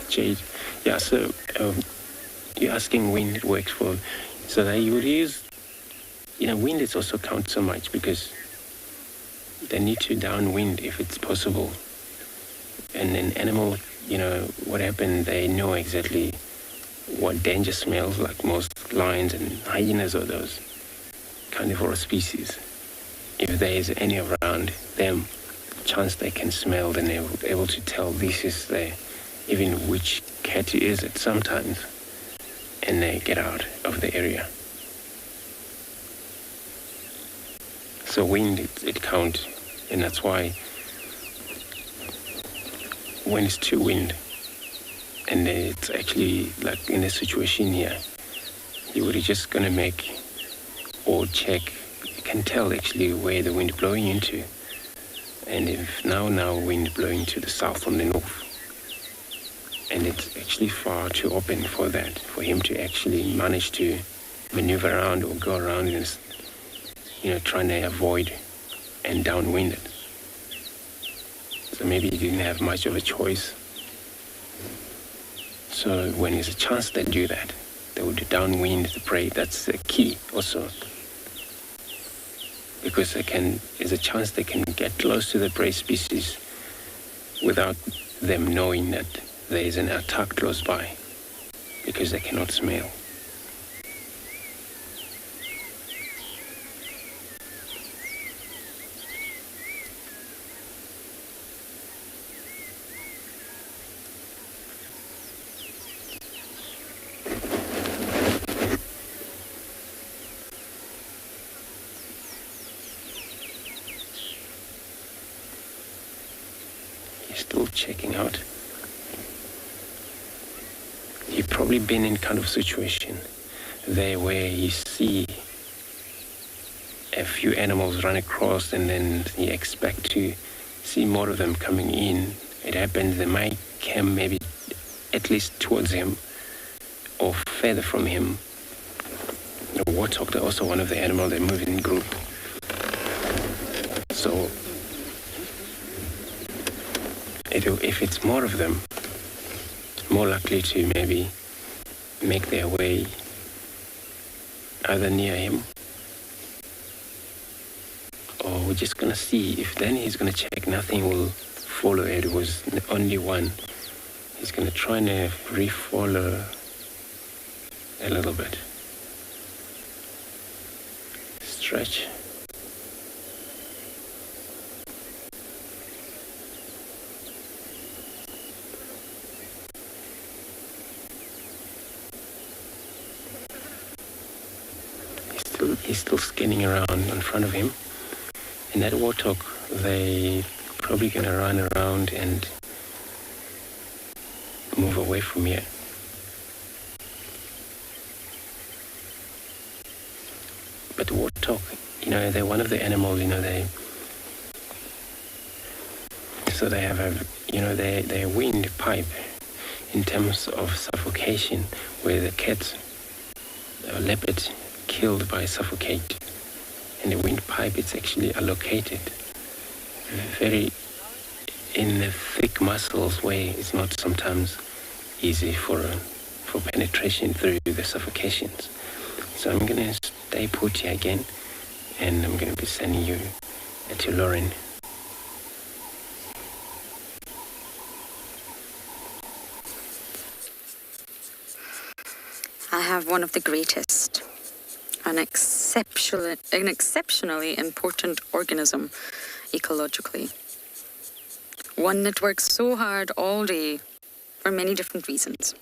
Jade, yeah, so you're asking wind it works for, so that you would use, wind is also count so much because they need to downwind if it's possible. And then animal, what happened, they know exactly what danger smells, like most lions and hyenas or those carnivore species. If there is any around them, chance they can smell, then they're able to tell this is even which cat is it sometimes, and they get out of the area. So wind, it counts, and that's why when it's too wind, and it's actually like in a situation here, you would just gonna make or check, you can tell actually where the wind blowing into, and if now wind blowing to the south from the north, and it's actually far too open for that, for him to actually manage to maneuver around or go around and, trying to avoid and downwind it. So maybe he didn't have much of a choice. So when there's a chance they do that, they would downwind the prey. That's the key also. Because there's a chance they can get close to the prey species without them knowing that there is an attack close by, because they cannot smell. He's still checking out. You've probably been in kind of situation there where you see a few animals run across and then you expect to see more of them coming in. It happens they might come maybe at least towards him or further from him. The warthog, they're also one of the animals that move in group. So if it's more of them, more likely to maybe make their way either near him, or we're just gonna see if then he's gonna check nothing will follow it. It was the only one. He's gonna try and refollow a little bit. Stretch. He's still scanning around in front of him. And that warthog, they probably gonna run around and move away from here. But warthog, they're one of the animals, so they have their windpipe in terms of suffocation, where the cats or leopards killed by suffocate, and the windpipe is actually allocated very in the thick muscles where it's not sometimes easy for penetration through the suffocations. So I'm gonna stay put here again, and I'm gonna be sending you to Lauren. I have one of the greatest, an exceptionally important organism ecologically. One that works so hard all day for many different reasons.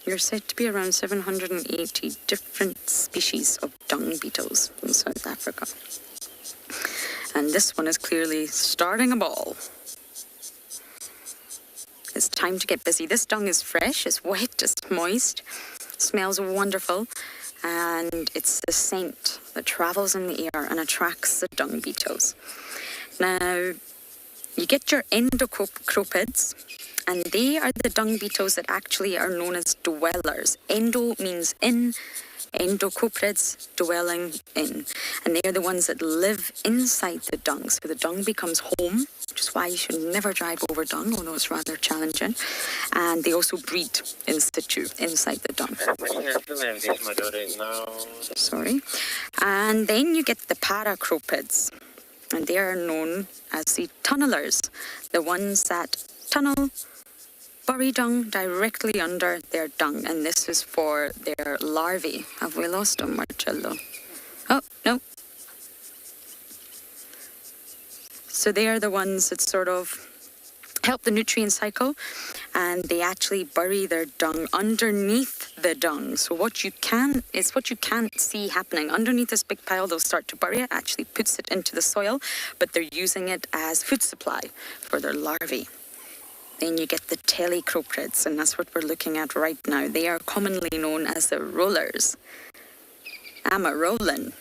There's said to be around 780 different species of dung beetles in South Africa. And this one is clearly starting a ball. It's time to get busy. This dung is fresh, it's wet, it's moist, Smells wonderful, and it's the scent that travels in the air and attracts the dung beetles. Now, you get your endocropids, and they are the dung beetles that actually are known as dwellers. Endo means in, endocoprids, dwelling in. And they're the ones that live inside the dung. So the dung becomes home, which is why you should never drive over dung, although it's rather challenging. And they also breed in situ, inside the dung. Sorry. And then you get the paracropids. And they are known as the tunnelers, the ones that tunnel, bury dung directly under their dung, and this is for their larvae. Have we lost them, Marcello? Oh, no. So they are the ones that sort of help the nutrient cycle, and they actually bury their dung underneath the dung. So what you can't see happening. Underneath this big pile, they'll start to bury it, actually puts it into the soil, but they're using it as food supply for their larvae. Then you get the telecoprids, and that's what we're looking at right now. They are commonly known as the rollers. I'm a rolling.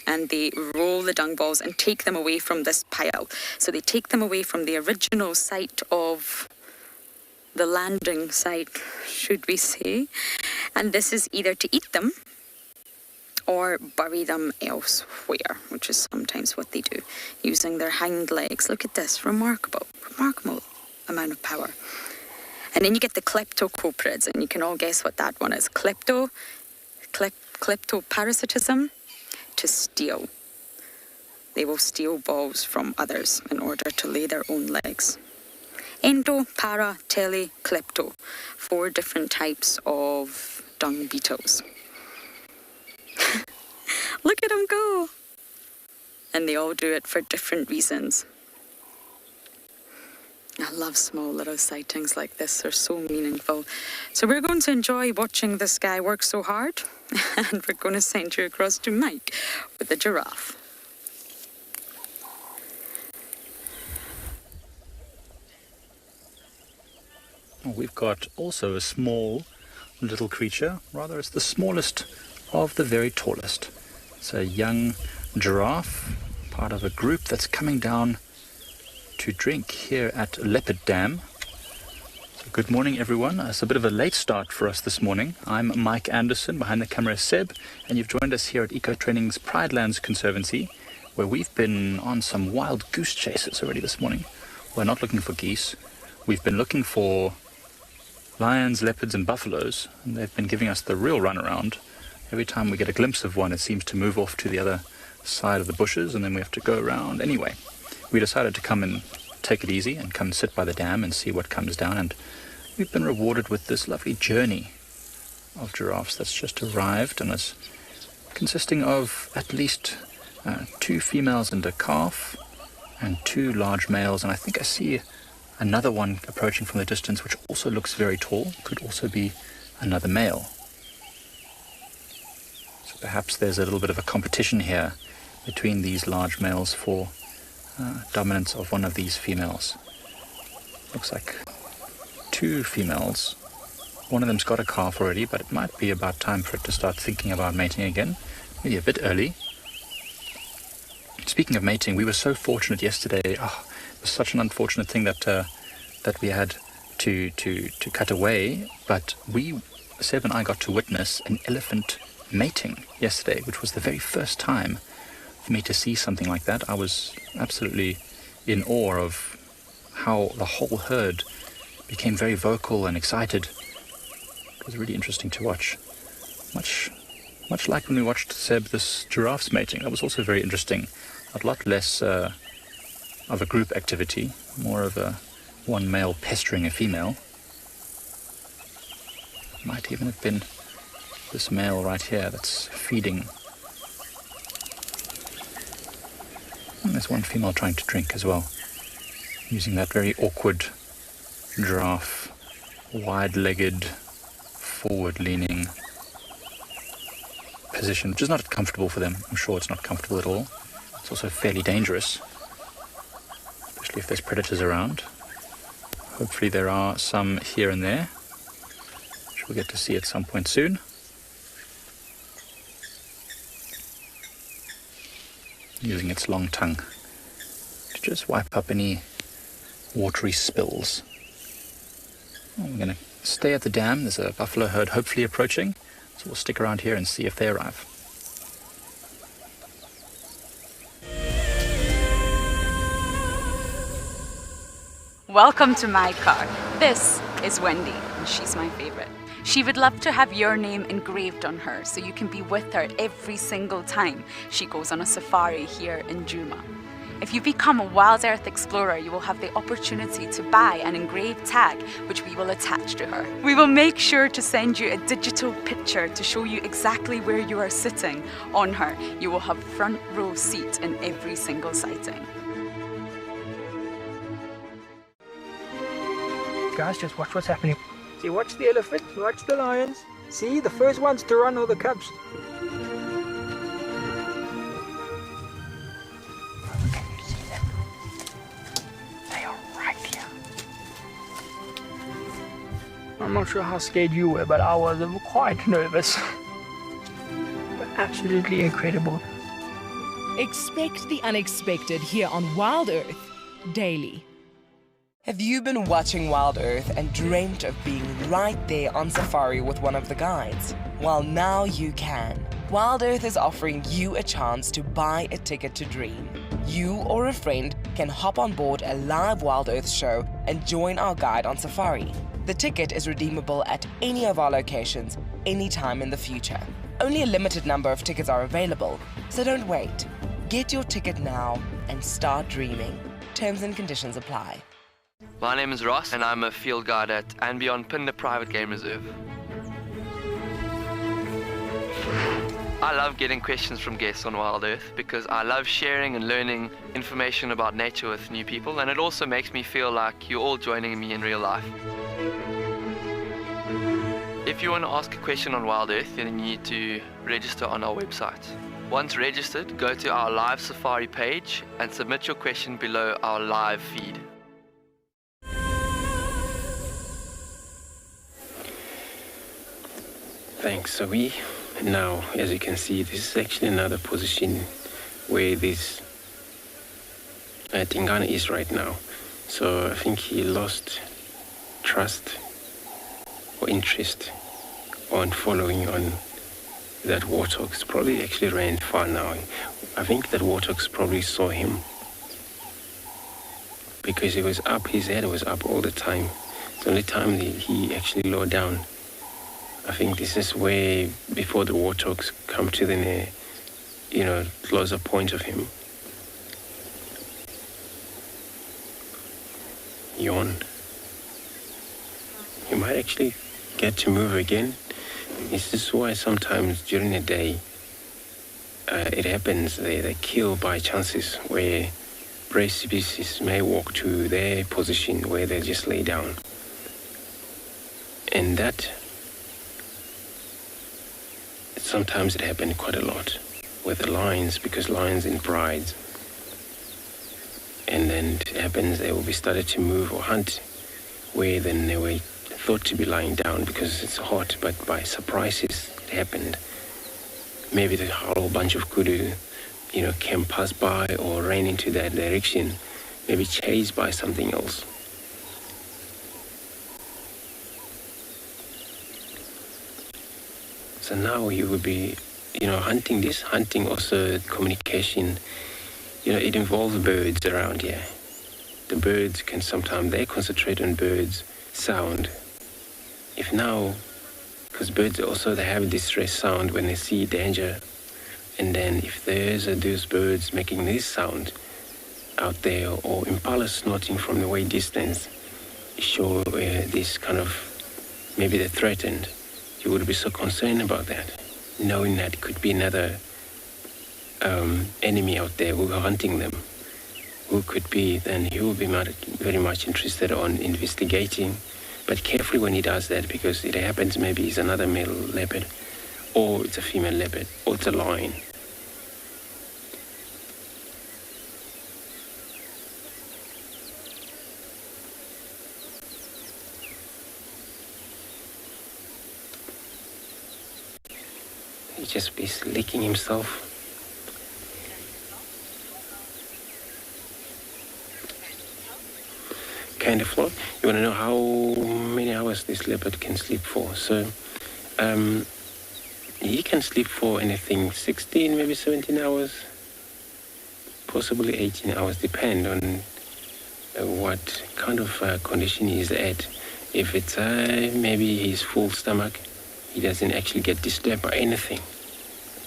And they roll the dung balls and take them away from this pile. So they take them away from the original site of the landing site, should we say. And this is either to eat them or bury them elsewhere, which is sometimes what they do, using their hind legs. Look at this, remarkable amount of power. And then you get the kleptocoprids, and you can all guess what that one is. Kleptoparasitism, to steal. They will steal balls from others in order to lay their own eggs. Endo, para, tele, klepto. 4 different types of dung beetles. Look at them go! And they all do it for different reasons. I love small little sightings like this. They're so meaningful. So we're going to enjoy watching this guy work so hard. And we're going to send you across to Mike with the giraffe. We've got also a small little creature. Rather, it's the smallest of the very tallest. It's a young giraffe, part of a group that's coming down to drink here at Leopard Dam. So good morning, everyone. It's a bit of a late start for us this morning. I'm Mike Anderson, behind the camera Seb, and you've joined us here at Eco Training's Pride Lands Conservancy, where we've been on some wild goose chases already this morning. We're not looking for geese. We've been looking for lions, leopards and buffaloes, and they've been giving us the real runaround. Every time we get a glimpse of one, it seems to move off to the other side of the bushes, and then we have to go around. Anyway, we decided to come and take it easy and come sit by the dam and see what comes down, and we've been rewarded with this lovely journey of giraffes that's just arrived, and is consisting of at least 2 females and a calf and 2 large males, and I think I see another one approaching from the distance which also looks very tall, could also be another male. So perhaps there's a little bit of a competition here between these large males for dominance of one of these females. Looks like 2 females. One of them's got a calf already, but it might be about time for it to start thinking about mating again. Maybe a bit early. Speaking of mating, we were so fortunate yesterday. It was such an unfortunate thing that we had to cut away, but Seb and I got to witness an elephant mating yesterday, which was the very first time for me to see something like that. I was absolutely in awe of how the whole herd became very vocal and excited. It was really interesting to watch. Much like when we watched Seb this giraffes mating. That was also very interesting. A lot less of a group activity, more of a one male pestering a female. Might even have been this male right here that's feeding. And there's one female trying to drink as well, using that very awkward giraffe, wide-legged, forward-leaning position, which is not comfortable for them. I'm sure it's not comfortable at all. It's also fairly dangerous, especially if there's predators around. Hopefully there are some here and there, which we'll get to see at some point soon. Using its long tongue to just wipe up any watery spills. Well, we're going to stay at the dam. There's a buffalo herd hopefully approaching, so we'll stick around here and see if they arrive. Welcome to my car. This is Wendy, and she's my favorite. She would love to have your name engraved on her so you can be with her every single time she goes on a safari here in Djuma. If you become a WildEarth explorer, you will have the opportunity to buy an engraved tag which we will attach to her. We will make sure to send you a digital picture to show you exactly where you are sitting on her. You will have front row seat in every single sighting. Guys, just watch what's happening. See, watch the elephants, watch the lions. See, the first ones to run are the cubs. Can you see them? They are right here. I'm not sure how scared you were, but I was quite nervous. But absolutely incredible. Expect the unexpected here on WildEarth daily. Have you been watching WildEarth and dreamt of being right there on safari with one of the guides? Well, now you can. WildEarth is offering you a chance to buy a ticket to dream. You or a friend can hop on board a live WildEarth show and join our guide on safari. The ticket is redeemable at any of our locations, anytime in the future. Only a limited number of tickets are available, so don't wait. Get your ticket now and start dreaming. Terms and conditions apply. My name is Ross and I'm a field guide at andBeyond Phinda Private Game Reserve. I love getting questions from guests on WildEarth because I love sharing and learning information about nature with new people, and it also makes me feel like you're all joining me in real life. If you want to ask a question on WildEarth, then you need to register on our website. Once registered, go to our live safari page and submit your question below our live feed. Thanks, Sabi. Now, as you can see, this is actually another position where this Tingana is right now. So I think he lost trust or interest on following on that warthog. Probably actually ran far now. I think that warthog probably saw him because he was up, his head was up all the time. The only time he actually lowered down. I think this is where, before the warthogs come to the, closer point of him. Yawn. You might actually get to move again. This is why sometimes during the day it happens they kill by chances where prey species may walk to their position where they just lay down. And that sometimes it happened quite a lot with the lions, because lions in prides. And then it happens they will be started to move or hunt where then they were thought to be lying down because it's hot, but by surprises it happened. Maybe the whole bunch of kudu, came pass by or ran into that direction, maybe chased by something else. So now you would be, hunting also communication, it involves birds around here. The birds can sometimes, they concentrate on birds' sound. If now, because birds also, they have distress sound when they see danger. And then if there's those birds making this sound out there, or impala snorting from the way distance, show this kind of, maybe they're threatened. You would be so concerned about that, knowing that could be another enemy out there who are hunting them, who could be, then he will be very much interested on investigating, but carefully when he does that, because it happens maybe it's another male leopard, or it's a female leopard, or it's a lion. He just be licking himself. Kind of floor. You want to know how many hours this leopard can sleep for? So, he can sleep for anything 16, maybe 17 hours, possibly 18 hours, depend on what kind of condition he's at. If it's maybe his full stomach, he doesn't actually get disturbed by anything,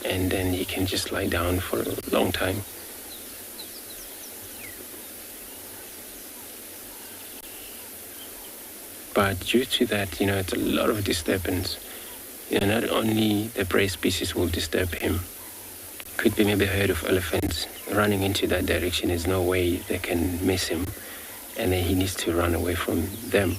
and then he can just lie down for a long time. But due to that, it's a lot of disturbance. Not only the prey species will disturb him. Could be maybe a herd of elephants running into that direction. There's no way they can miss him. And then he needs to run away from them.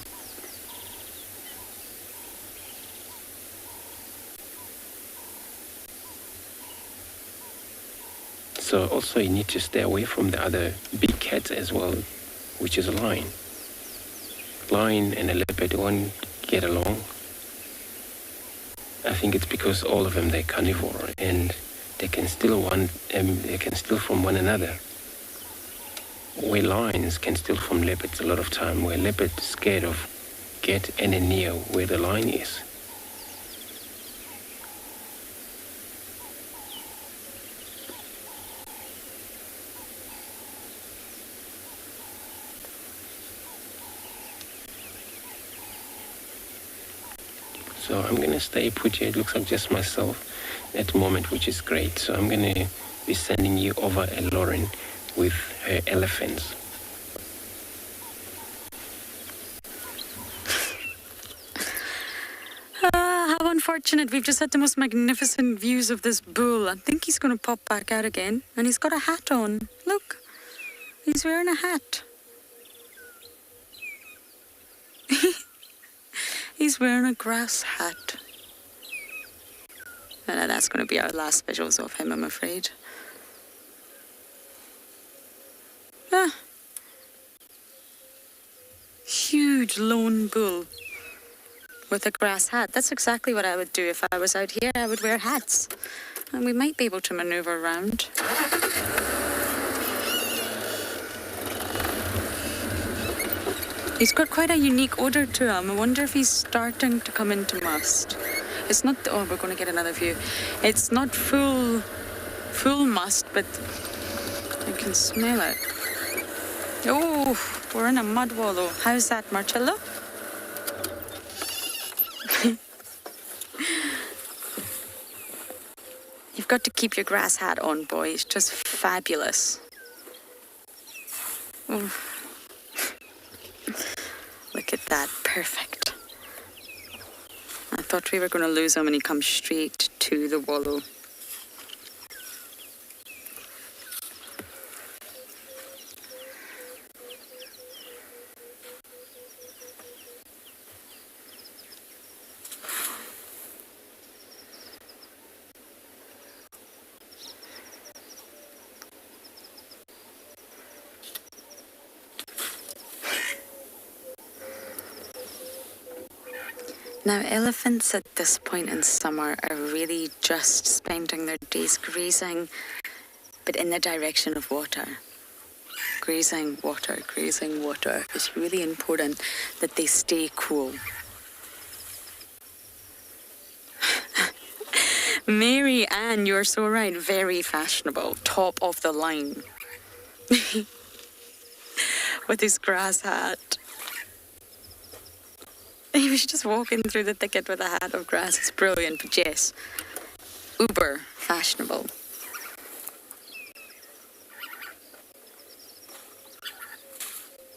So also you need to stay away from the other big cats as well, which is a lion. Lion and a leopard won't get along. I think it's because all of them, they're carnivore and they can steal from one another. Where lions can steal from leopards a lot of time, where leopards scared of get any near where the lion is. So I'm going to stay put here. It looks like just myself at the moment, which is great. So I'm going to be sending you over a Lauren with her elephants. How unfortunate. We've just had the most magnificent views of this bull. I think he's going to pop back out again. And he's got a hat on. Look. He's wearing a hat. He's wearing a grass hat. And that's going to be our last visuals of him, I'm afraid. Huge lone bull with a grass hat. That's exactly what I would do if I was out here. I would wear hats. And we might be able to maneuver around. He's got quite a unique odor to him. I wonder if he's starting to come into must. It's not, oh, we're going to get another view. It's not full must, but I can smell it. Oh, we're in a mud wallow. How's that, Marcello? You've got to keep your grass hat on, boy. It's just fabulous. Oh. Look at that, perfect. I thought we were going to lose him and he comes straight to the wallow. Now, elephants at this point in summer are really just spending their days grazing, but in the direction of water. Grazing water, grazing water. It's really important that they stay cool. Mary Ann, you're so right. Very fashionable. Top of the line. With his grass hat. He was just walking through the thicket with a hat of grass. It's brilliant, but yes, uber fashionable.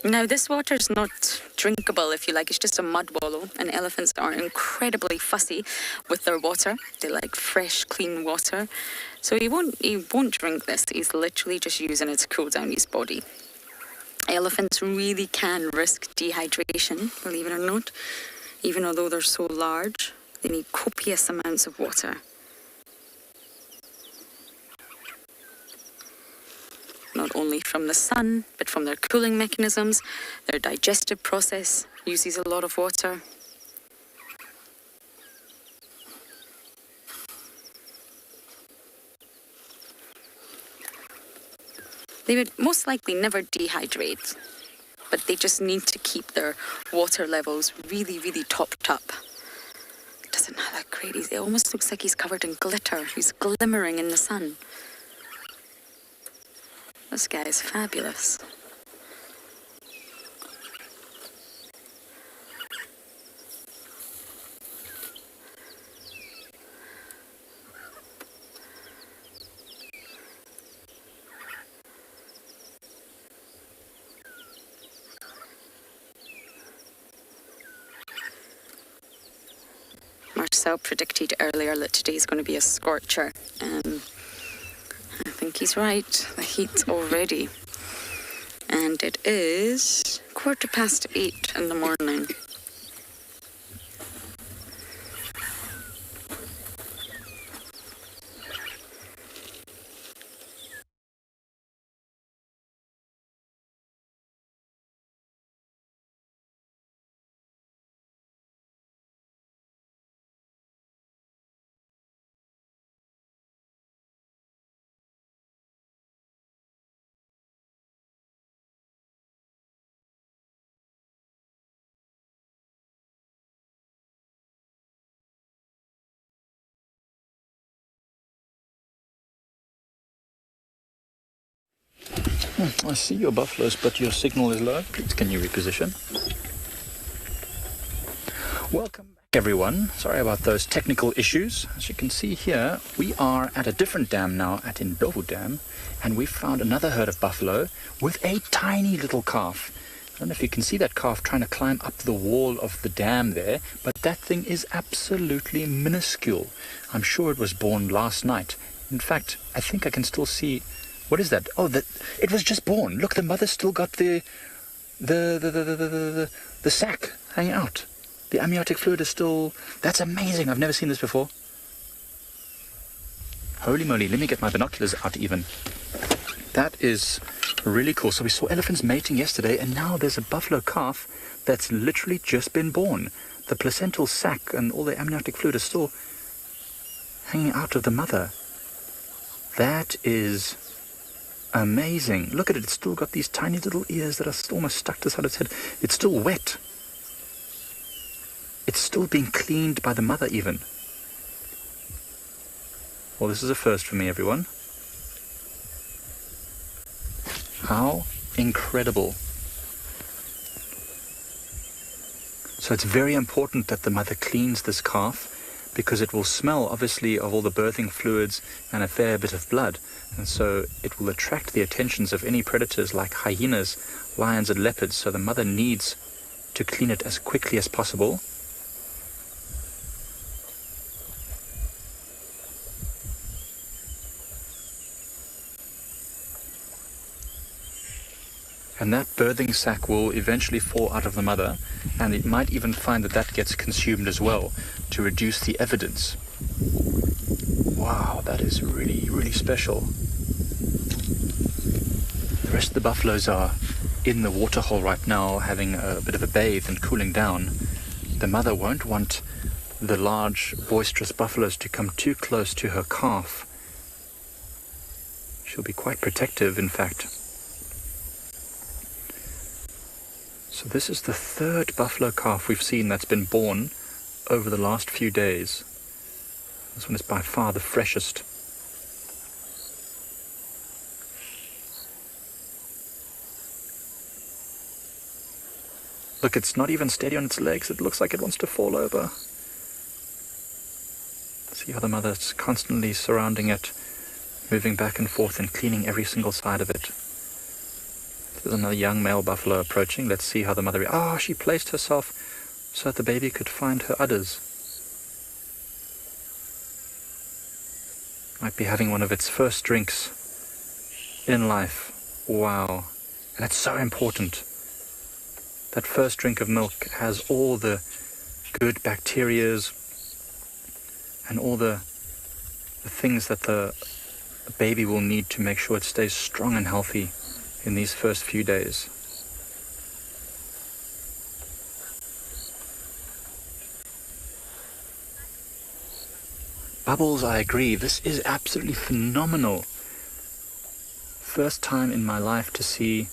Now, this water is not drinkable, if you like. It's just a mud wallow, and elephants are incredibly fussy with their water. They like fresh, clean water. So he won't drink this. He's literally just using it to cool down his body. Elephants really can risk dehydration, believe it or not. Even although they're so large, they need copious amounts of water. Not only from the sun, but from their cooling mechanisms. Their digestive process uses a lot of water. They would most likely never dehydrate, but they just need to keep their water levels really, really topped up. Doesn't that look great? It almost looks like he's covered in glitter. He's glimmering in the sun. This guy is fabulous. Marcel predicted earlier that today's going to be a scorcher. I think he's right. The heat already. And it is 8:15 in the morning. I see your buffaloes, but your signal is low. Please, can you reposition? Welcome back, everyone. Sorry about those technical issues. As you can see here, we are at a different dam now, at Ndlovu Dam, and we found another herd of buffalo with a tiny little calf. I don't know if you can see that calf trying to climb up the wall of the dam there, but that thing is absolutely minuscule. I'm sure it was born last night. In fact, I think I can still see... What is that? Oh, it was just born. Look, the mother's still got the sac hanging out. The amniotic fluid is still... That's amazing. I've never seen this before. Holy moly, let me get my binoculars out even. That is really cool. So we saw elephants mating yesterday, and now there's a buffalo calf that's literally just been born. The placental sac and all the amniotic fluid is still hanging out of the mother. That is... amazing. Look at it. It's still got these tiny little ears that are still almost stuck to the side of its head. It's still wet. It's still being cleaned by the mother even. Well, this is a first for me, everyone. How incredible. So it's very important that the mother cleans this calf, because it will smell, obviously, of all the birthing fluids and a fair bit of blood. And so it will attract the attentions of any predators like hyenas, lions and leopards. So the mother needs to clean it as quickly as possible. And that birthing sac will eventually fall out of the mother, and it might even find that that gets consumed as well to reduce the evidence. Wow, that is really, really special. The rest of the buffaloes are in the waterhole right now, having a bit of a bathe and cooling down. The mother won't want the large, boisterous buffaloes to come too close to her calf. She'll be quite protective, in fact. So this is the third buffalo calf we've seen that's been born over the last few days. This one is by far the freshest. Look, it's not even steady on its legs. It looks like it wants to fall over. See how the mother's constantly surrounding it, moving back and forth and cleaning every single side of it. There's another young male buffalo approaching. Let's see how the mother... Oh, she placed herself so that the baby could find her udders. Might be having one of its first drinks in life. Wow. And it's so important. That first drink of milk has all the good bacterias and all the things that the baby will need to make sure it stays strong and healthy in these first few days. Bubbles, I agree. This is absolutely phenomenal. first time in my life to see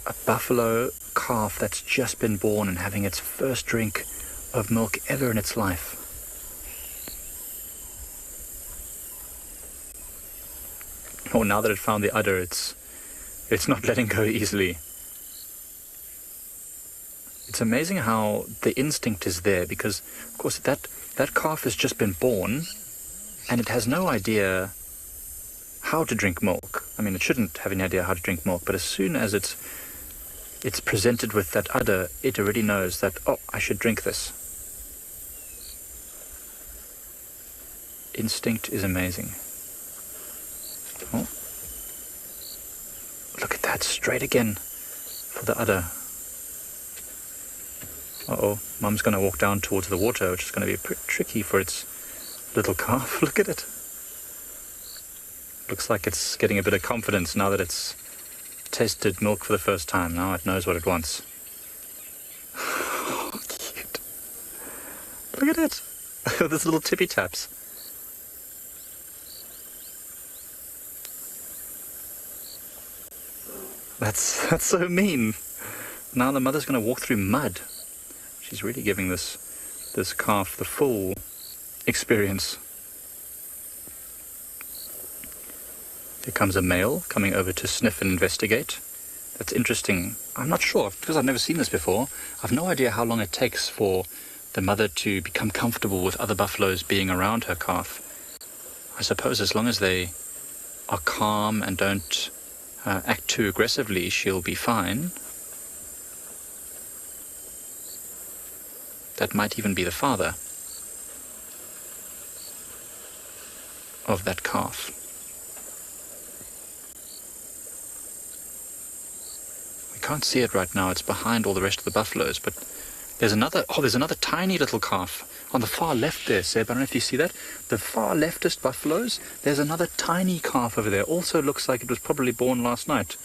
a buffalo calf that's just been born and having its first drink of milk ever in its life. Oh, now that it found the udder, it's not letting go easily. It's amazing how the instinct is there, because, of course, that calf has just been born, and it has no idea how to drink milk. I mean, it shouldn't have any idea how to drink milk, but as soon as it's presented with that udder, it already knows that, oh, I should drink this. Instinct is amazing. Oh. Look at that, straight again for the udder. Uh-oh, Mum's going to walk down towards the water, which is going to be a bit tricky for its little calf. Look at it. Looks like it's getting a bit of confidence now that it's tasted milk for the first time. Now it knows what it wants. Oh, cute. Look at it. Those little tippy taps. That's so mean. Now the mother's going to walk through mud. She's really giving this calf the full experience. Here comes a male coming over to sniff and investigate. That's interesting. I'm not sure, because I've never seen this before. I've no idea how long it takes for the mother to become comfortable with other buffaloes being around her calf. I suppose as long as they are calm and don't act too aggressively, she'll be fine. That might even be the father of that calf. We can't see it right now. It's behind all the rest of the buffaloes, but there's another tiny little calf on the far left there, Seb. I don't know if you see that. The far leftist buffaloes, there's another tiny calf over there. Also looks like it was probably born last night.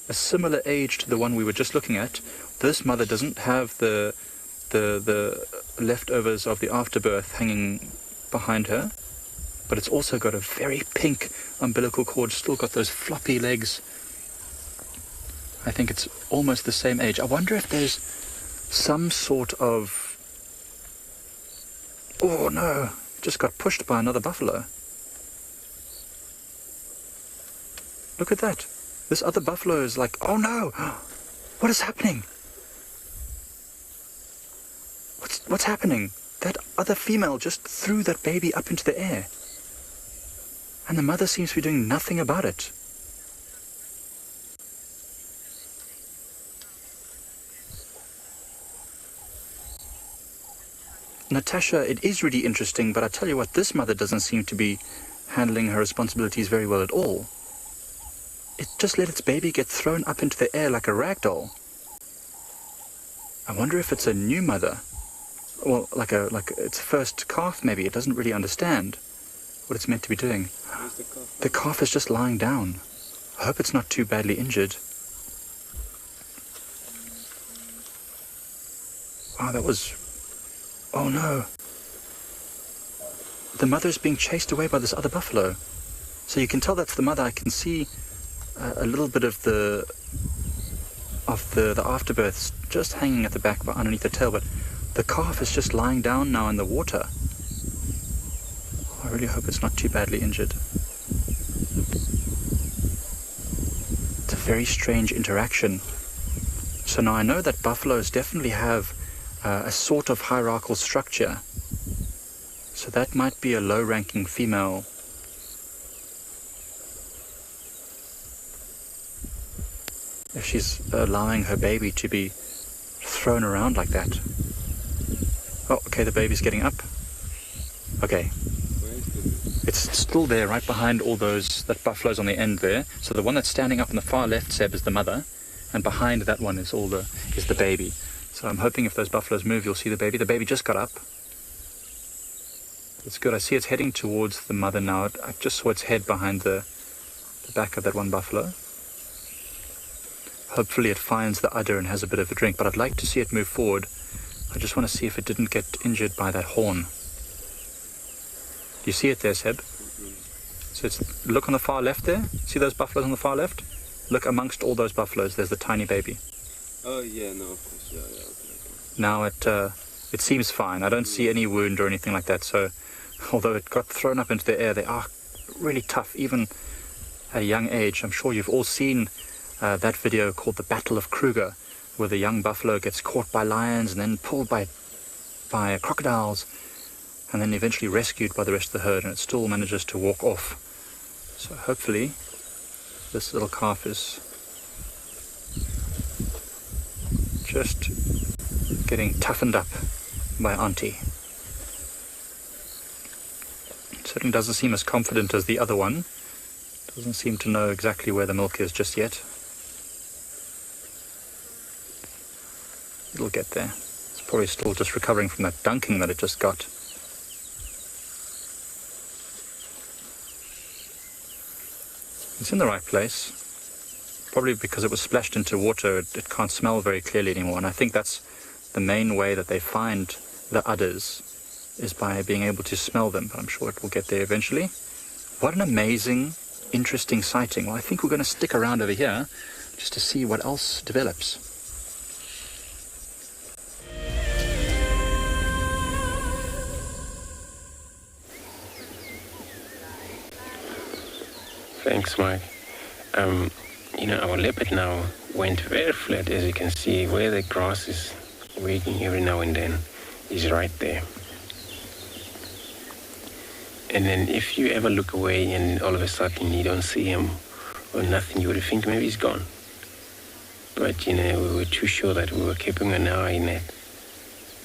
A similar age to the one we were just looking at. This mother doesn't have the leftovers of the afterbirth hanging behind her, but it's also got a very pink umbilical cord, still got those floppy legs. I think it's almost the same age. I wonder if there's some sort of... Oh no, just got pushed by another buffalo. Look at that. This other buffalo is like, oh no, what is happening? What's happening? That other female just threw that baby up into the air. And the mother seems to be doing nothing about it. Natasha, it is really interesting, but I tell you what, this mother doesn't seem to be handling her responsibilities very well at all. It just let its baby get thrown up into the air like a rag doll. I wonder if it's a new mother. Well, like its first calf, maybe. It doesn't really understand what it's meant to be doing. The calf is just lying down. I hope it's not too badly injured. Wow, that was... Oh no. The mother's being chased away by this other buffalo. So you can tell that's the mother. I can see a little bit of the afterbirths just hanging at the back underneath the tail, but the calf is just lying down now in the water. I really hope it's not too badly injured. It's a very strange interaction. So now I know that buffaloes definitely have a sort of hierarchical structure. So that might be a low-ranking female. If she's allowing her baby to be thrown around like that. Oh, okay, the baby's getting up. Okay. It's still there right behind all that buffalo's on the end there. So the one that's standing up on the far left, Seb, is the mother, and behind that one is the baby. So I'm hoping if those buffaloes move, you'll see the baby. The baby just got up. It's good. I see it's heading towards the mother now. I just saw its head behind the back of that one buffalo. Hopefully it finds the udder and has a bit of a drink, but I'd like to see it move forward. I just want to see if it didn't get injured by that horn. Do you see it there, Seb? So look on the far left there. See those buffaloes on the far left? Look amongst all those buffaloes. There's the tiny baby. Oh yeah, no, of course, yeah, okay. Now it seems fine. I don't see any wound or anything like that. So although it got thrown up into the air, they are really tough, even at a young age. I'm sure you've all seen that video called The Battle of Kruger, where the young buffalo gets caught by lions and then pulled by crocodiles, and then eventually rescued by the rest of the herd, and it still manages to walk off. So hopefully this little calf is just getting toughened up by Auntie. It certainly doesn't seem as confident as the other one. Doesn't seem to know exactly where the milk is just yet. It'll get there. It's probably still just recovering from that dunking that it just got. It's in the right place. Probably because it was splashed into water, it can't smell very clearly anymore. And I think that's the main way that they find the udders, is by being able to smell them. But I'm sure it will get there eventually. What an amazing, interesting sighting. Well, I think we're going to stick around over here just to see what else develops. Thanks, Mike. Our leopard now went very flat, as you can see, where the grass is wagging every now and then is right there. And then if you ever look away and all of a sudden you don't see him or nothing, you would think maybe he's gone. But, we were too sure that we were keeping an eye on it.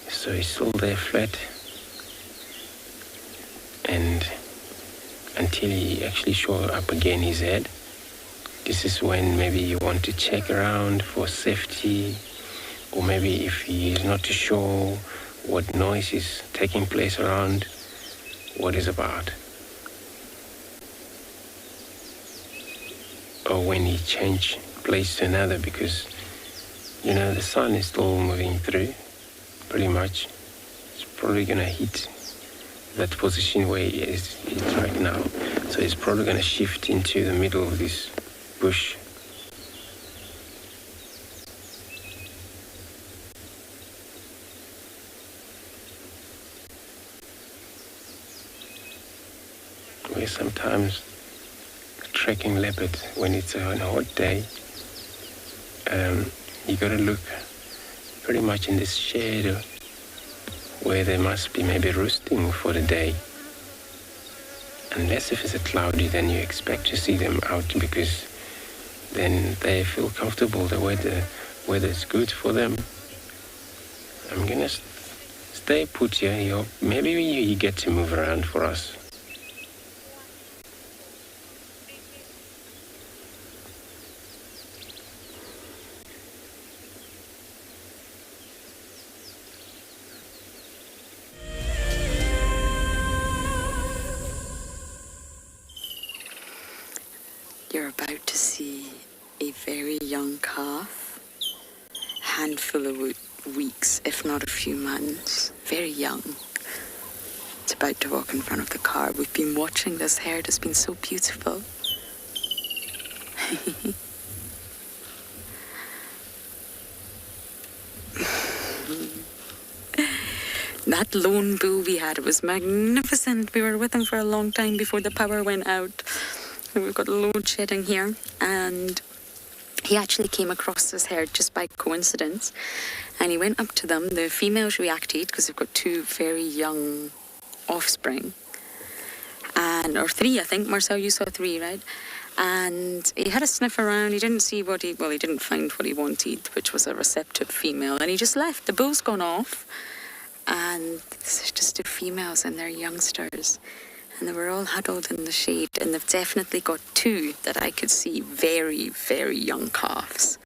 So he's still there flat. And until he actually shows up again his head. This is when maybe you want to check around for safety, or maybe if he is not too sure what noise is taking place around, what is about. Or when he changed place to another, because, the sun is still moving through, pretty much. It's probably going to hit that position where he is right now. So it's probably going to shift into the middle of this bush. Where sometimes tracking leopard, when it's on a hot day, you got to look pretty much in this shade where they must be maybe roosting for the day. Unless if it's cloudy, then you expect to see them out, because then they feel comfortable. The weather is good for them. I'm gonna stay put here. Maybe you get to move around for us. You're about to see a very young calf, handful of weeks, if not a few months, very young. It's about to walk in front of the car. We've been watching this herd. It's been so beautiful. That lone bull we had, it was magnificent. We were with him for a long time before the power went out. We've got load shedding here, and he actually came across this herd just by coincidence, and he went up to them. The females reacted because they've got two very young offspring, or three, I think. Marcel, you saw three, right? And he had a sniff around. He didn't see he didn't find what he wanted, which was a receptive female, and he just left. The bull's gone off, and this is just two females and their youngsters. And they were all huddled in the shade, and they've definitely got two that I could see very, very young calves.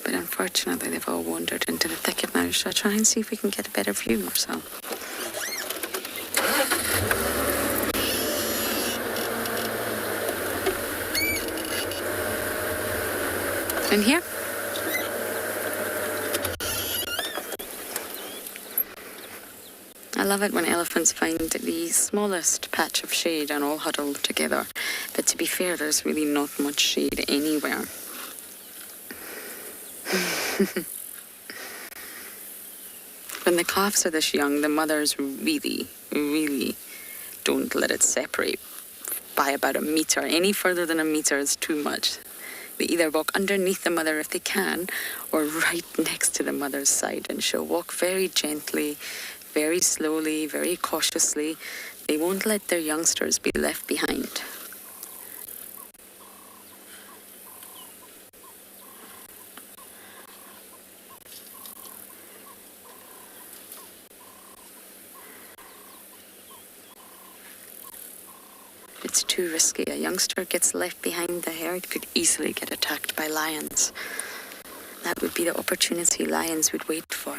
But unfortunately, they've all wandered into the thicket now, so I'll try and see if we can get a better view, Marcel. In here? I love it when elephants find the smallest patch of shade and all huddle together. But to be fair, there's really not much shade anywhere. When the calves are this young, the mothers really, really don't let it separate by about a meter. Any further than a meter is too much. They either walk underneath the mother if they can, or right next to the mother's side, and she'll walk very gently, very slowly, very cautiously. They won't let their youngsters be left behind. It's too risky. A youngster gets left behind the herd could easily get attacked by lions. That would be the opportunity lions would wait for.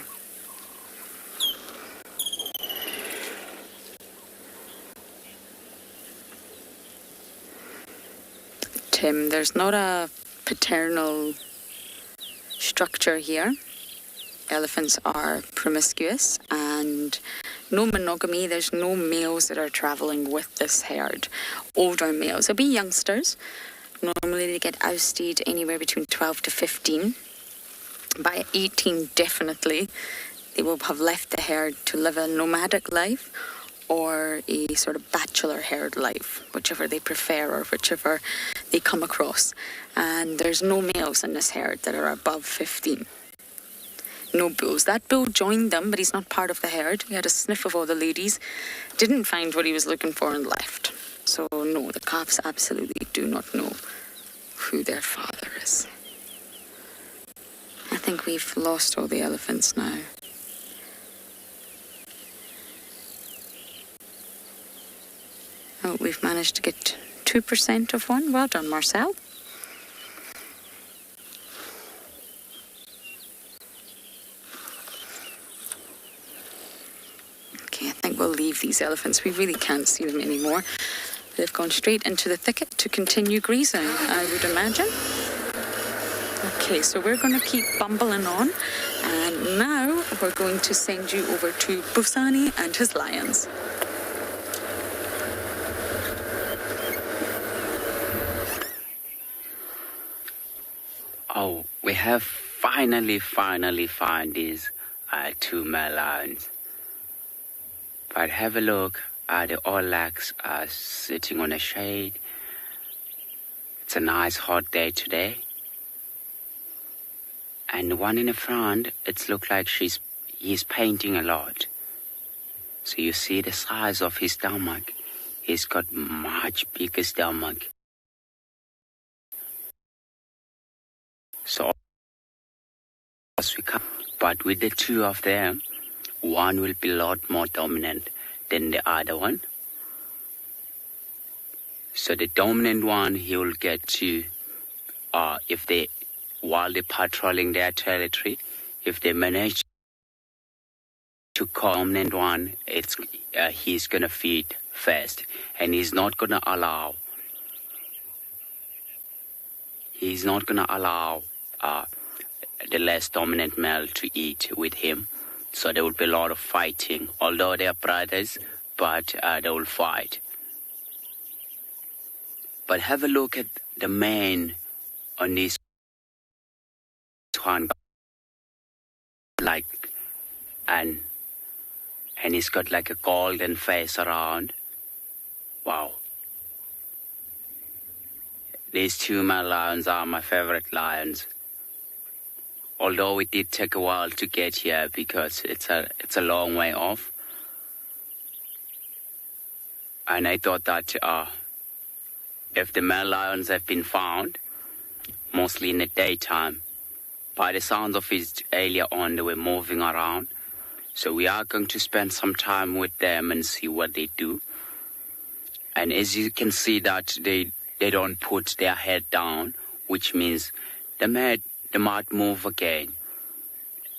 Tim, there's not a paternal structure here. Elephants are promiscuous and no monogamy. There's no males that are traveling with this herd. Older males, they'll be youngsters. Normally they get ousted anywhere between 12 to 15. By 18, definitely, they will have left the herd to live a nomadic life or a sort of bachelor herd life, whichever they prefer or whichever they come across. And there's no males in this herd that are above 15. No bulls. That bull joined them, but he's not part of the herd. He had a sniff of all the ladies, didn't find what he was looking for and left. So no, the calves absolutely do not know who their father is. I think we've lost all the elephants now. Oh, we've managed to get 2% of one. Well done, Marcel. Okay, I think we'll leave these elephants. We really can't see them anymore. They've gone straight into the thicket to continue grazing, I would imagine. Okay, so we're going to keep bumbling on. And now we're going to send you over to BUSANI and his lions. Oh, we have finally found these two male lions. But have a look, the all legs are sitting on a shade. It's a nice hot day today. And the one in the front, it looks like he's painting a lot. So you see the size of his stomach. He's got much bigger stomach. So as we come, but with the two of them, one will be a lot more dominant than the other one. So the dominant one, he will get to, while they're patrolling their territory, if they manage to call the dominant one, he's gonna feed first, and he's not gonna allow the less dominant male to eat with him. So there will be a lot of fighting. Although they are brothers, but they will fight. But have a look at the man on this one, and he's got like a golden face around. Wow. These two male lions are my favorite lions. Although it did take a while to get here because it's a long way off. And I thought that if the male lions have been found, mostly in the daytime, by the sounds of it earlier on, they were moving around. So we are going to spend some time with them and see what they do. And as you can see that they don't put their head down, which means they might move again.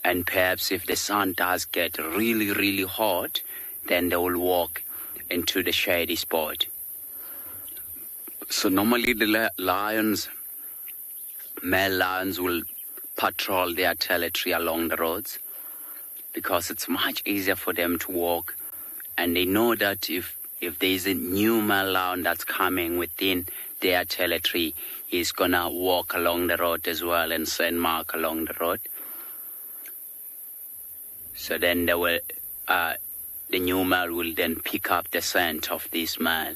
And perhaps if the sun does get really, really hot, then they will walk into the shady spot. So normally the lions, male lions will patrol their territory along the roads because it's much easier for them to walk, and they know that if there's a new male lion that's coming within their territory, he's gonna walk along the road as well and send mark along the road. So then they will, the new male will then pick up the scent of this male,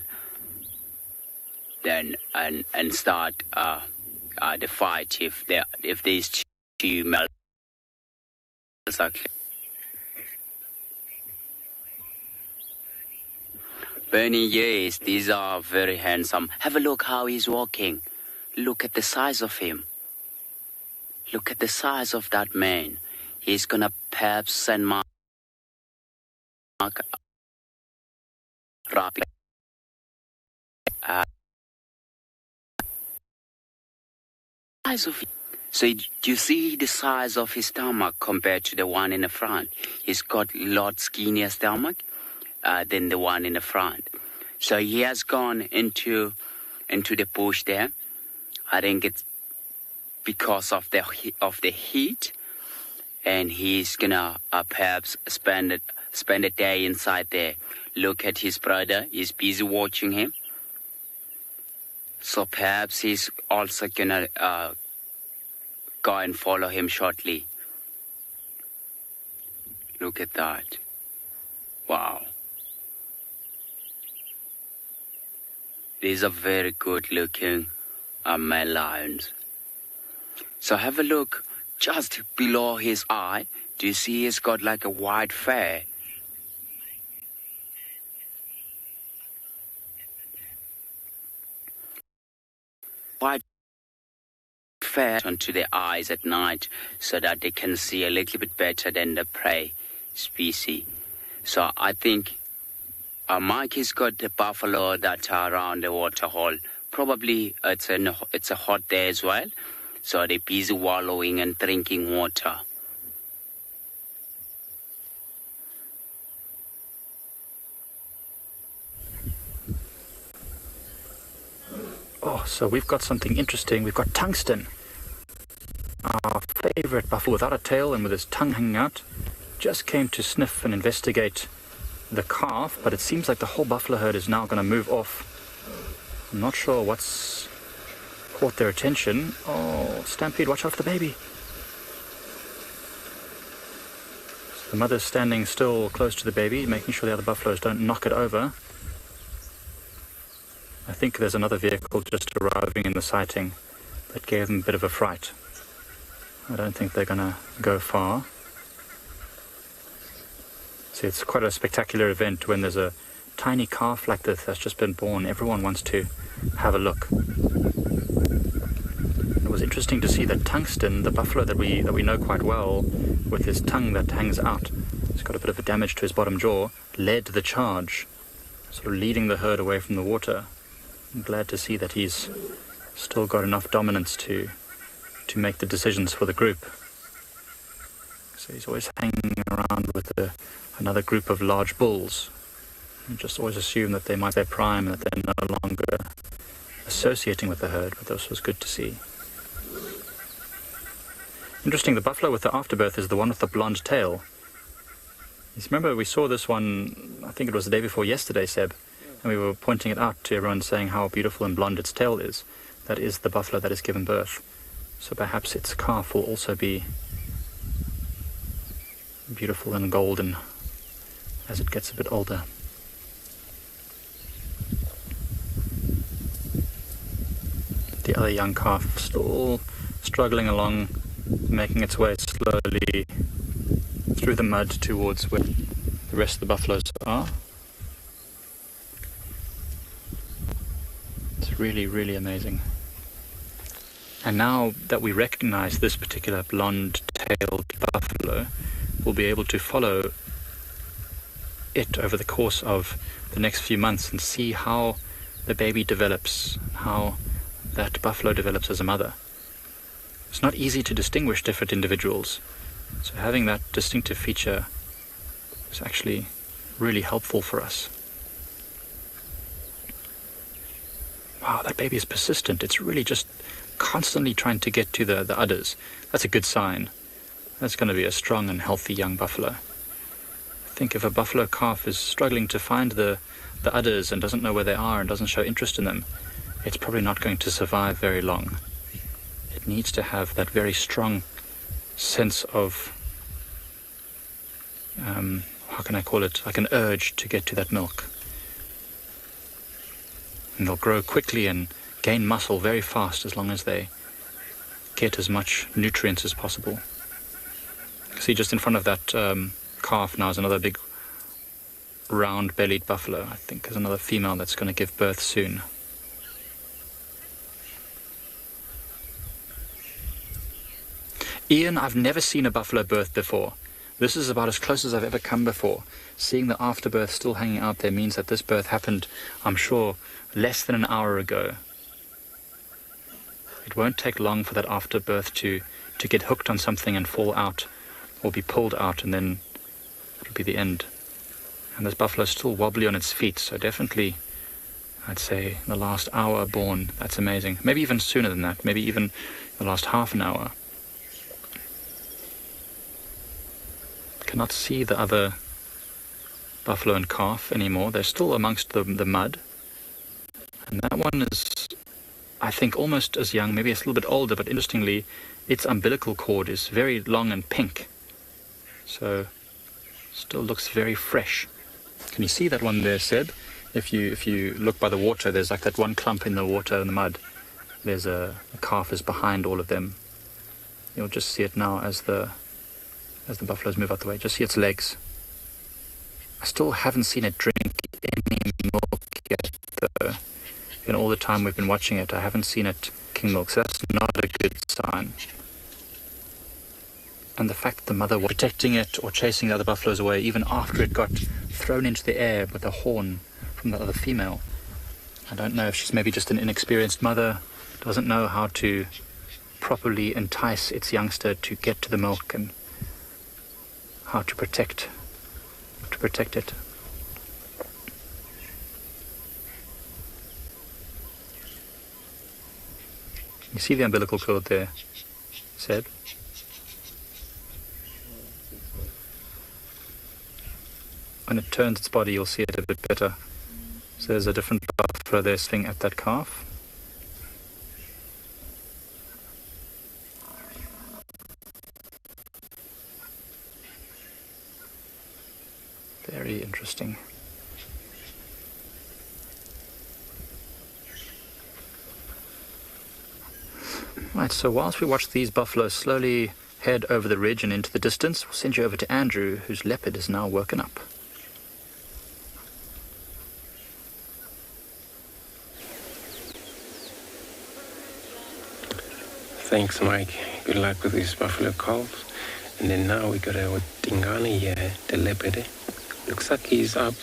then and start the fight if these two males are. Bernie, yes, these are very handsome. Have a look how he's walking. Look at the size of him. Look at the size of that man. He's gonna perhaps send mark rapid. Size of him. So do you see the size of his stomach compared to the one in the front? He's got a lot skinnier stomach than the one in the front. So he has gone into the bush there. I think it's because of the heat, and he's gonna perhaps spend a day inside there. Look at his brother; he's busy watching him. So perhaps he's also gonna go and follow him shortly. Look at that! Wow. These are very good looking male lions. So have a look just below his eye. Do you see he's got like a white fur? White fur onto their eyes at night so that they can see a little bit better than the prey species. So I think Mike has got the buffalo that are around the waterhole. Probably it's a hot day as well, so they're busy wallowing and drinking water. Oh, so we've got something interesting. We've got Tungsten, our favorite buffalo without a tail and with his tongue hanging out. Just came to sniff and investigate the calf, but it seems like the whole buffalo herd is now going to move off. I'm not sure what's caught their attention. Oh, Stampede, watch out for the baby. So the mother's standing still close to the baby, making sure the other buffaloes don't knock it over. I think there's another vehicle just arriving in the sighting that gave them a bit of a fright. I don't think they're going to go far. See, it's quite a spectacular event when there's a tiny calf like this that's just been born. Everyone wants to have a look. It was interesting to see that Tungsten, the buffalo that we know quite well, with his tongue that hangs out, he's got a bit of a damage to his bottom jaw, led the charge, sort of leading the herd away from the water. I'm glad to see that he's still got enough dominance to make the decisions for the group. So he's always hanging around with another group of large bulls. You just always assume that they might be their prime and that they're no longer associating with the herd, but this was good to see. Interesting, the buffalo with the afterbirth is the one with the blonde tail. You remember we saw this one, I think it was the day before yesterday, Seb, and we were pointing it out to everyone, saying how beautiful and blonde its tail is. That is the buffalo that has given birth. So perhaps its calf will also be beautiful and golden as it gets a bit older. The other young calf still struggling along, making its way slowly through the mud towards where the rest of the buffaloes are. It's really, really amazing. And now that we recognize this particular blonde-tailed buffalo, we'll be able to follow it over the course of the next few months and see how the baby develops, how that buffalo develops as a mother. It's not easy to distinguish different individuals, so having that distinctive feature is actually really helpful for us. Wow, that baby is persistent. It's really just constantly trying to get to the udders. That's a good sign. That's going to be a strong and healthy young buffalo. I think if a buffalo calf is struggling to find the udders and doesn't know where they are and doesn't show interest in them, it's probably not going to survive very long. It needs to have that very strong sense of, how can I call it, like an urge to get to that milk. And they'll grow quickly and gain muscle very fast as long as they get as much nutrients as possible. See, just in front of that calf now is another big round-bellied buffalo. I think there's another female that's going to give birth soon. Ian, I've never seen a buffalo birth before. This is about as close as I've ever come before. Seeing the afterbirth still hanging out there means that this birth happened, I'm sure, less than an hour ago. It won't take long for that afterbirth to get hooked on something and fall out, or be pulled out, and then it'll be the end. And this buffalo is still wobbly on its feet, so definitely, I'd say, the last hour born. That's amazing. Maybe even sooner than that. Maybe even the last half an hour. Cannot see the other buffalo and calf anymore. They're still amongst the mud. And that one is, I think, almost as young, maybe it's a little bit older, but interestingly, its umbilical cord is very long and pink. So, still looks very fresh. Can you see that one there, Seb? If you look by the water, there's like that one clump in the water in the mud. There's a calf is behind all of them. You'll just see it now as the buffaloes move out the way. Just see its legs. I still haven't seen it drink any milk yet, though. In all the time we've been watching it, I haven't seen it king milk, so that's not a good sign. And the fact that the mother was protecting it or chasing the other buffaloes away even after it got thrown into the air with a horn from the other female. I don't know if she's maybe just an inexperienced mother, doesn't know how to properly entice its youngster to get to the milk and how to protect it. You see the umbilical cord there, Seb? When it turns its body, you'll see it a bit better. So there's a different buffalo there swing at that calf. Very interesting. Right, so whilst we watch these buffaloes slowly head over the ridge and into the distance, we'll send you over to Andrew, whose leopard is now woken up. Thanks, Mike. Good luck with these buffalo calves. And then now we got our Tingana here, the leopard. Looks like he's up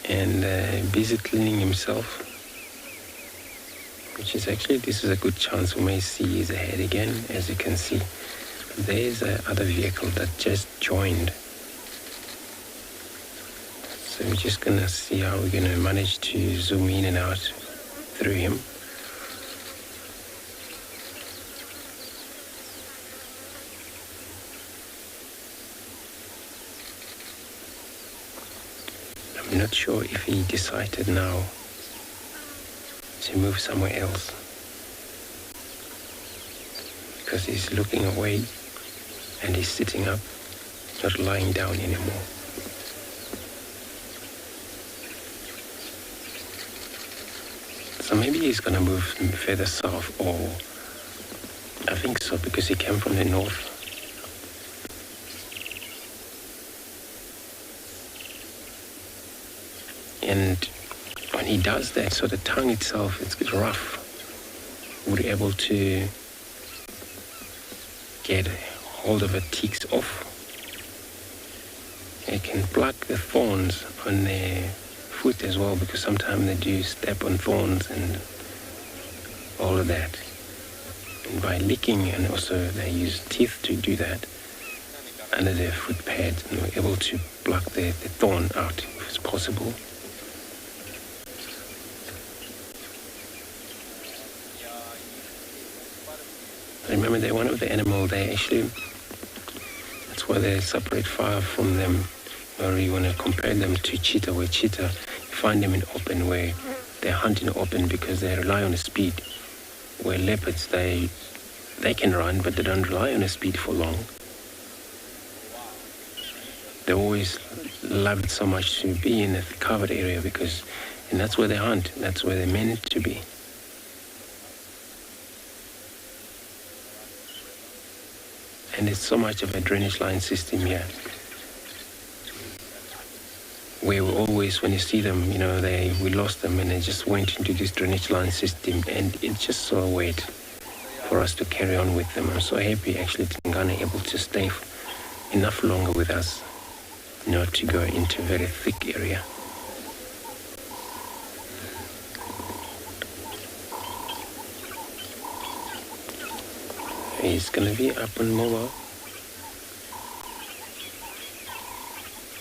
and busy cleaning himself. Which is actually, this is a good chance we may see his head again. As you can see, there's another vehicle that just joined. So we're just gonna see how we're gonna manage to zoom in and out through him. I'm not sure if he decided now to move somewhere else, because he's looking away and he's sitting up, not lying down anymore. So maybe he's gonna move further south, or I think so, because he came from the north. And when he does that, so the tongue itself, it's rough. We're able to get hold of the teaks off. It can pluck the thorns on their foot as well, because sometimes they do step on thorns and all of that. And by licking, and also they use teeth to do that under their foot pads, and we're able to pluck the thorn out if it's possible. remember, they're one of the animal, they actually, that's why they separate far from them. Or you want to compare them to cheetah, where cheetah, you find them in open, where they hunt in open because they rely on speed. Where leopards, they can run, but they don't rely on speed for long. They always love it so much to be in a covered area and that's where they hunt. That's where they're meant to be. And it's so much of a drainage line system here. Where we always, when you see them, we lost them and they just went into this drainage line system, and it's just so wet for us to carry on with them. I'm so happy actually Ngana able to stay enough longer with us, to go into a very thick area. He's gonna be up and mobile.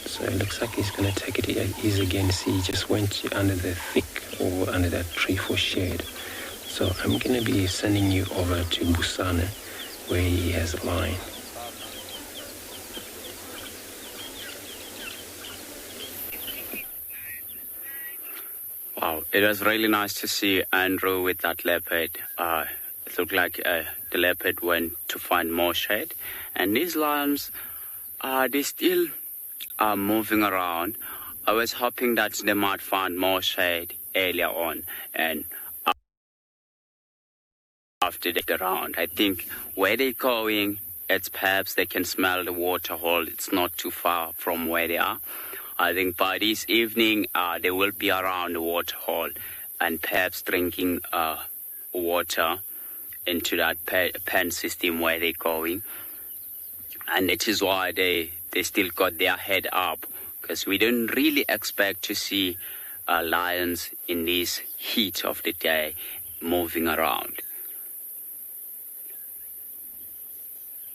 So it looks like he's going to take it easy again. See, he just went under the thick or under that tree for shade. So I'm going to be sending you over to BUSANI, where he has a line. Wow, it was really nice to see Andrew with that leopard. It looked like the leopard went to find more shade. And these lions, they still are moving around. I was hoping that they might find more shade earlier on, and after the round. I think where they're going, it's perhaps they can smell the water hole. It's not too far from where they are. I think by this evening, they will be around the water hole and perhaps drinking water into that pen system where they're going. And it is why they still got their head up, because we didn't really expect to see lions in this heat of the day moving around.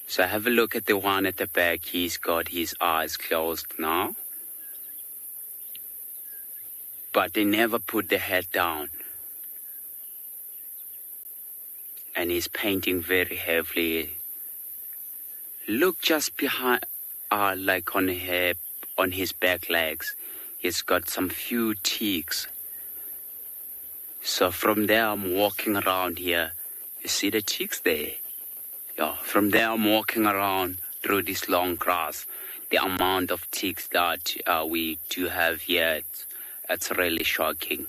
So have a look at the one at the back. He's got his eyes closed now. But they never put the head down. And he's painting very heavily. Look just behind, like on his back legs. He's got some few ticks. So from there I'm walking around here. You see the ticks there? Yeah, from there I'm walking around through this long grass. The amount of ticks that we do have here, it's really shocking.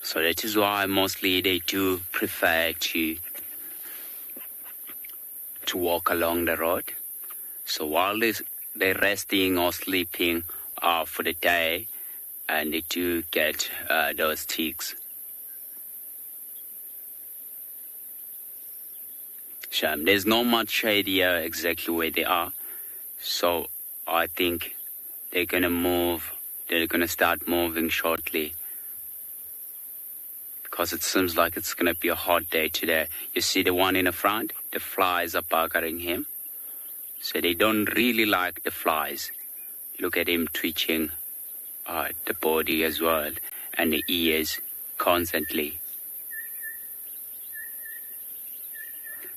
So that is why mostly they do prefer to walk along the road. So while they're resting or sleeping for the day, and they do get those ticks. There's not much shade here exactly where they are. So I think they're gonna start moving shortly. Because it seems like it's gonna be a hot day today. You see the one in the front? The flies are buggering him. So they don't really like the flies. Look at him twitching the body as well, and the ears constantly.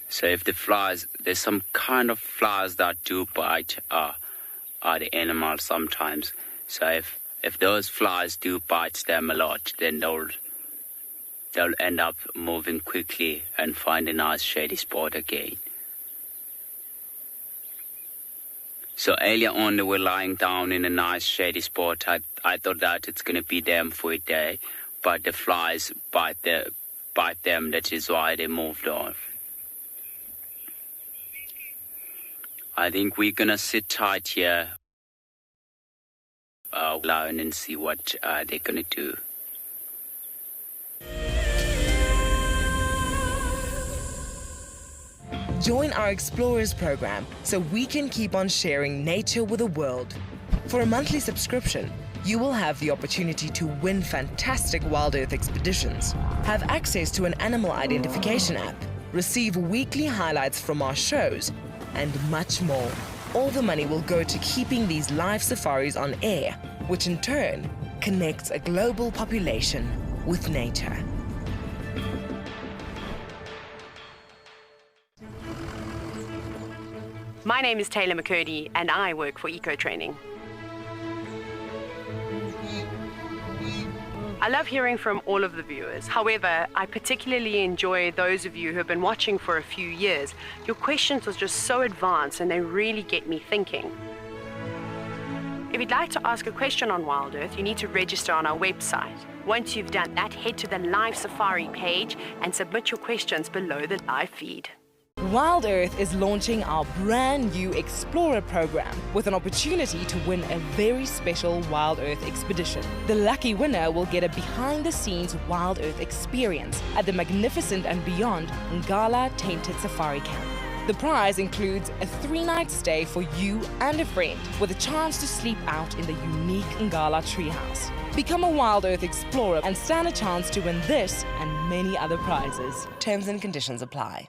So if the flies, there's some kind of flies that do bite the animals sometimes. So if those flies do bite them a lot, then they'll end up moving quickly and find a nice shady spot again. So earlier on they were lying down in a nice shady spot. I thought that it's going to be them for a day, but the flies bite them. That is why they moved off. I think we're going to sit tight here and see what they're going to do. Join our Explorers program so we can keep on sharing nature with the world. For a monthly subscription, you will have the opportunity to win fantastic WildEarth expeditions, have access to an animal identification app, receive weekly highlights from our shows, and much more. All the money will go to keeping these live safaris on air, which in turn connects a global population with nature. My name is TAYLA McCurdy and I work for Eco Training. I love hearing from all of the viewers. However, I particularly enjoy those of you who have been watching for a few years. Your questions are just so advanced and they really get me thinking. If you'd like to ask a question on WildEarth, you need to register on our website. Once you've done that, head to the live safari page and submit your questions below the live feed. WildEarth is launching our brand new Explorer program with an opportunity to win a very special WildEarth expedition. The lucky winner will get a behind-the-scenes WildEarth experience at the magnificent and beyond Ngala Tainted Safari Camp. The prize includes a 3-night stay for you and a friend with a chance to sleep out in the unique Ngala treehouse. Become a WildEarth explorer and stand a chance to win this and many other prizes. Terms and conditions apply.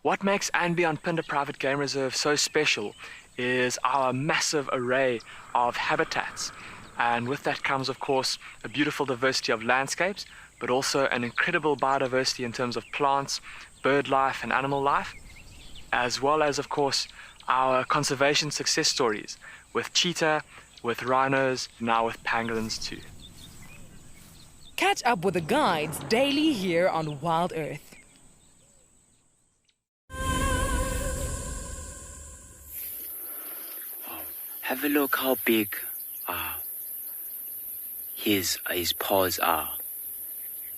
What makes andBeyond Phinda Private Game Reserve so special is our massive array of habitats. And with that comes, of course, a beautiful diversity of landscapes, but also an incredible biodiversity in terms of plants, bird life and animal life, as well as, of course, our conservation success stories with cheetah, with rhinos, now with pangolins too. Catch up with the guides daily here on WildEarth. Have a look how big his paws are.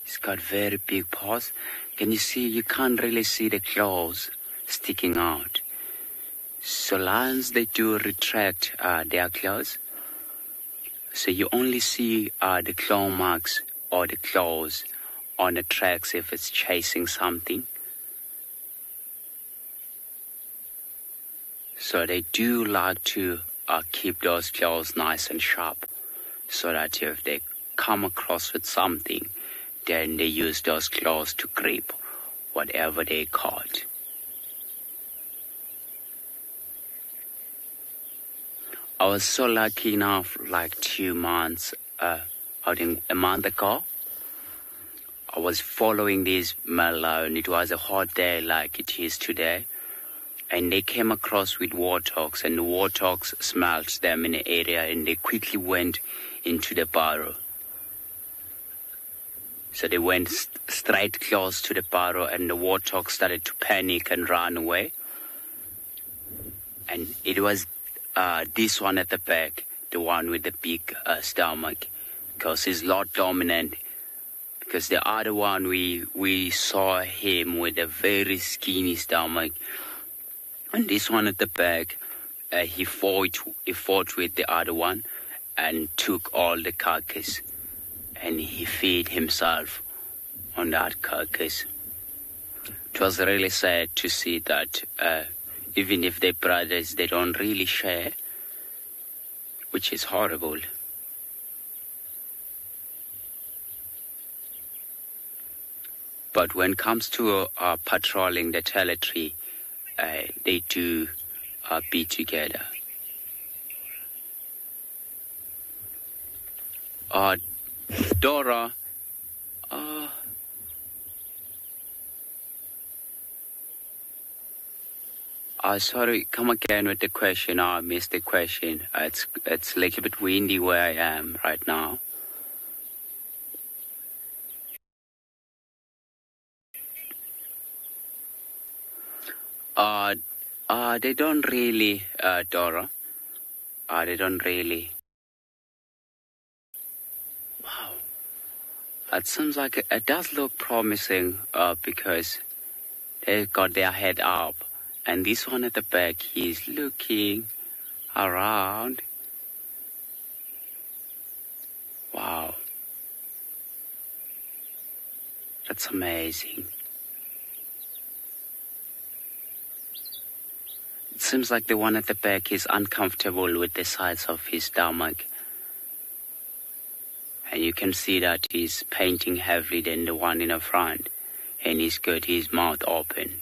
He's got very big paws. Can you see? You can't really see the claws sticking out. So lions, they do retract their claws. So you only see the claw marks or the claws on the tracks if it's chasing something. So they do like to keep those claws nice and sharp, so that if they come across with something, then they use those claws to grip whatever they caught. I was so lucky enough, like 2 months, I think a month ago, I was following this mallow, and it was a hot day like it is today. And they came across with warthogs, and the warthogs smelled them in the area, and they quickly went into the burrow. So they went straight close to the burrow, and the warthog started to panic and run away. And it was this one at the back, the one with the big stomach, because he's a lot dominant. Because the other one, we saw him with a very skinny stomach. And this one at the back, he fought with the other one and took all the carcass, and he fed himself on that carcass. It was really sad to see that even if they're brothers, they don't really share, which is horrible. But when it comes to patrolling the territory, they do be together. Dora, sorry, come again with the question. I missed the question. It's a little bit windy where I am right now. They don't really, Dora. They don't really. Wow. It seems like it does look promising because they've got their head up. And this one at the back, he's looking around. Wow. That's amazing. It seems like the one at the back is uncomfortable with the size of his stomach. And you can see that he's panting heavily than the one in the front. And he's got his mouth open.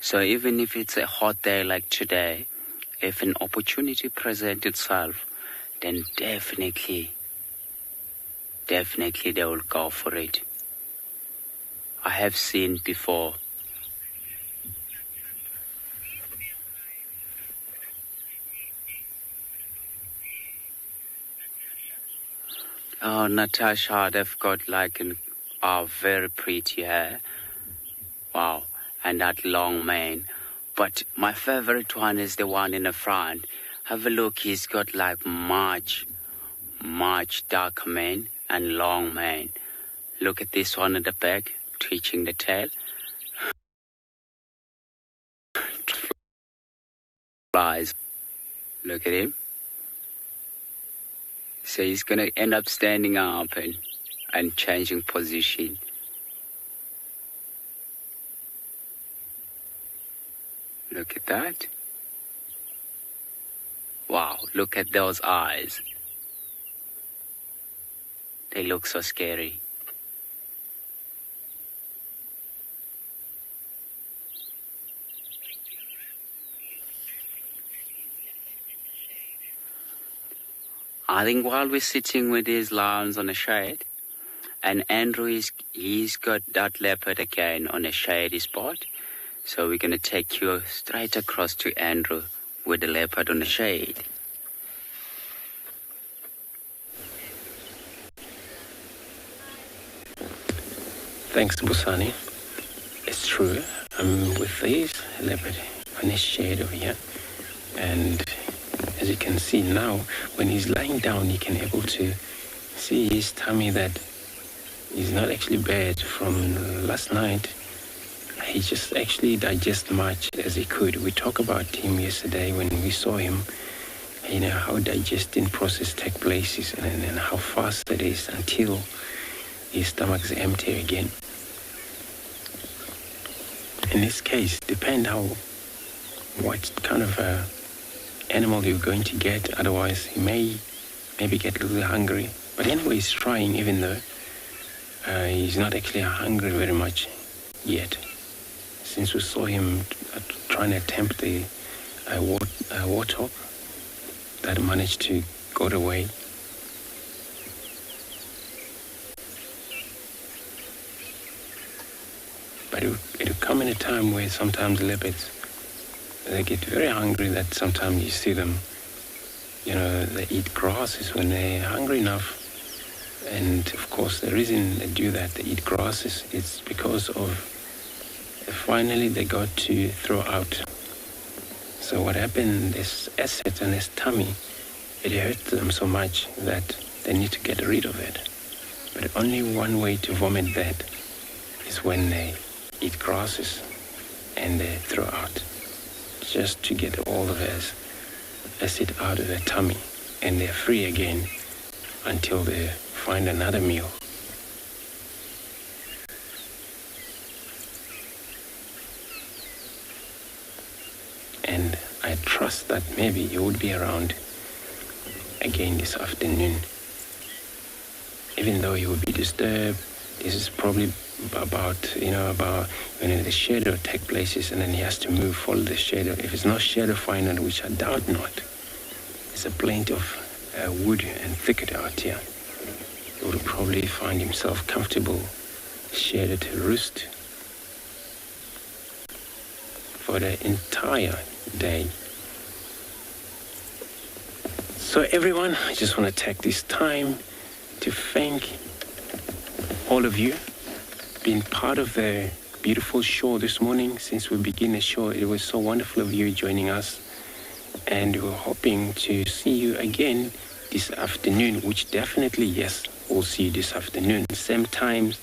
So even if it's a hot day like today, if an opportunity presents itself, then definitely they will go for it. I have seen before. Oh, Natasha, they've got like very pretty hair. Wow, and that long mane. But my favorite one is the one in the front. Have a look, he's got like much darker mane and long mane. Look at this one at the back, twitching the tail. Flies. Look at him. So he's going to end up standing up and changing position. Look at that. Wow, look at those eyes. They look so scary. I think while we're sitting with his lions on the shade, and Andrew he's got that leopard again on a shady spot, so we're going to take you straight across to Andrew with the leopard on the shade. Thanks, Busani. It's true. I'm with this leopard on his shade over here, and as you can see now, when he's lying down, you can able to see his tummy that is not actually bad from last night. He just actually digest much as he could. We talked about him yesterday when we saw him, you know, how digesting process takes place and how fast it is until his stomach is empty again. In this case, depend what kind of animal you're going to get. Otherwise, he may maybe get a little hungry. But anyway, he's trying, even though he's not actually hungry very much yet. Since we saw him trying to attempt the warthog, that managed to go away. But it'll come in a time where sometimes leopards, they get very hungry, that sometimes you see them, you know, they eat grasses when they're hungry enough. And of course, the reason they do that, they eat grasses, it's because of finally they got to throw out. So what happened, this acid on his tummy, it hurt them so much that they need to get rid of it. But only one way to vomit that is when they eat grasses and they throw out, just to get all of this acid out of their tummy, and they're free again until they find another meal. And I trust that maybe you would be around again this afternoon. Even though you would be disturbed, this is probably about when the shadow takes places and then he has to move, follow the shadow. If it's not shadow final, which I doubt not, it's a plenty of wood and thicket out here. He would probably find himself comfortable, shaded to roost for the entire day. So everyone, I just want to take this time to thank all of you being part of the beautiful show this morning. Since we began the show, it was so wonderful of you joining us, and we're hoping to see you again this afternoon, which definitely, yes, we'll see you this afternoon, same times,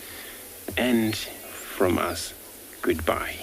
and from us, goodbye.